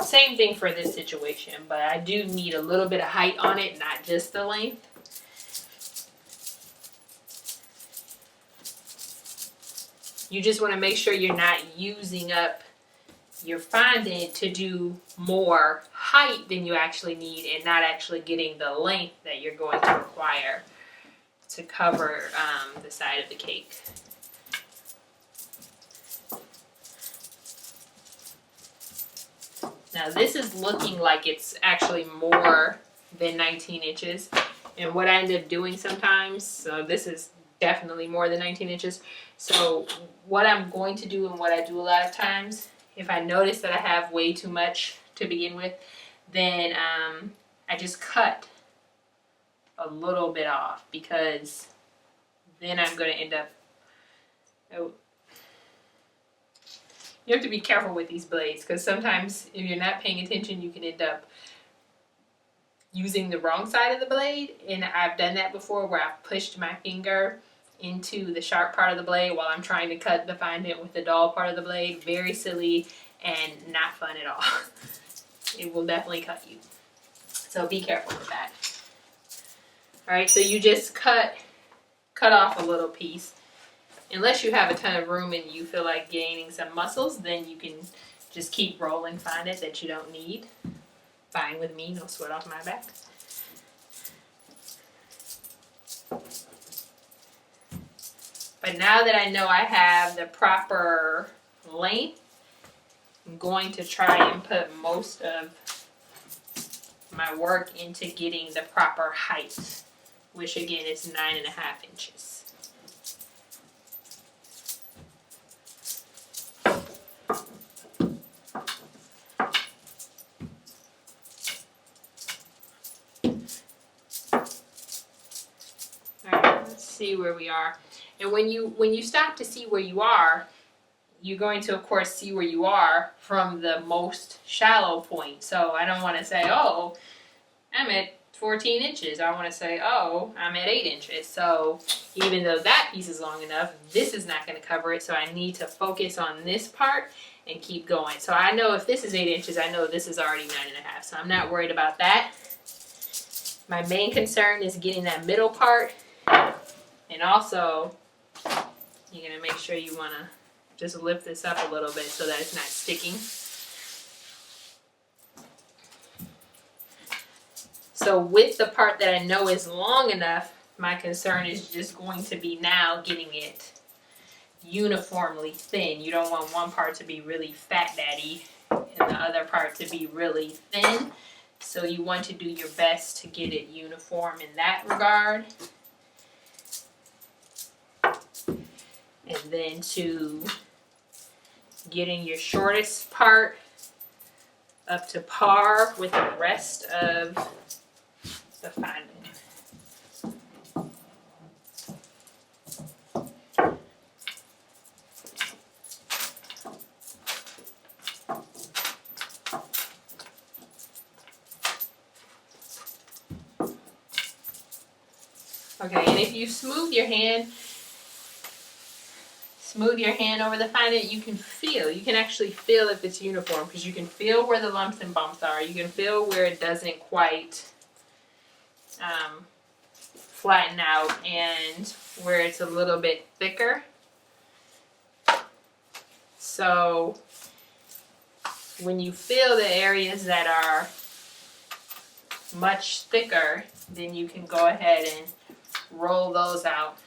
same thing for this situation, but I do need a little bit of height on it, not just the length. You just want to make sure you're not using up you're finding to do more height than you actually need and not actually getting the length that you're going to require to cover the side of the cake. Now this is looking like it's actually more than 19 inches. And what I end up doing sometimes, so this is definitely more than 19 inches. So what I'm going to do and what I do a lot of times, if I notice that I have way too much to begin with, then I just cut a little bit off, because then I'm going to end up, oh, you have to be careful with these blades, because sometimes if you're not paying attention, you can end up using the wrong side of the blade. And I've done that before, where I've pushed my finger into the sharp part of the blade while I'm trying to cut the fondant with the dull part of the blade. Very silly and not fun at all. It will definitely cut you. So be careful with that. Alright, so you just cut off a little piece. Unless you have a ton of room and you feel like gaining some muscles, then you can just keep rolling fondant that you don't need. Fine with me, no sweat off my back. But now that I know I have the proper length, I'm going to try and put most of my work into getting the proper height, which again is 9.5 inches. Alright, let's see where we are. And when you stop to see where you are, you're going to, of course, see where you are from the most shallow point. So I don't want to say, oh, I'm at 14 inches. I want to say, oh, I'm at 8 inches. So even though that piece is long enough, this is not going to cover it. So I need to focus on this part and keep going. So I know if this is 8 inches, I know this is already 9.5. So I'm not worried about that. My main concern is getting that middle part. And also, you're going to make sure you want to just lift this up a little bit so that it's not sticking. So with the part that I know is long enough, my concern is just going to be now getting it uniformly thin. You don't want one part to be really fat daddy and the other part to be really thin. So you want to do your best to get it uniform in that regard. And then to getting your shortest part up to par with the rest of the fondant. Okay, and if you smooth your hand over the fondant, you can actually feel if it's uniform, because you can feel where the lumps and bumps are. You can feel where it doesn't quite flatten out and where it's a little bit thicker. So when you feel the areas that are much thicker, then you can go ahead and roll those out.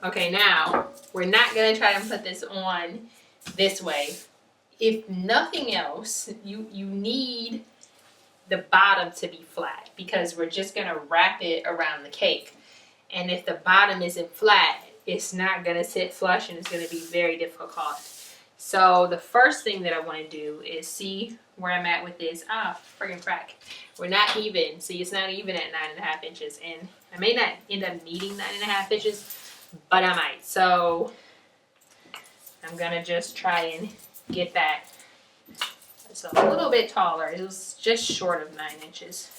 Okay, now we're not going to try and put this on this way. If nothing else, you need the bottom to be flat, because we're just going to wrap it around the cake. And if the bottom isn't flat, it's not going to sit flush and it's going to be very difficult. So the first thing that I want to do is see where I'm at with this. Friggin' frack. We're not even. See, it's not even at 9.5 inches. And I may not end up needing 9.5 inches, but I might. So I'm going to just try and get that. It's a little bit taller. It was just short of 9 inches.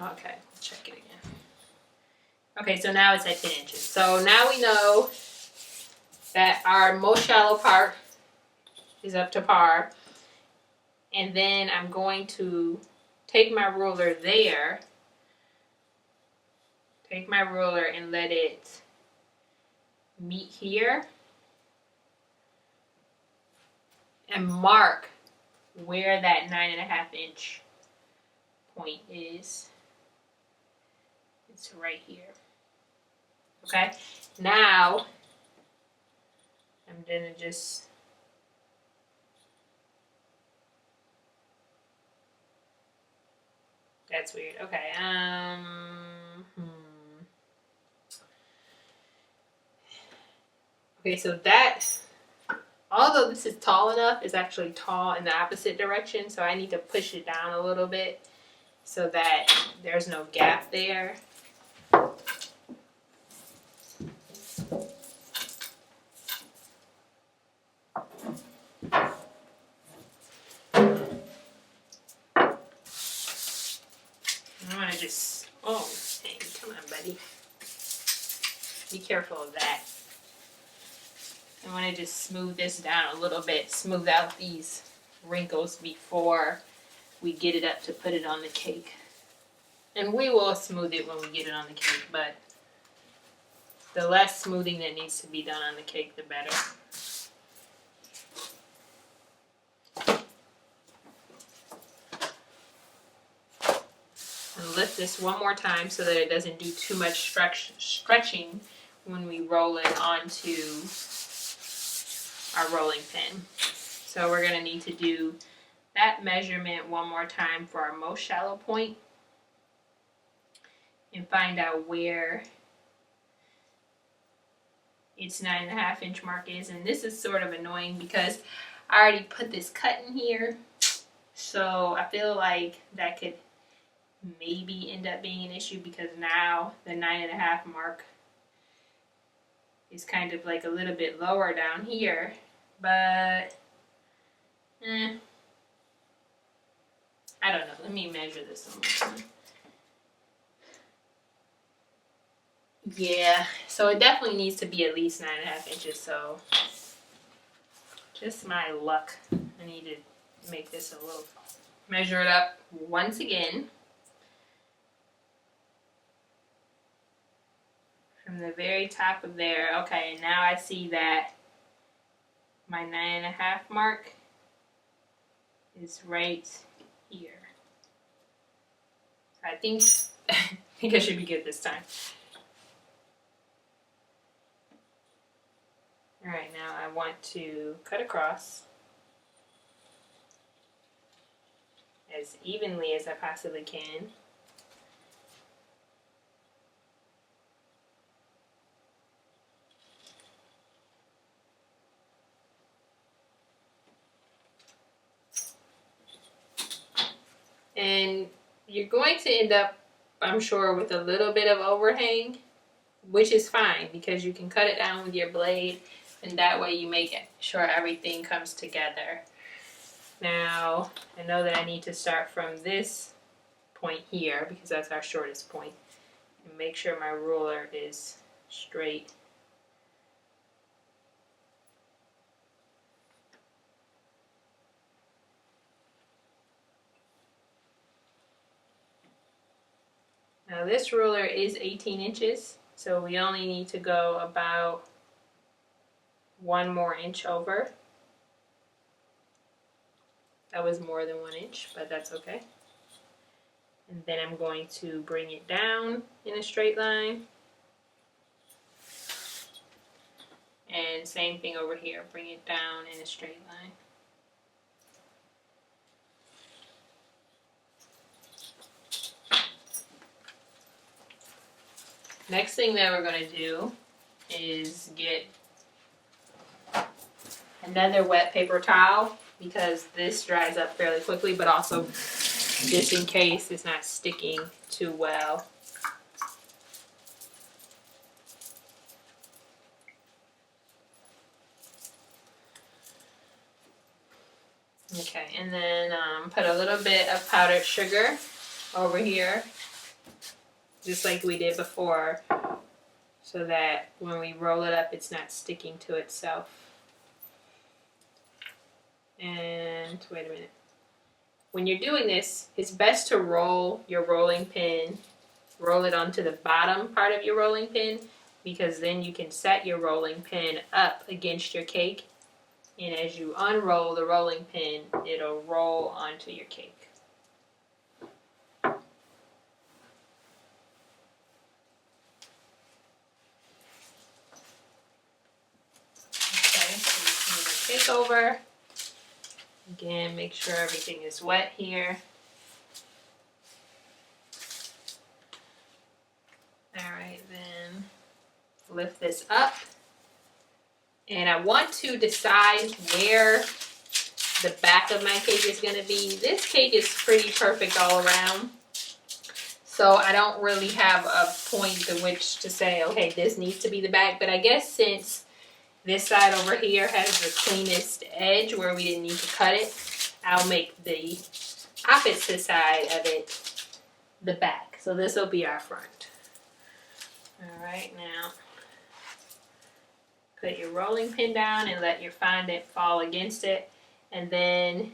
Okay, check it again. Okay, so now it's at 10 inches. So now we know that our most shallow part is up to par. And then I'm going to take my ruler there, and let it meet here and mark where that 9.5 inch point is. It's right here. Okay, now I'm gonna just that's weird. Okay, okay, so that, although this is tall enough, is actually tall in the opposite direction, so I need to push it down a little bit so that there's no gap there. I want to just, oh, dang, come on, buddy. Be careful of that. I want to just smooth this down a little bit, smooth out these wrinkles before we get it up to put it on the cake. And we will smooth it when we get it on the cake, but the less smoothing that needs to be done on the cake, the better. And lift this one more time so that it doesn't do too much stretching when we roll it onto our rolling pin. So we're going to need to do that measurement one more time for our most shallow point and find out where its 9.5 inch mark is. And this is sort of annoying because I already put this cut in here, so I feel like that could maybe end up being an issue because now the 9.5 mark is kind of like a little bit lower down here, but I don't know. Let me measure this one more time. Yeah, so it definitely needs to be at least 9.5 inches, so just my luck. I need to make this a little, measure it up once again. From the very top of there. Okay, and now I see that my 9.5 mark is right here. I think I should be good this time. Alright, now I want to cut across as evenly as I possibly can. And you're going to end up, I'm sure, with a little bit of overhang, which is fine because you can cut it down with your blade, and that way you make sure everything comes together. Now, I know that I need to start from this point here because that's our shortest point, and make sure my ruler is straight. Now this ruler is 18 inches, so we only need to go about 1 more inch over. That was more than 1 inch, but that's okay. And then I'm going to bring it down in a straight line. And same thing over here, bring it down in a straight line. Next thing that we're going to do is get another wet paper towel because this dries up fairly quickly, but also just in case it's not sticking too well. Okay, and then put a little bit of powdered sugar over here, just like we did before, so that when we roll it up, it's not sticking to itself. And wait a minute. When you're doing this, it's best to roll your rolling pin, roll it onto the bottom part of your rolling pin, because then you can set your rolling pin up against your cake, and as you unroll the rolling pin, it'll roll onto your cake. Okay, so you move the cake over. Again, make sure everything is wet here. Alright, then lift this up. And I want to decide where the back of my cake is going to be. This cake is pretty perfect all around. So I don't really have a point at which to say, okay, this needs to be the back. But I guess since this side over here has the cleanest edge where we didn't need to cut it, I'll make the opposite side of it the back. So this will be our front. Alright, now put your rolling pin down and let your fondant fall against it. And then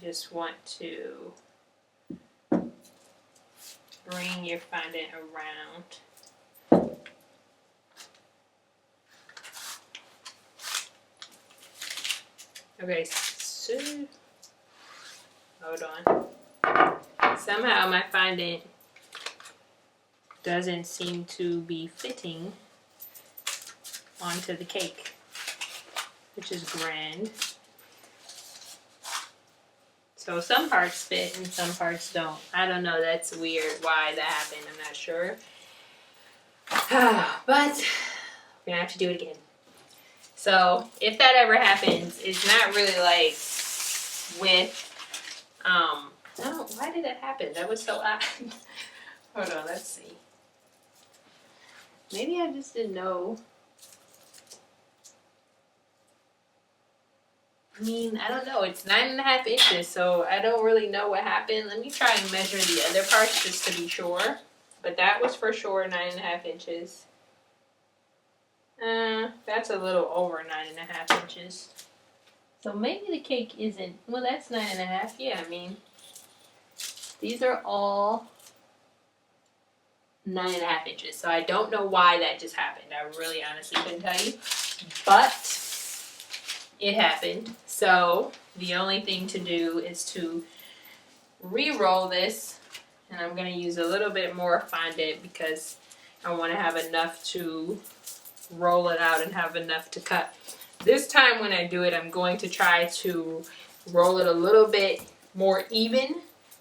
just want to bring your fondant around. Okay, so hold on. Somehow my fondant doesn't seem to be fitting onto the cake, which is grand. So some parts fit and some parts don't. I don't know, that's weird why that happened, I'm not sure. But we're gonna have to do it again. So if that ever happens, it's not really like with, no, why did that happen? That was so odd. Hold on, let's see. Maybe I just didn't know. I mean, I don't know. It's 9.5 inches, so I don't really know what happened. Let me try and measure the other parts just to be sure. But that was for sure 9.5 inches. That's a little over 9.5 inches. So maybe the cake isn't, well, that's 9.5. Yeah, I mean, these are all 9.5 inches. So I don't know why that just happened. I really honestly couldn't tell you. But it happened. So the only thing to do is to re-roll this. And I'm going to use a little bit more fondant because I want to have enough to roll it out and have enough to cut. This time when I do it, I'm going to try to roll it a little bit more even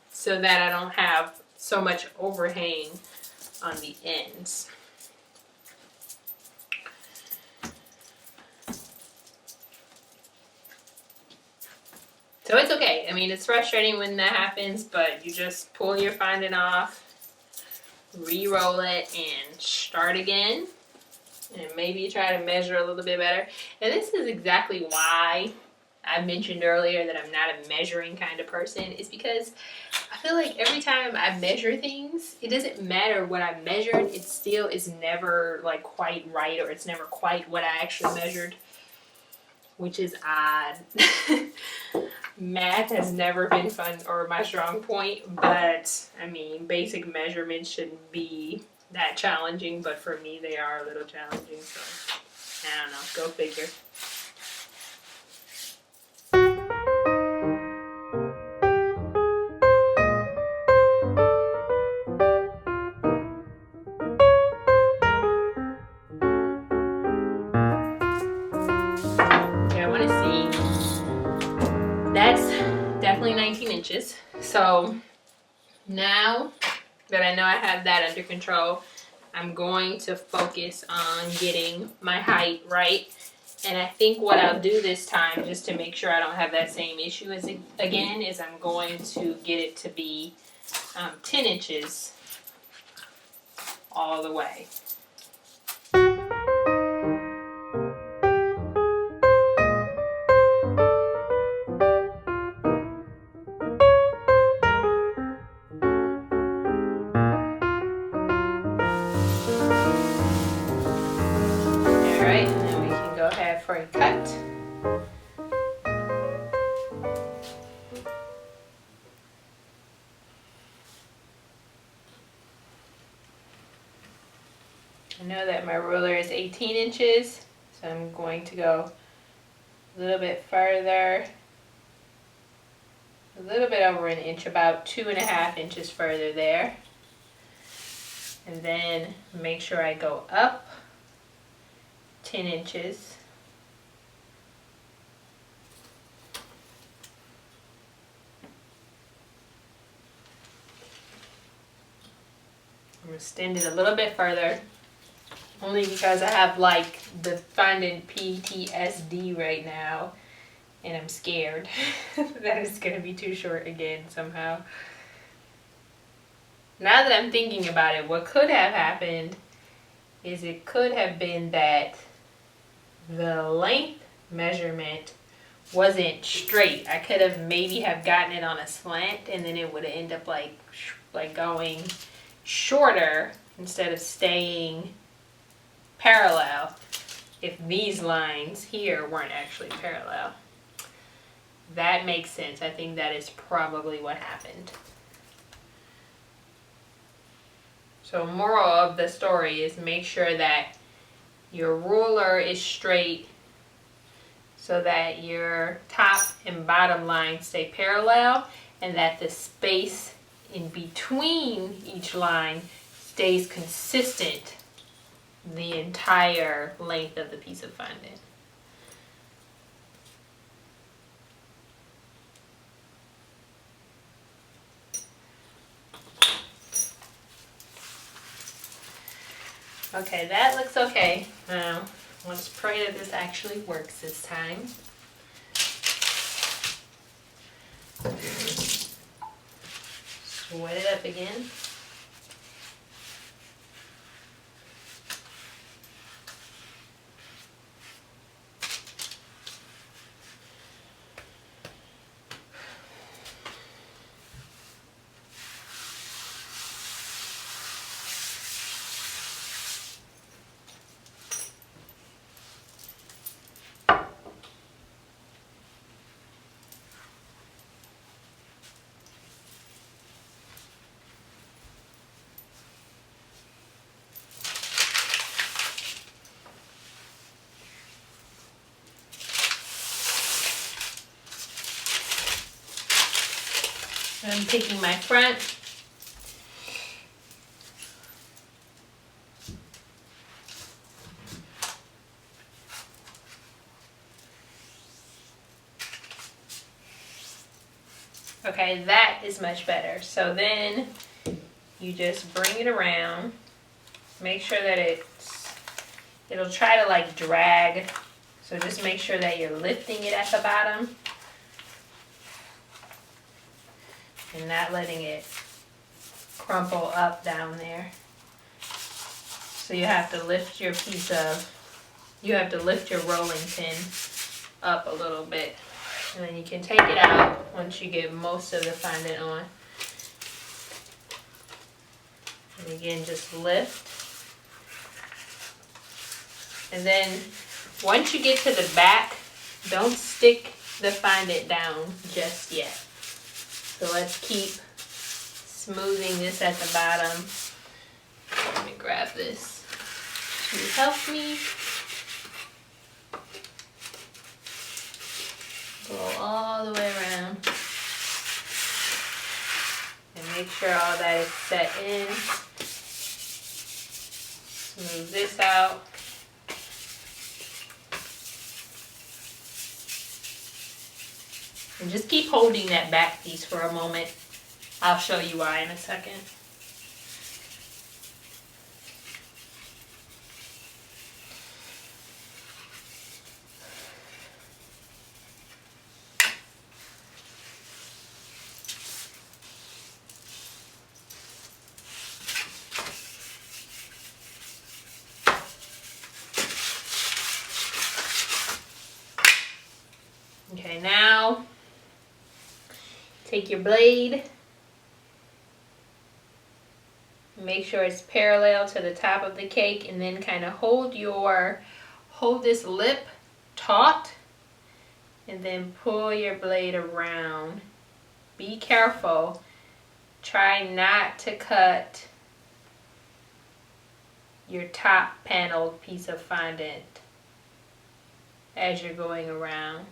so that I don't have so much overhang on the ends. So it's okay. I mean, it's frustrating when that happens, but you just pull your fondant off, re-roll it, and start again. And maybe try to measure a little bit better. And this is exactly why I mentioned earlier that I'm not a measuring kind of person. It's because I feel like every time I measure things, it doesn't matter what I measured. It still is never like quite right, or it's never quite what I actually measured, which is odd. Math has never been fun or my strong point, but I mean, basic measurements shouldn't be that challenging, but for me they are a little challenging, so I don't know, go figure. Okay, I want to see. That's definitely 19 inches. So now that I know I have that under control, I'm going to focus on getting my height right. And I think what I'll do this time, just to make sure I don't have that same issue as again, is I'm going to get it to be 10 inches all the way. for a cut. I know that my ruler is 18 inches, so I'm going to go a little bit further, a little bit over an inch, about 2.5 inches further there. And then make sure I go up 10 inches. I'm going to extend it a little bit further, only because I have like the fondant PTSD right now, and I'm scared that it's going to be too short again somehow. Now that I'm thinking about it, what could have happened is it could have been that the length measurement wasn't straight. I could have maybe have gotten it on a slant, and then it would have ended up like going shorter instead of staying parallel if these lines here weren't actually parallel. That makes sense. I think that is probably what happened. So moral of the story is make sure that your ruler is straight so that your top and bottom lines stay parallel, and that the space in between each line stays consistent the entire length of the piece of fondant. Okay, that looks okay. Now, let's pray that this actually works this time. Sweat it up again. I'm taking my front. Okay, that is much better. So then you just bring it around. Make sure that it'll try to like drag. So just make sure that you're lifting it at the bottom and not letting it crumple up down there. So you have to lift your rolling pin up a little bit. And then you can take it out once you get most of the fondant on. And again, just lift. And then once you get to the back, don't stick the fondant down just yet. So let's keep smoothing this at the bottom. Let me grab this to help me. Go all the way around. And make sure all that is set in. Smooth this out. And just keep holding that back piece for a moment. I'll show you why in a second. Okay, now take your blade, make sure it's parallel to the top of the cake, and then kind of hold this lip taut, and then pull your blade around. Be careful. Try not to cut your top paneled piece of fondant as you're going around.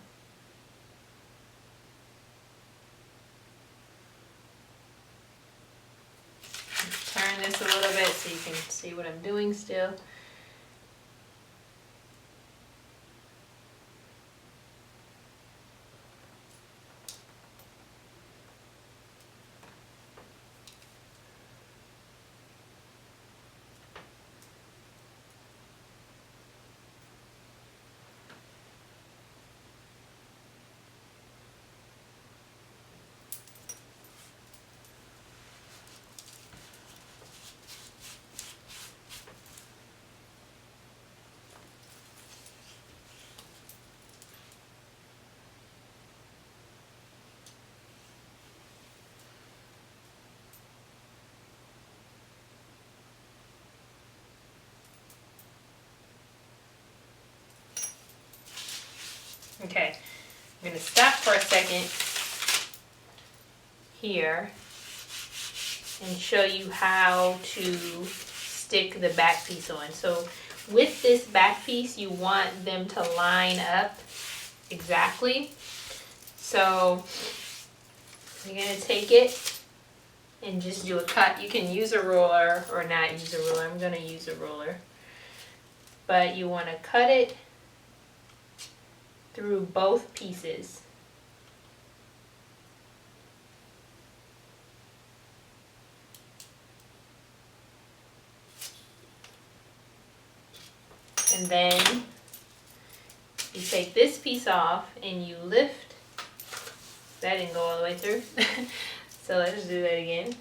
Turn this a little bit so you can see what I'm doing still. Okay, I'm going to stop for a second here and show you how to stick the back piece on. So with this back piece, you want them to line up exactly. So you're going to take it and just do a cut. You can use a ruler or not use a ruler. I'm going to use a ruler. But you want to cut it through both pieces. And then you take this piece off and you lift. That didn't go all the way through. So let's do that again.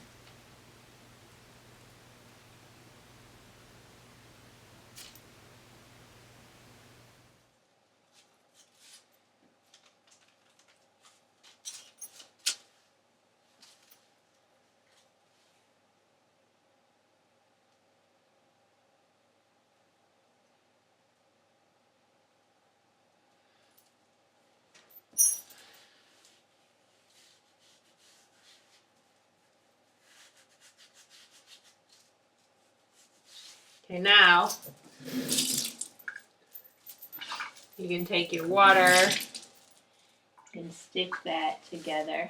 Okay, now you can take your water and stick that together.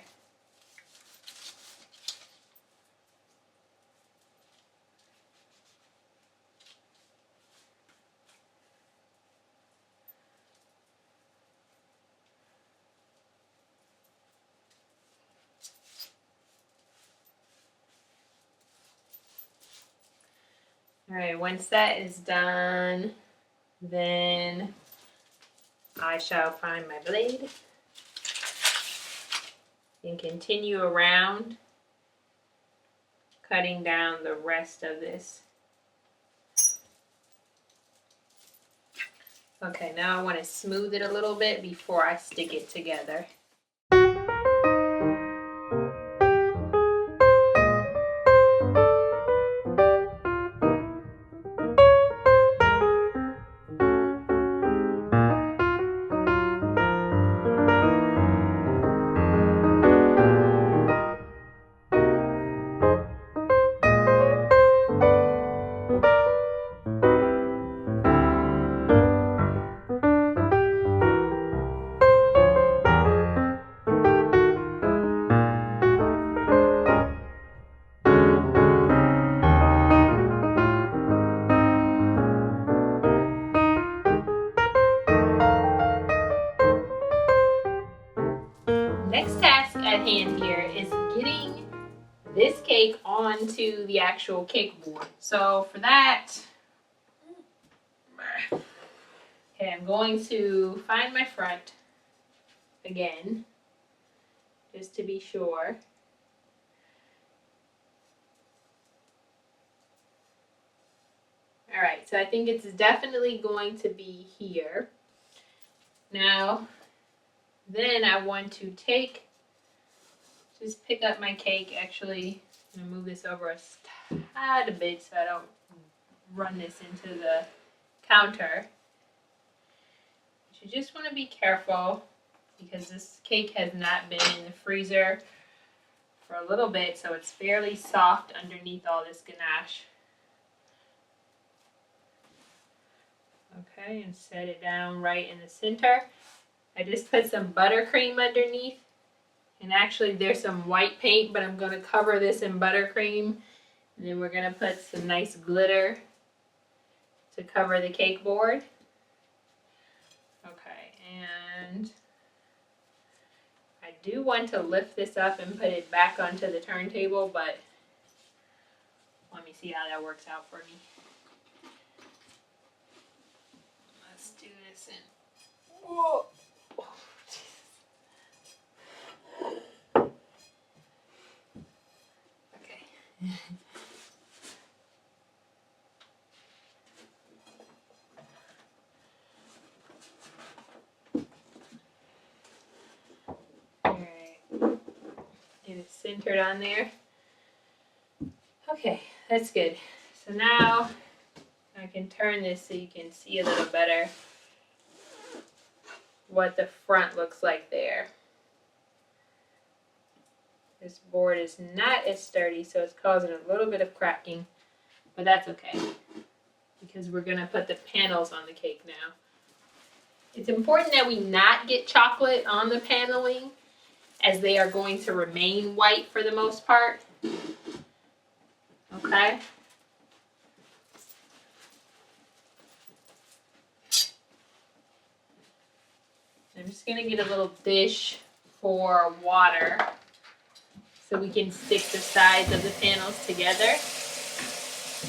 All right, once that is done, then I shall find my blade and continue around, cutting down the rest of this. Okay, now I want to smooth it a little bit before I stick it together. Next task at hand here is getting this cake onto the actual cake board. So for that, okay, I'm going to find my front again, just to be sure. All right, so I think it's definitely going to be here. Now, then I want to just pick up my cake. Actually, I'm gonna move this over a tad bit so I don't run this into the counter. you just want to be careful because this cake has not been in the freezer for a little bit, so it's fairly soft underneath all this ganache. Okay, and set it down right in the center. I just put some buttercream underneath, and actually there's some white paint, but I'm going to cover this in buttercream, and then we're going to put some nice glitter to cover the cake board. Okay, and I do want to lift this up and put it back onto the turntable, but let me see how that works out for me. Let's do this in. Whoa! Okay. Alright. Get it centered on there. Okay, that's good. So now I can turn this so you can see a little better what the front looks like there. This board is not as sturdy, so it's causing a little bit of cracking, but that's okay because we're gonna put the panels on the cake now. It's important that we not get chocolate on the paneling, as they are going to remain white for the most part. Okay? I'm just going to get a little dish for water so we can stick the sides of the panels together,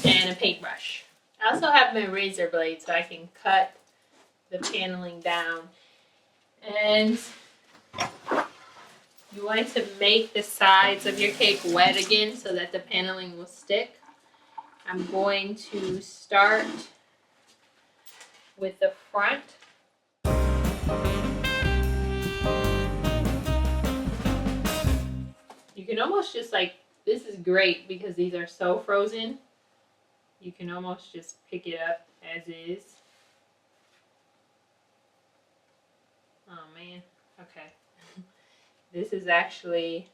and a paintbrush. I also have my razor blade so I can cut the paneling down. And you want to make the sides of your cake wet again so that the paneling will stick. I'm going to start with the front. You can almost just this is great because these are so frozen. You can almost just pick it up as is. Oh man, okay. This is actually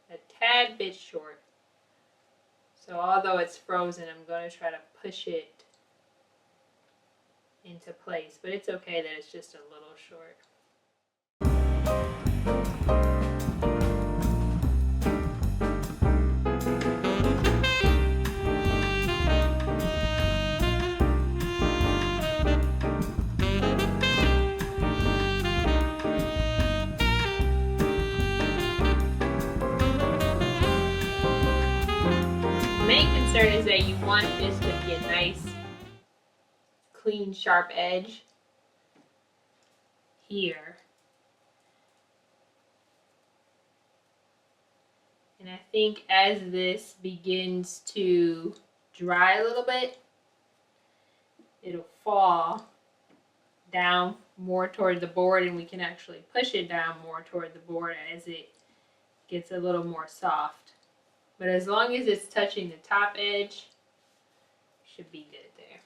a tad bit short. So although it's frozen, I'm going to try to push it into place. But it's okay that it's just a little short. Concern is that you want this to be a nice, clean, sharp edge here. And I think as this begins to dry a little bit, it'll fall down more toward the board, and we can actually push it down more toward the board as it gets a little more soft. But as long as it's touching the top edge, should be good there.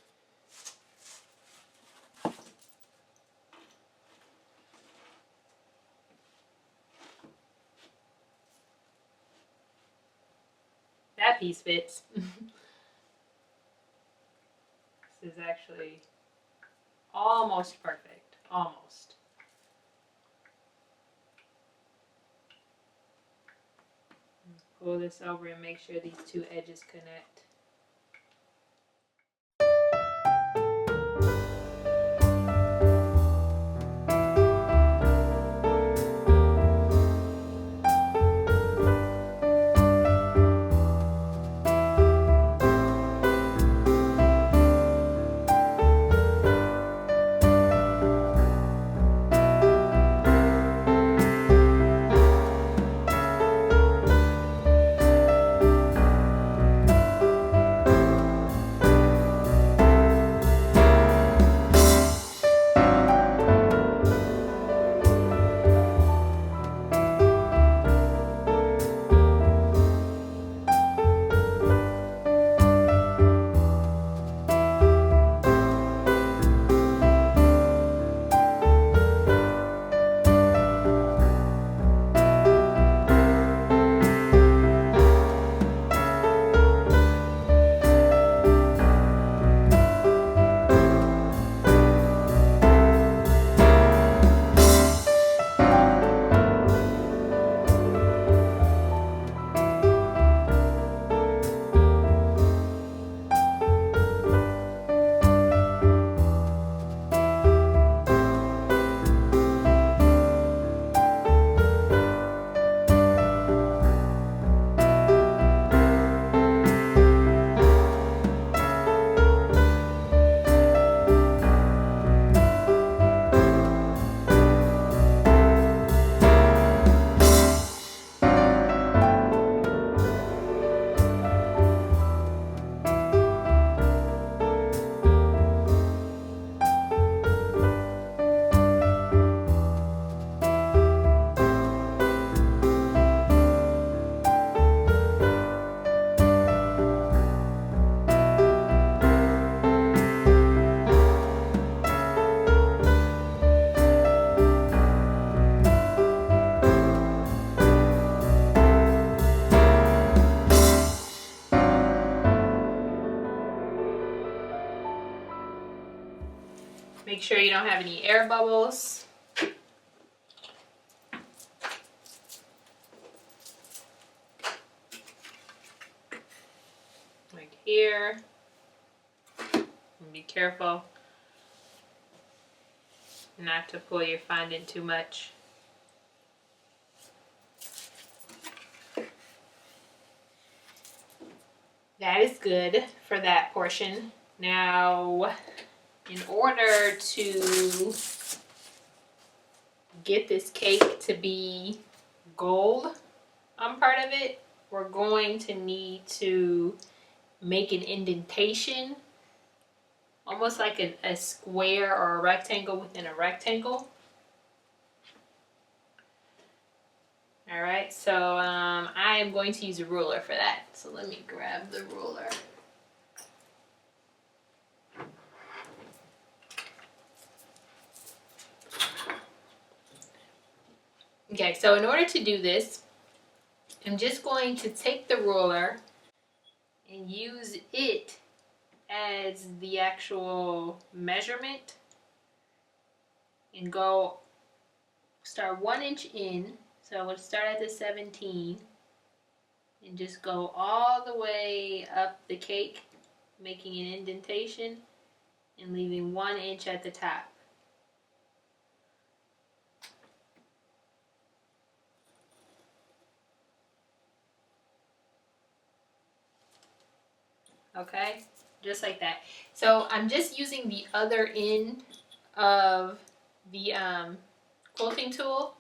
That piece fits. This is actually almost perfect. Almost. Pull this over and make sure these two edges connect. Make sure you don't have any air bubbles. Like here. And be careful not to pull your fondant too much. That is good for that portion. Now, in order to get this cake to be gold on part of it, we're going to need to make an indentation, almost like a square or a rectangle within a rectangle. All right, so I am going to use a ruler for that. So let me grab the ruler. Okay, so in order to do this, I'm just going to take the ruler and use it as the actual measurement and go start 1 inch in. So I would start at the 17 and just go all the way up the cake, making an indentation and leaving 1 inch at the top. Okay, just like that. So I'm just using the other end of the quilting tool.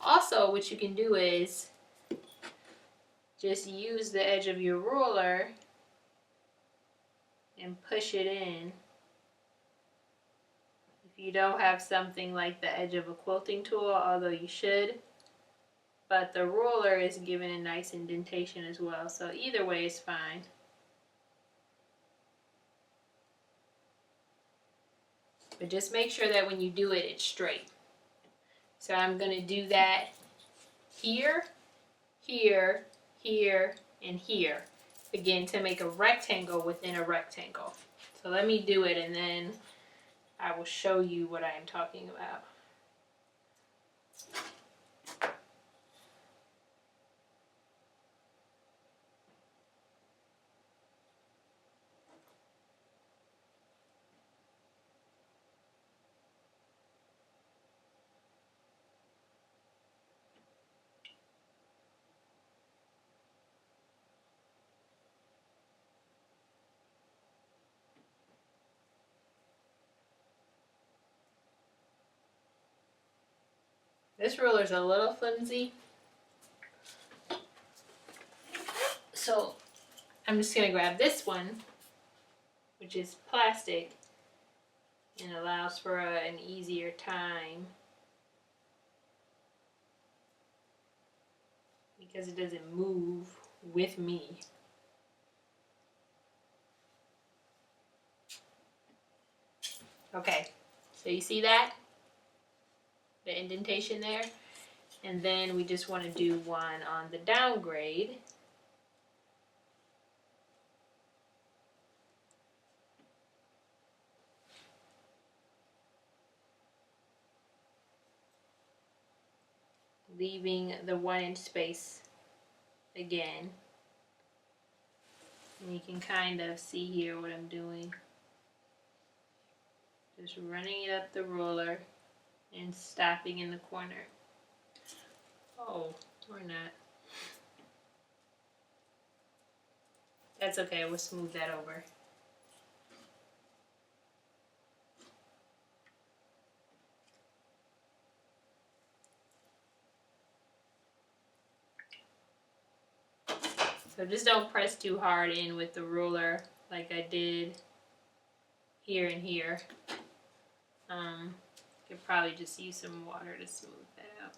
Also, what you can do is just use the edge of your ruler and push it in. If you don't have something like the edge of a quilting tool, although you should, but the ruler is giving a nice indentation as well. So either way is fine. But just make sure that when you do it, it's straight. So I'm going to do that here, here, here, and here. Again, to make a rectangle within a rectangle. So let me do it and then I will show you what I am talking about. This ruler is a little flimsy, so I'm just going to grab this one, which is plastic and allows for an easier time because it doesn't move with me. Okay, so you see that? The indentation there? And then we just want to do one on the downgrade. Leaving the 1 inch space again. And you can kind of see here what I'm doing. Just running it up the ruler and stopping in the corner. Oh, or not. That's okay, we'll smooth that over. So just don't press too hard in with the ruler like I did here and here. Could probably just use some water to smooth that out.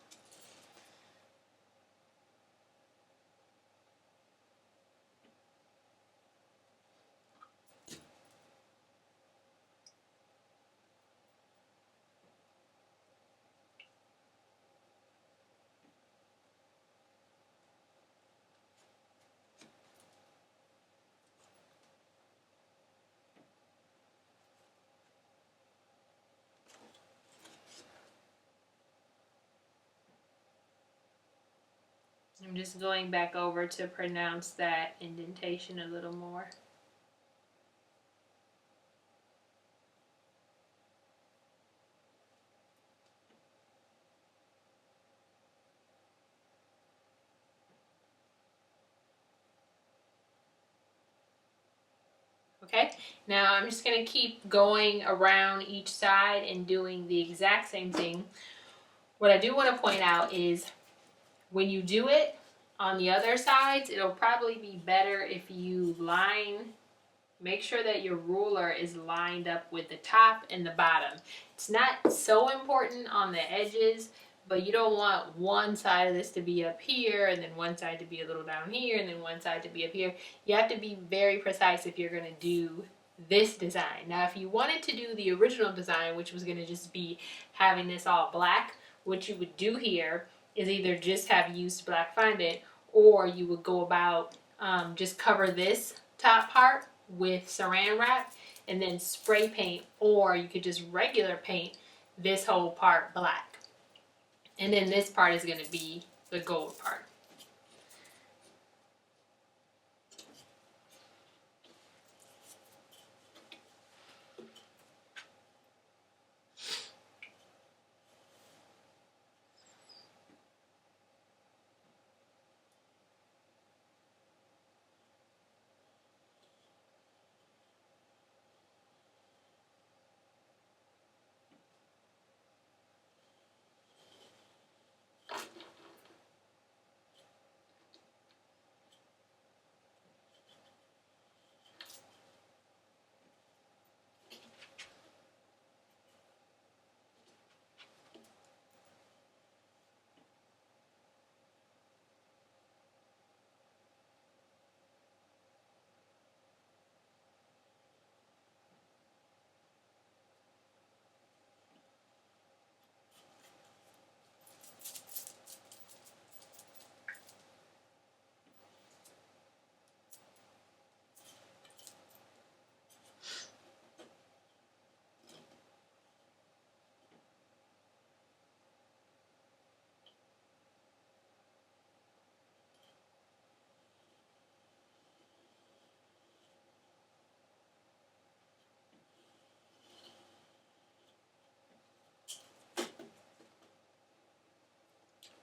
I'm just going back over to pronounce that indentation a little more. Okay, now I'm just going to keep going around each side and doing the exact same thing. What I do want to point out is when you do it on the other sides, it'll probably be better if you make sure that your ruler is lined up with the top and the bottom. It's not so important on the edges, but you don't want one side of this to be up here and then one side to be a little down here and then one side to be up here. You have to be very precise if you're going to do this design. Now, if you wanted to do the original design, which was going to just be having this all black, what you would do here is either just have used black fondant, or you would go about just cover this top part with saran wrap and then spray paint, or you could just regular paint this whole part black. And then this part is going to be the gold part.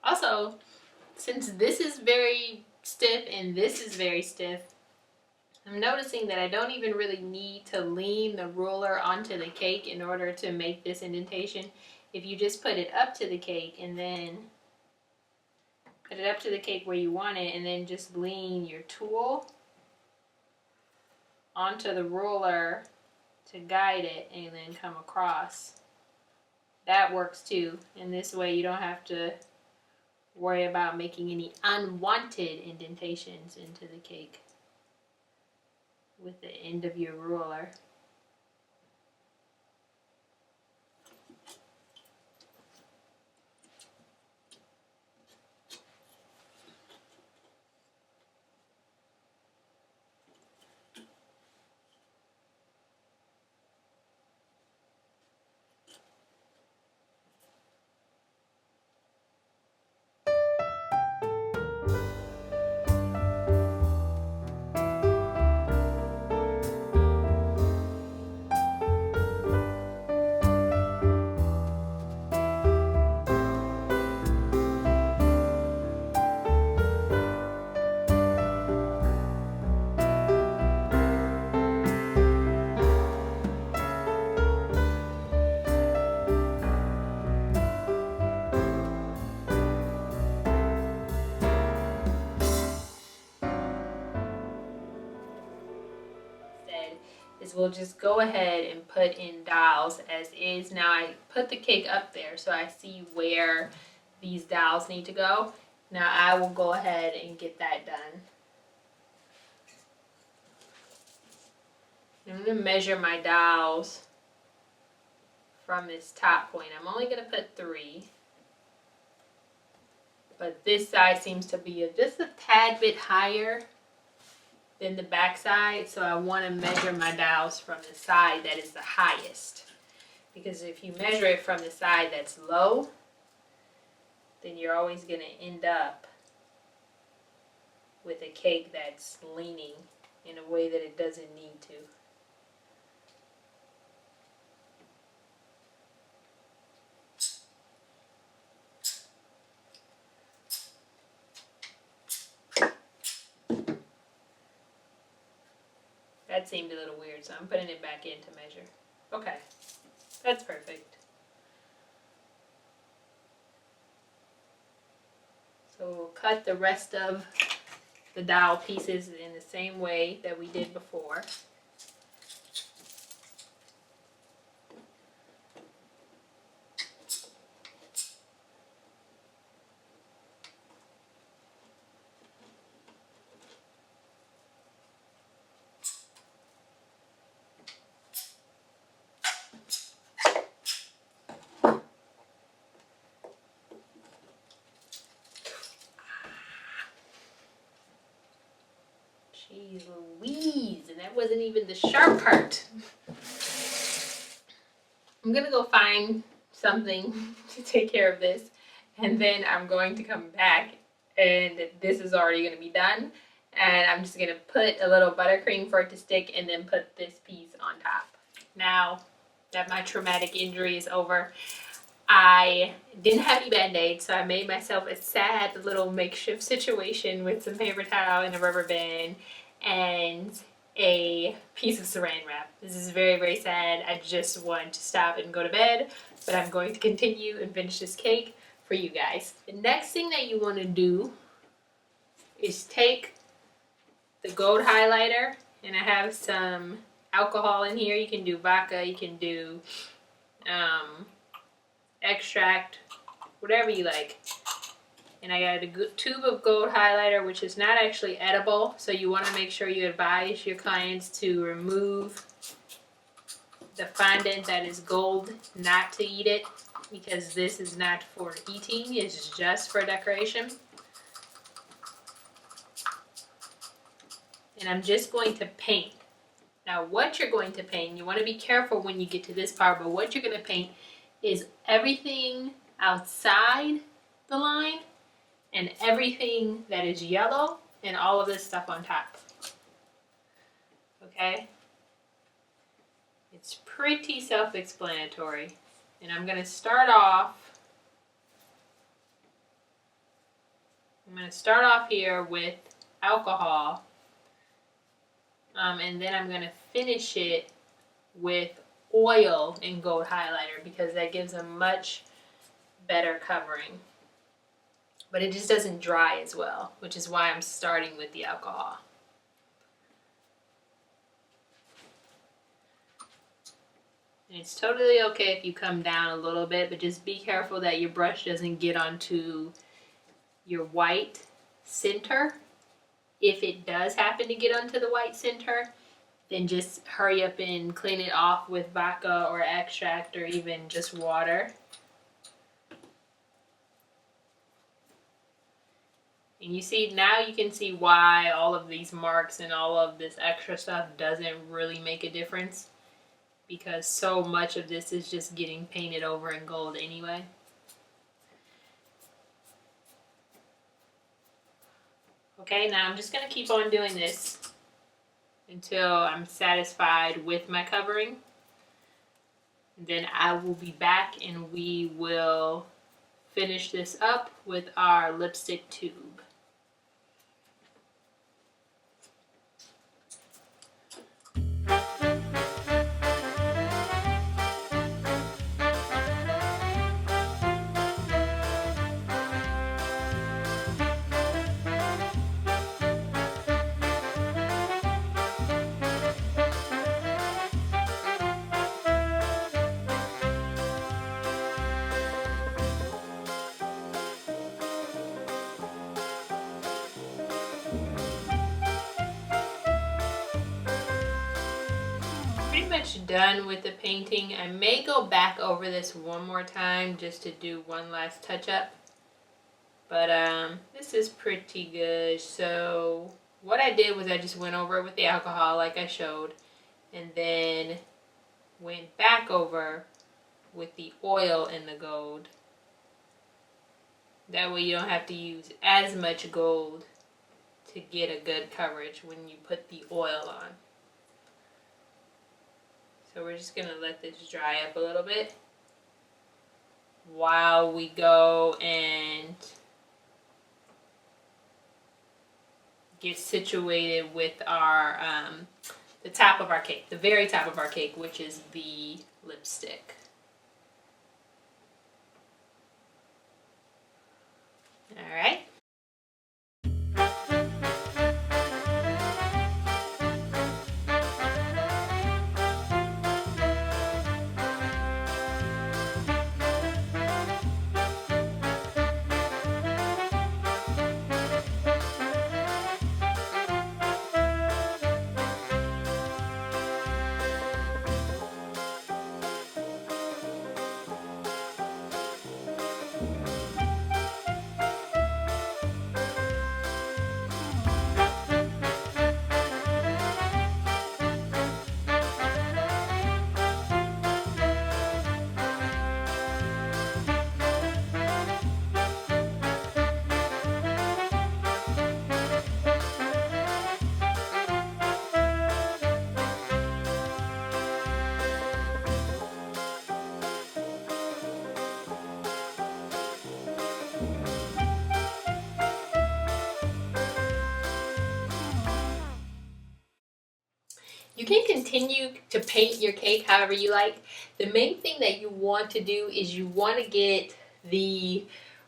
Also, since this is very stiff and this is very stiff, I'm noticing that I don't even really need to lean the ruler onto the cake in order to make this indentation. If you just put it up to the cake and then put it up to the cake where you want it, and then just lean your tool onto the ruler to guide it and then come across. That works too. And this way you don't have to worry about making any unwanted indentations into the cake with the end of your ruler. Is we'll just go ahead and put in dowels as is. Now I put the cake up there so I see where these dowels need to go. Now I will go ahead and get that done. I'm going to measure my dowels from this top point. I'm only going to put 3. But this side seems to be just a tad bit higher than the back side, so I want to measure my dowels from the side that is the highest, because if you measure it from the side that's low, then you're always going to end up with a cake that's leaning in a way that it doesn't need to. That seemed a little weird, so I'm putting it back in to measure. Okay, that's perfect. So we'll cut the rest of the dowel pieces in the same way that we did before. Jeez Louise, and that wasn't even the sharp part. I'm gonna go find something to take care of this, and then I'm going to come back and this is already gonna be done. And I'm just gonna put a little buttercream for it to stick and then put this piece on top. Now that my traumatic injury is over, I didn't have any band-aids, so I made myself a sad little makeshift situation with some paper towel and a rubber band and a piece of saran wrap. This is very, very sad. I just want to stop and go to bed, but I'm going to continue and finish this cake for you guys. The next thing that you want to do is take the gold highlighter, and I have some alcohol in here. You can do vodka, you can do extract, whatever you like. And I got a good tube of gold highlighter, which is not actually edible, so you want to make sure you advise your clients to remove the fondant that is gold, not to eat it, because this is not for eating, it's just for decoration. And I'm just going to paint. Now what you're going to paint, you want to be careful when you get to this part, but what you're going to paint is everything outside the line and everything that is yellow and all of this stuff on top. Okay? It's pretty self-explanatory. And I'm going to start off here with alcohol. And then I'm going to finish it with oil and gold highlighter because that gives a much better covering. But it just doesn't dry as well, which is why I'm starting with the alcohol. And it's totally okay if you come down a little bit, but just be careful that your brush doesn't get onto your white center. If it does happen to get onto the white center, then just hurry up and clean it off with vodka or extract or even just water. And you see, now you can see why all of these marks and all of this extra stuff doesn't really make a difference, because so much of this is just getting painted over in gold anyway. Okay, now I'm just going to keep on doing this until I'm satisfied with my covering. Then I will be back and we will finish this up with our lipstick tube. Pretty much done with the painting. I may go back over this one more time just to do one last touch up, but this is pretty good. So what I did was I just went over it with the alcohol like I showed, and then went back over with the oil and the gold. That way you don't have to use as much gold to get a good coverage when you put the oil on. So we're just going to let this dry up a little bit while we go and get situated with our the top of our cake, the very top of our cake, which is the lipstick. All right. You can continue to paint your cake however you like. The main thing that you want to do is you want to get the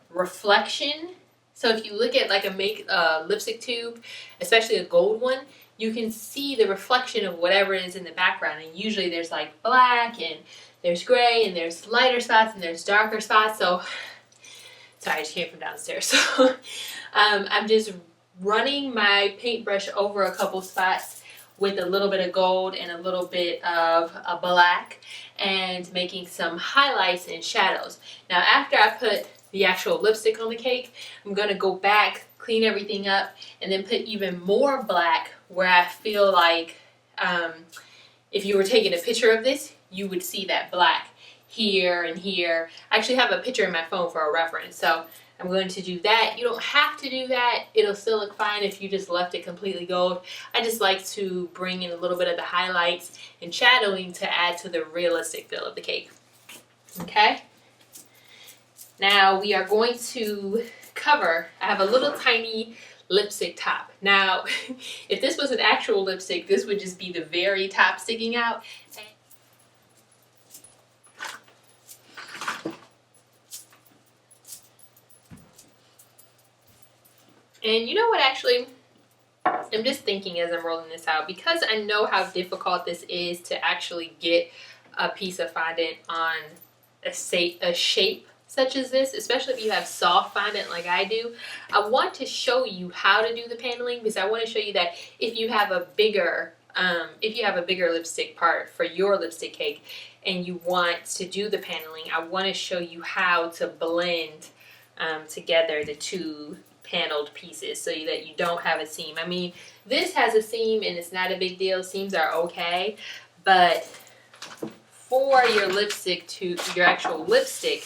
reflection. So if you look at like a lipstick tube, especially a gold one, you can see the reflection of whatever is in the background. And usually there's like black and there's gray and there's lighter spots and there's darker spots. So, sorry, I just came from downstairs. So I'm just running my paintbrush over a couple spots with a little bit of gold and a little bit of a black and making some highlights and shadows. Now after I put the actual lipstick on the cake, I'm going to go back, clean everything up, and then put even more black where I feel like if you were taking a picture of this, you would see that black here and here. I actually have a picture in my phone for a reference, so I'm going to do that. You don't have to do that. It'll still look fine if you just left it completely gold. I just like to bring in a little bit of the highlights and shadowing to add to the realistic feel of the cake. Okay? Now we are going to cover, I have a little tiny lipstick top. Now, if this was an actual lipstick, this would just be the very top sticking out. And you know what, actually, I'm just thinking as I'm rolling this out, because I know how difficult this is to actually get a piece of fondant on a shape such as this, especially if you have soft fondant like I do. I want to show you how to do the paneling, because I want to show you that if you have a bigger lipstick part for your lipstick cake and you want to do the paneling, I want to show you how to blend together the two paneled pieces so that you don't have a seam. I mean, this has a seam and it's not a big deal. Seams are okay, but for your lipstick, to your actual lipstick,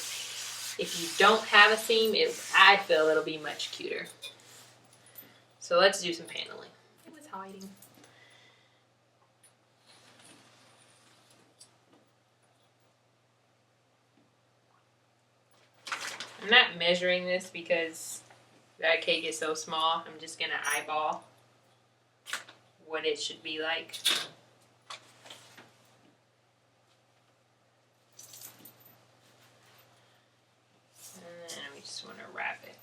if you don't have a seam, I feel it'll be much cuter. So let's do some paneling. It was hiding. I'm not measuring this because that cake is so small. I'm just gonna eyeball what it should be like. And then we just want to wrap it.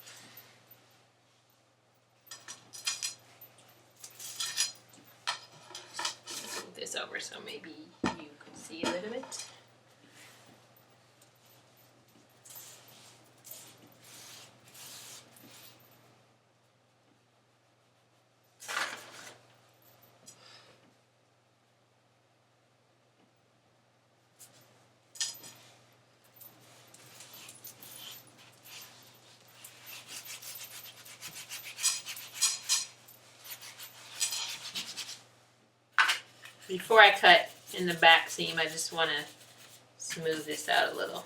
Move this over so maybe you can see a little bit. Before I cut in the back seam, I just want to smooth this out a little.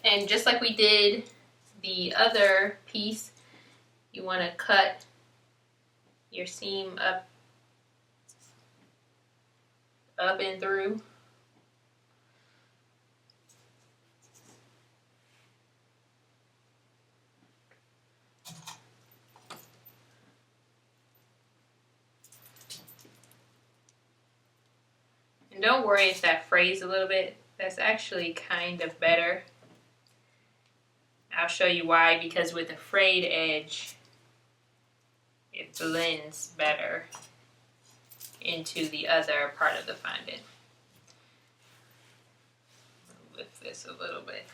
And just like we did the other piece, you want to cut your seam up and through. And don't worry if that frays a little bit. That's actually kind of better. I'll show you why, because with a frayed edge, it blends better into the other part of the fondant. Lift this a little bit.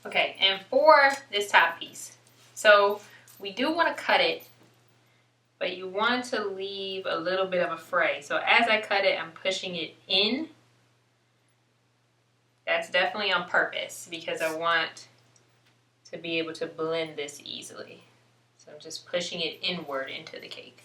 Okay, and for this top piece, so we do want to cut it, but you want to leave a little bit of a fray. So as I cut it, I'm pushing it in. That's definitely on purpose because I want to be able to blend this easily. So I'm just pushing it inward into the cake.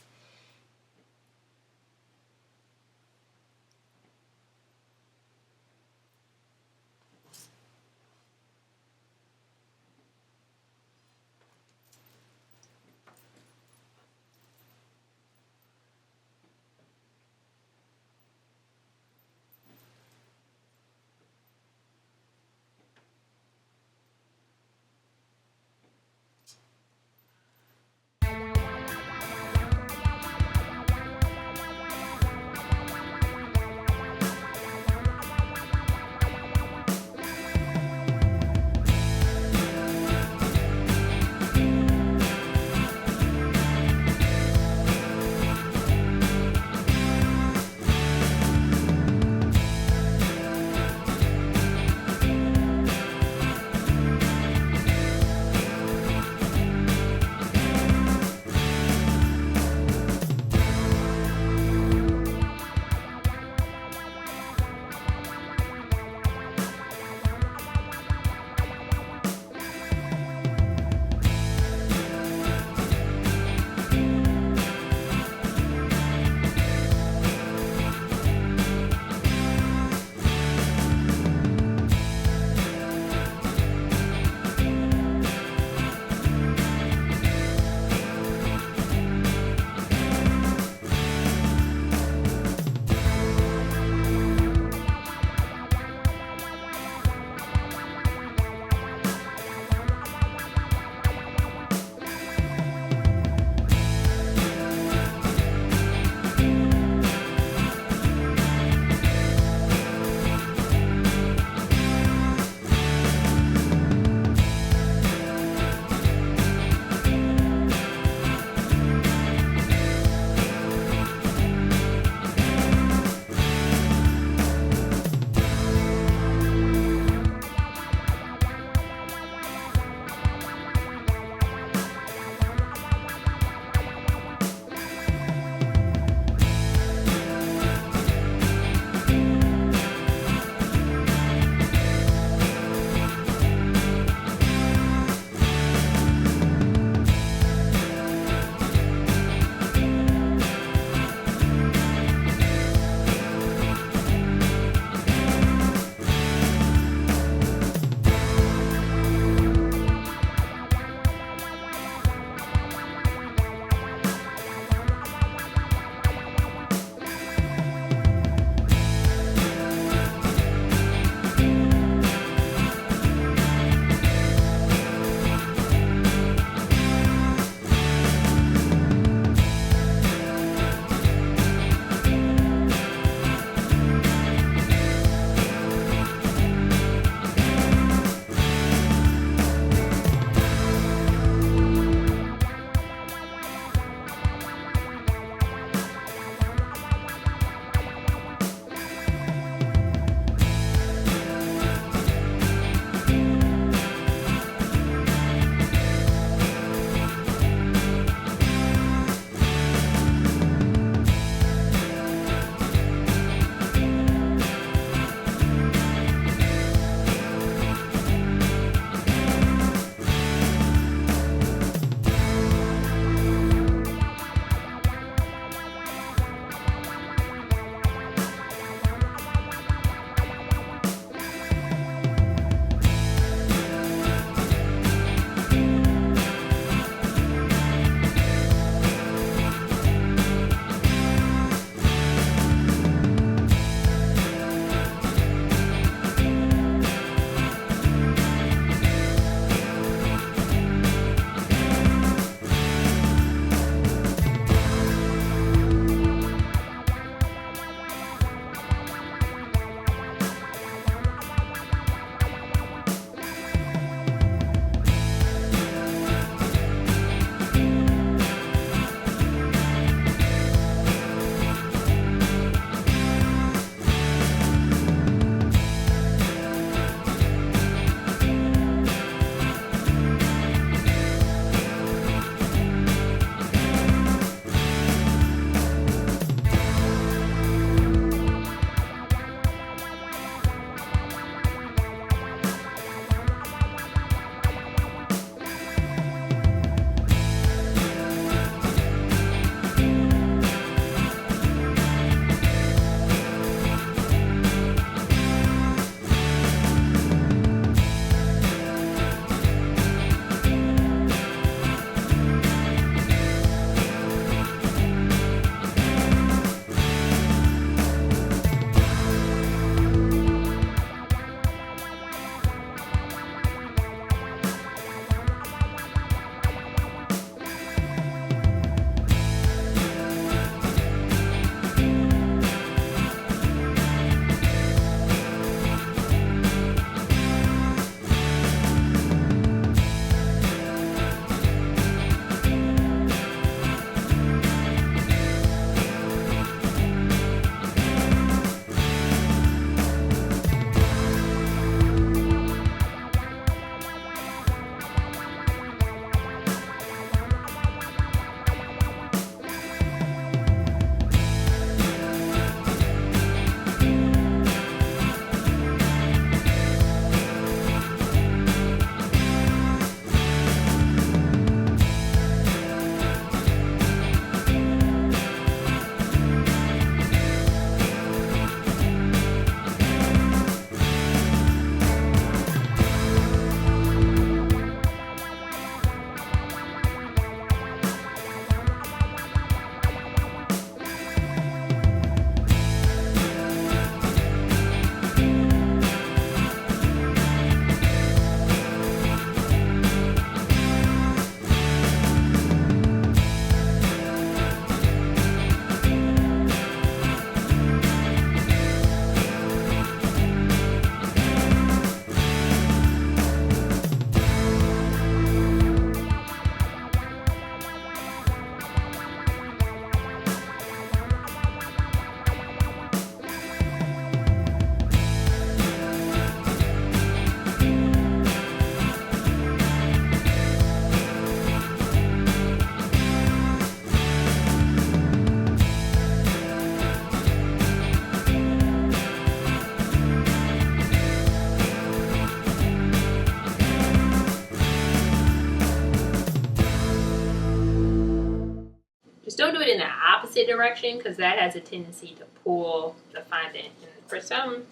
Don't do it in the opposite direction because that has a tendency to pull the fondant. And for some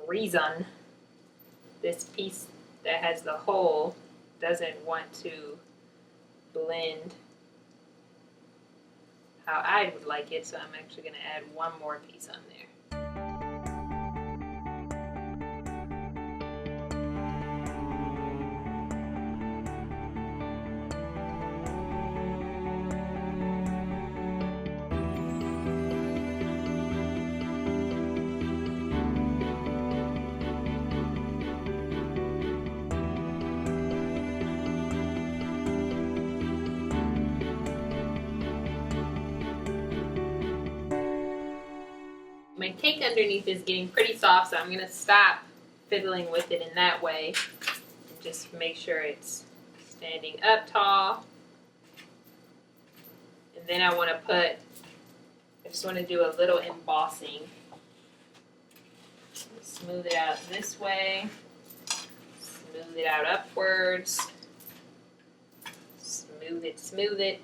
reason, this piece that has the hole doesn't want to blend how I would like it, so I'm actually going to add one more piece on there. My cake underneath is getting pretty soft, so I'm going to stop fiddling with it in that way and just make sure it's standing up tall. And then I want to I just want to do a little embossing. Smooth it out this way, smooth it out upwards, smooth it.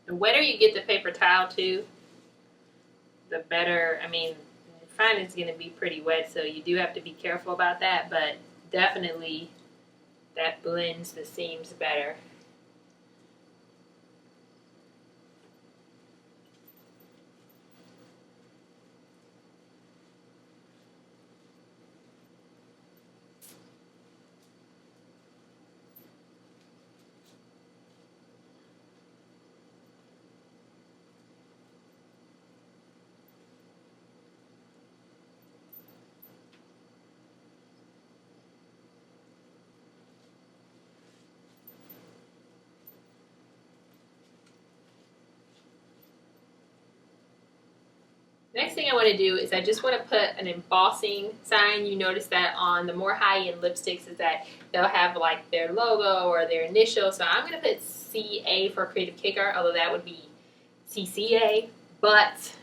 The wetter you get the paper towel to, the better. I mean, fondant's going to be pretty wet, so you do have to be careful about that, but definitely that blends the seams better. Next thing I want to do is I just want to put an embossing sign. You notice that on the more high-end lipsticks is that they'll have like their logo or their initial. So I'm going to put CA for Creative Cake Art, although that would be CCA, but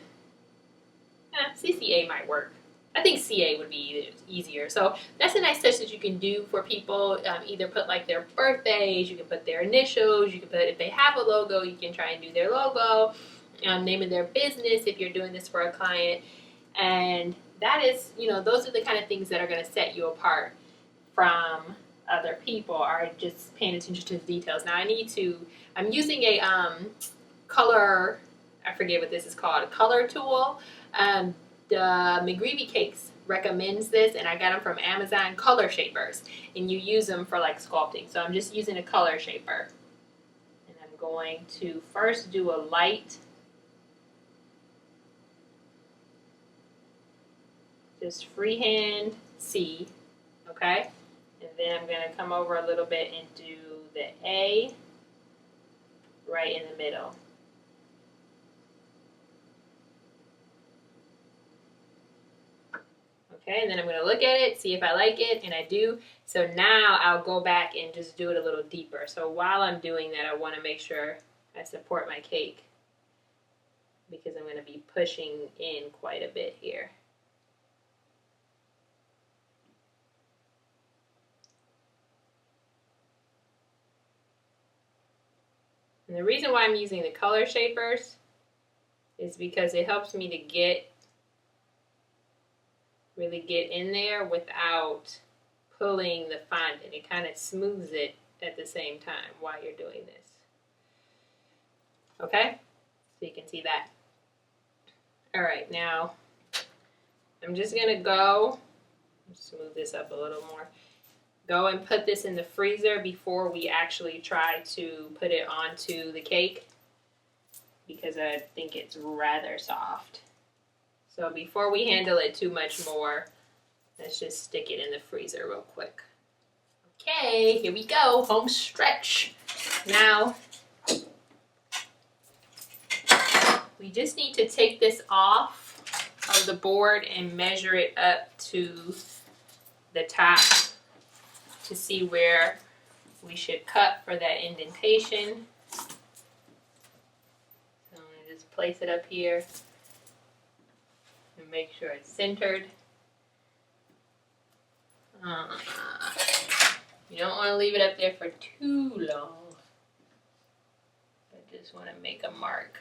CCA might work. I think CA would be easier. So that's a nice touch that you can do for people. Either put like their birthdays, you can put their initials, you can put, if they have a logo, you can try and do their logo. Name of their business if you're doing this for a client, and that is, those are the kind of things that are going to set you apart from other people, are just paying attention to the details. Now I'm using a color, I forget what this is called, a color tool. The McGreevy Cakes recommends this, and I got them from Amazon, color shapers, and you use them for like sculpting. So I'm just using a color shaper, and I'm going to first do a light, just freehand C, okay? And then I'm going to come over a little bit and do the A right in the middle. Okay, and then I'm going to look at it, see if I like it, and I do. So now I'll go back and just do it a little deeper. So while I'm doing that, I want to make sure I support my cake because I'm going to be pushing in quite a bit here. And the reason why I'm using the color shapers is because it helps me to really get in there without pulling the fondant. It kind of smooths it at the same time while you're doing this. Okay? So you can see that. All right, now I'm just going to go, smooth this up a little more. Go and put this in the freezer before we actually try to put it onto the cake because I think it's rather soft. So before we handle it too much more, Let's just stick it in the freezer real quick. Okay, here we go, home stretch. Now, we just need to take this off of the board and measure it up to the top to see where we should cut for that indentation. So I'm going to just place it up here and make sure it's centered. You don't want to leave it up there for too long. I just want to make a mark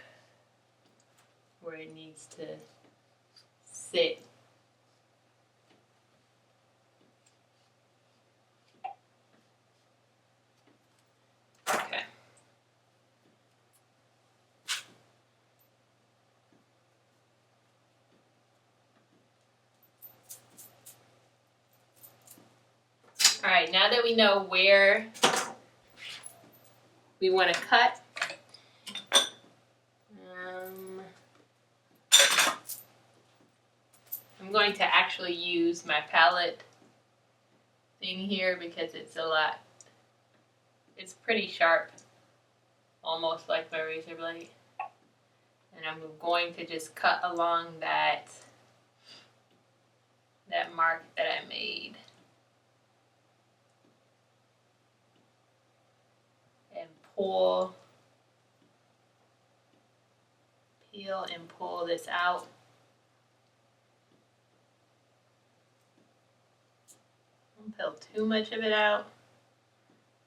where it needs to sit. Okay. All right, now that we know where we want to cut, I'm going to actually use my palette thing here because it's it's pretty sharp, almost like my razor blade. And I'm going to just cut along that mark that I made. And peel and pull this out. Don't peel too much of it out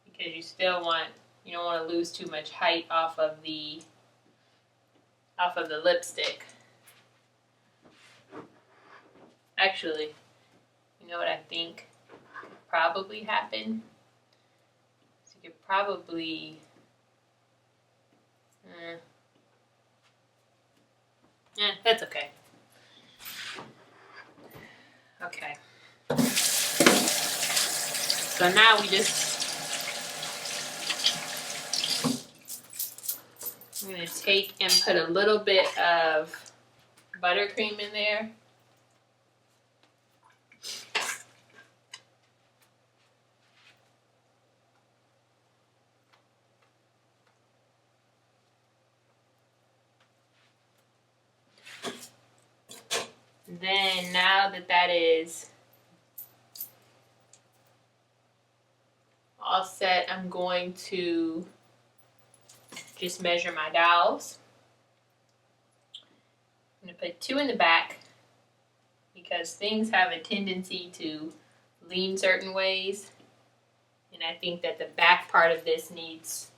because you don't want to lose too much height off of the lipstick. Actually, you know what I think probably happened? So you could probably that's okay. Okay. So now I'm going to take and put a little bit of buttercream in there. Then now that is all set, I'm going to just measure my dowels. I'm going to put 2 in the back because things have a tendency to lean certain ways. And I think that the back part of this needs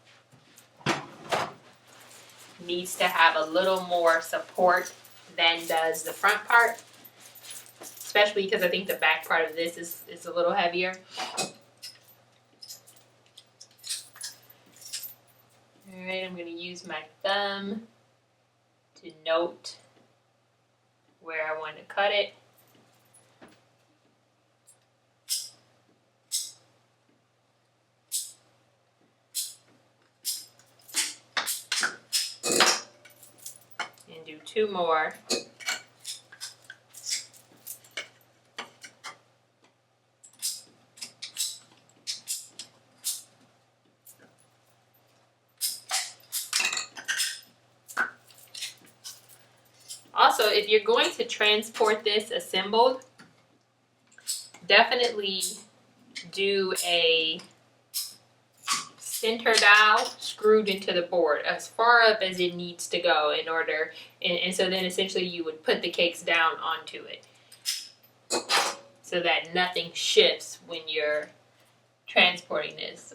to have a little more support than does the front part. Especially because I think the back part of this is a little heavier. Alright, I'm going to use my thumb to note where I want to cut it. And do 2 more. Also, if you're going to transport this assembled, definitely do a center dowel screwed into the board as far up as it needs to go in order, and so then essentially you would put the cakes down onto it so that nothing shifts when you're transporting this.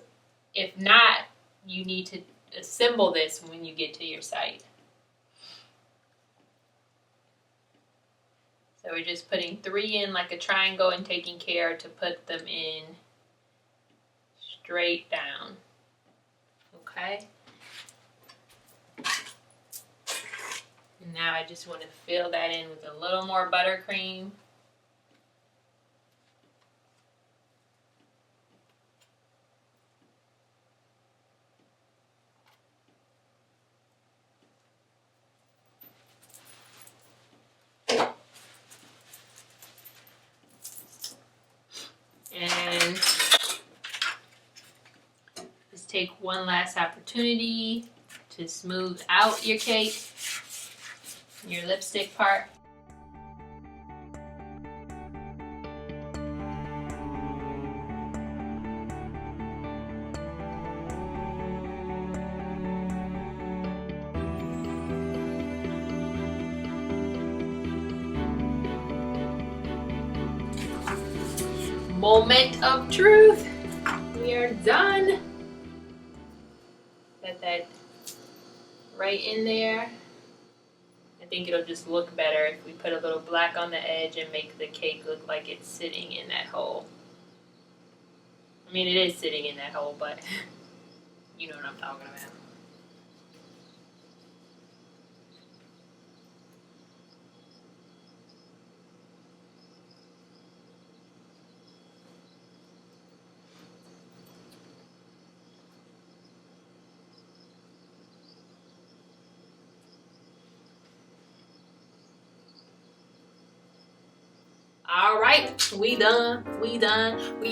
If not, you need to assemble this when you get to your site. So we're just putting 3 in like a triangle and taking care to put them in straight down. Okay? And now I just want to fill that in with a little more buttercream. one last opportunity to smooth out your cake, your lipstick part. Moment of truth. We are done. Got that right in there. I think it'll just look better if we put a little black on the edge and make the cake look like it's sitting in that hole. I mean, it is sitting in that hole, but you know what I'm talking about. All right, we done, we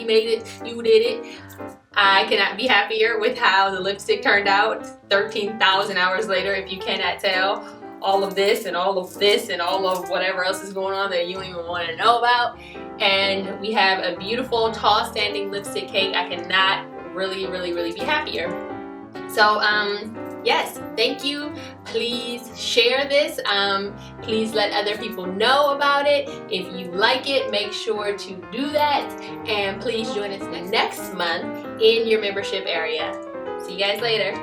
made it, you did it. I cannot be happier with how the lipstick turned out 13,000 hours later, if you cannot tell. All of this and all of this and all of whatever else is going on that you don't even want to know about. And we have a beautiful, tall standing lipstick cake. I cannot really be happier. So, yes, thank you. Please share this. Please let other people know about it. If you like it, make sure to do that. And please join us next month in your membership area. See you guys later.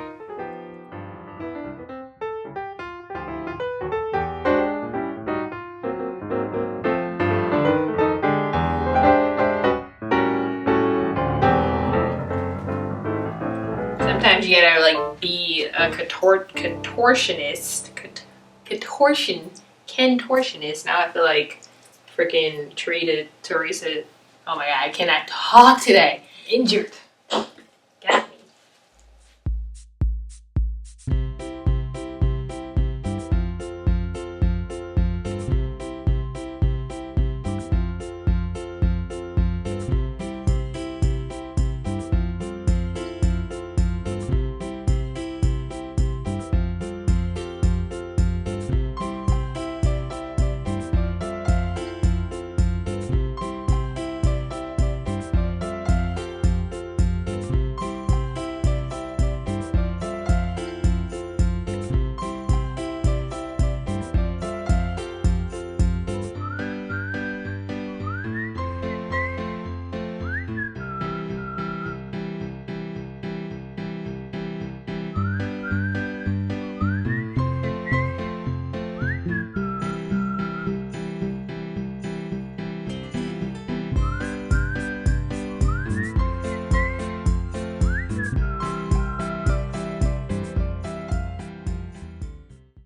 Sometimes you gotta like be a contortionist. Now I feel like freaking Teresa. Oh my god, I cannot talk today. Injured.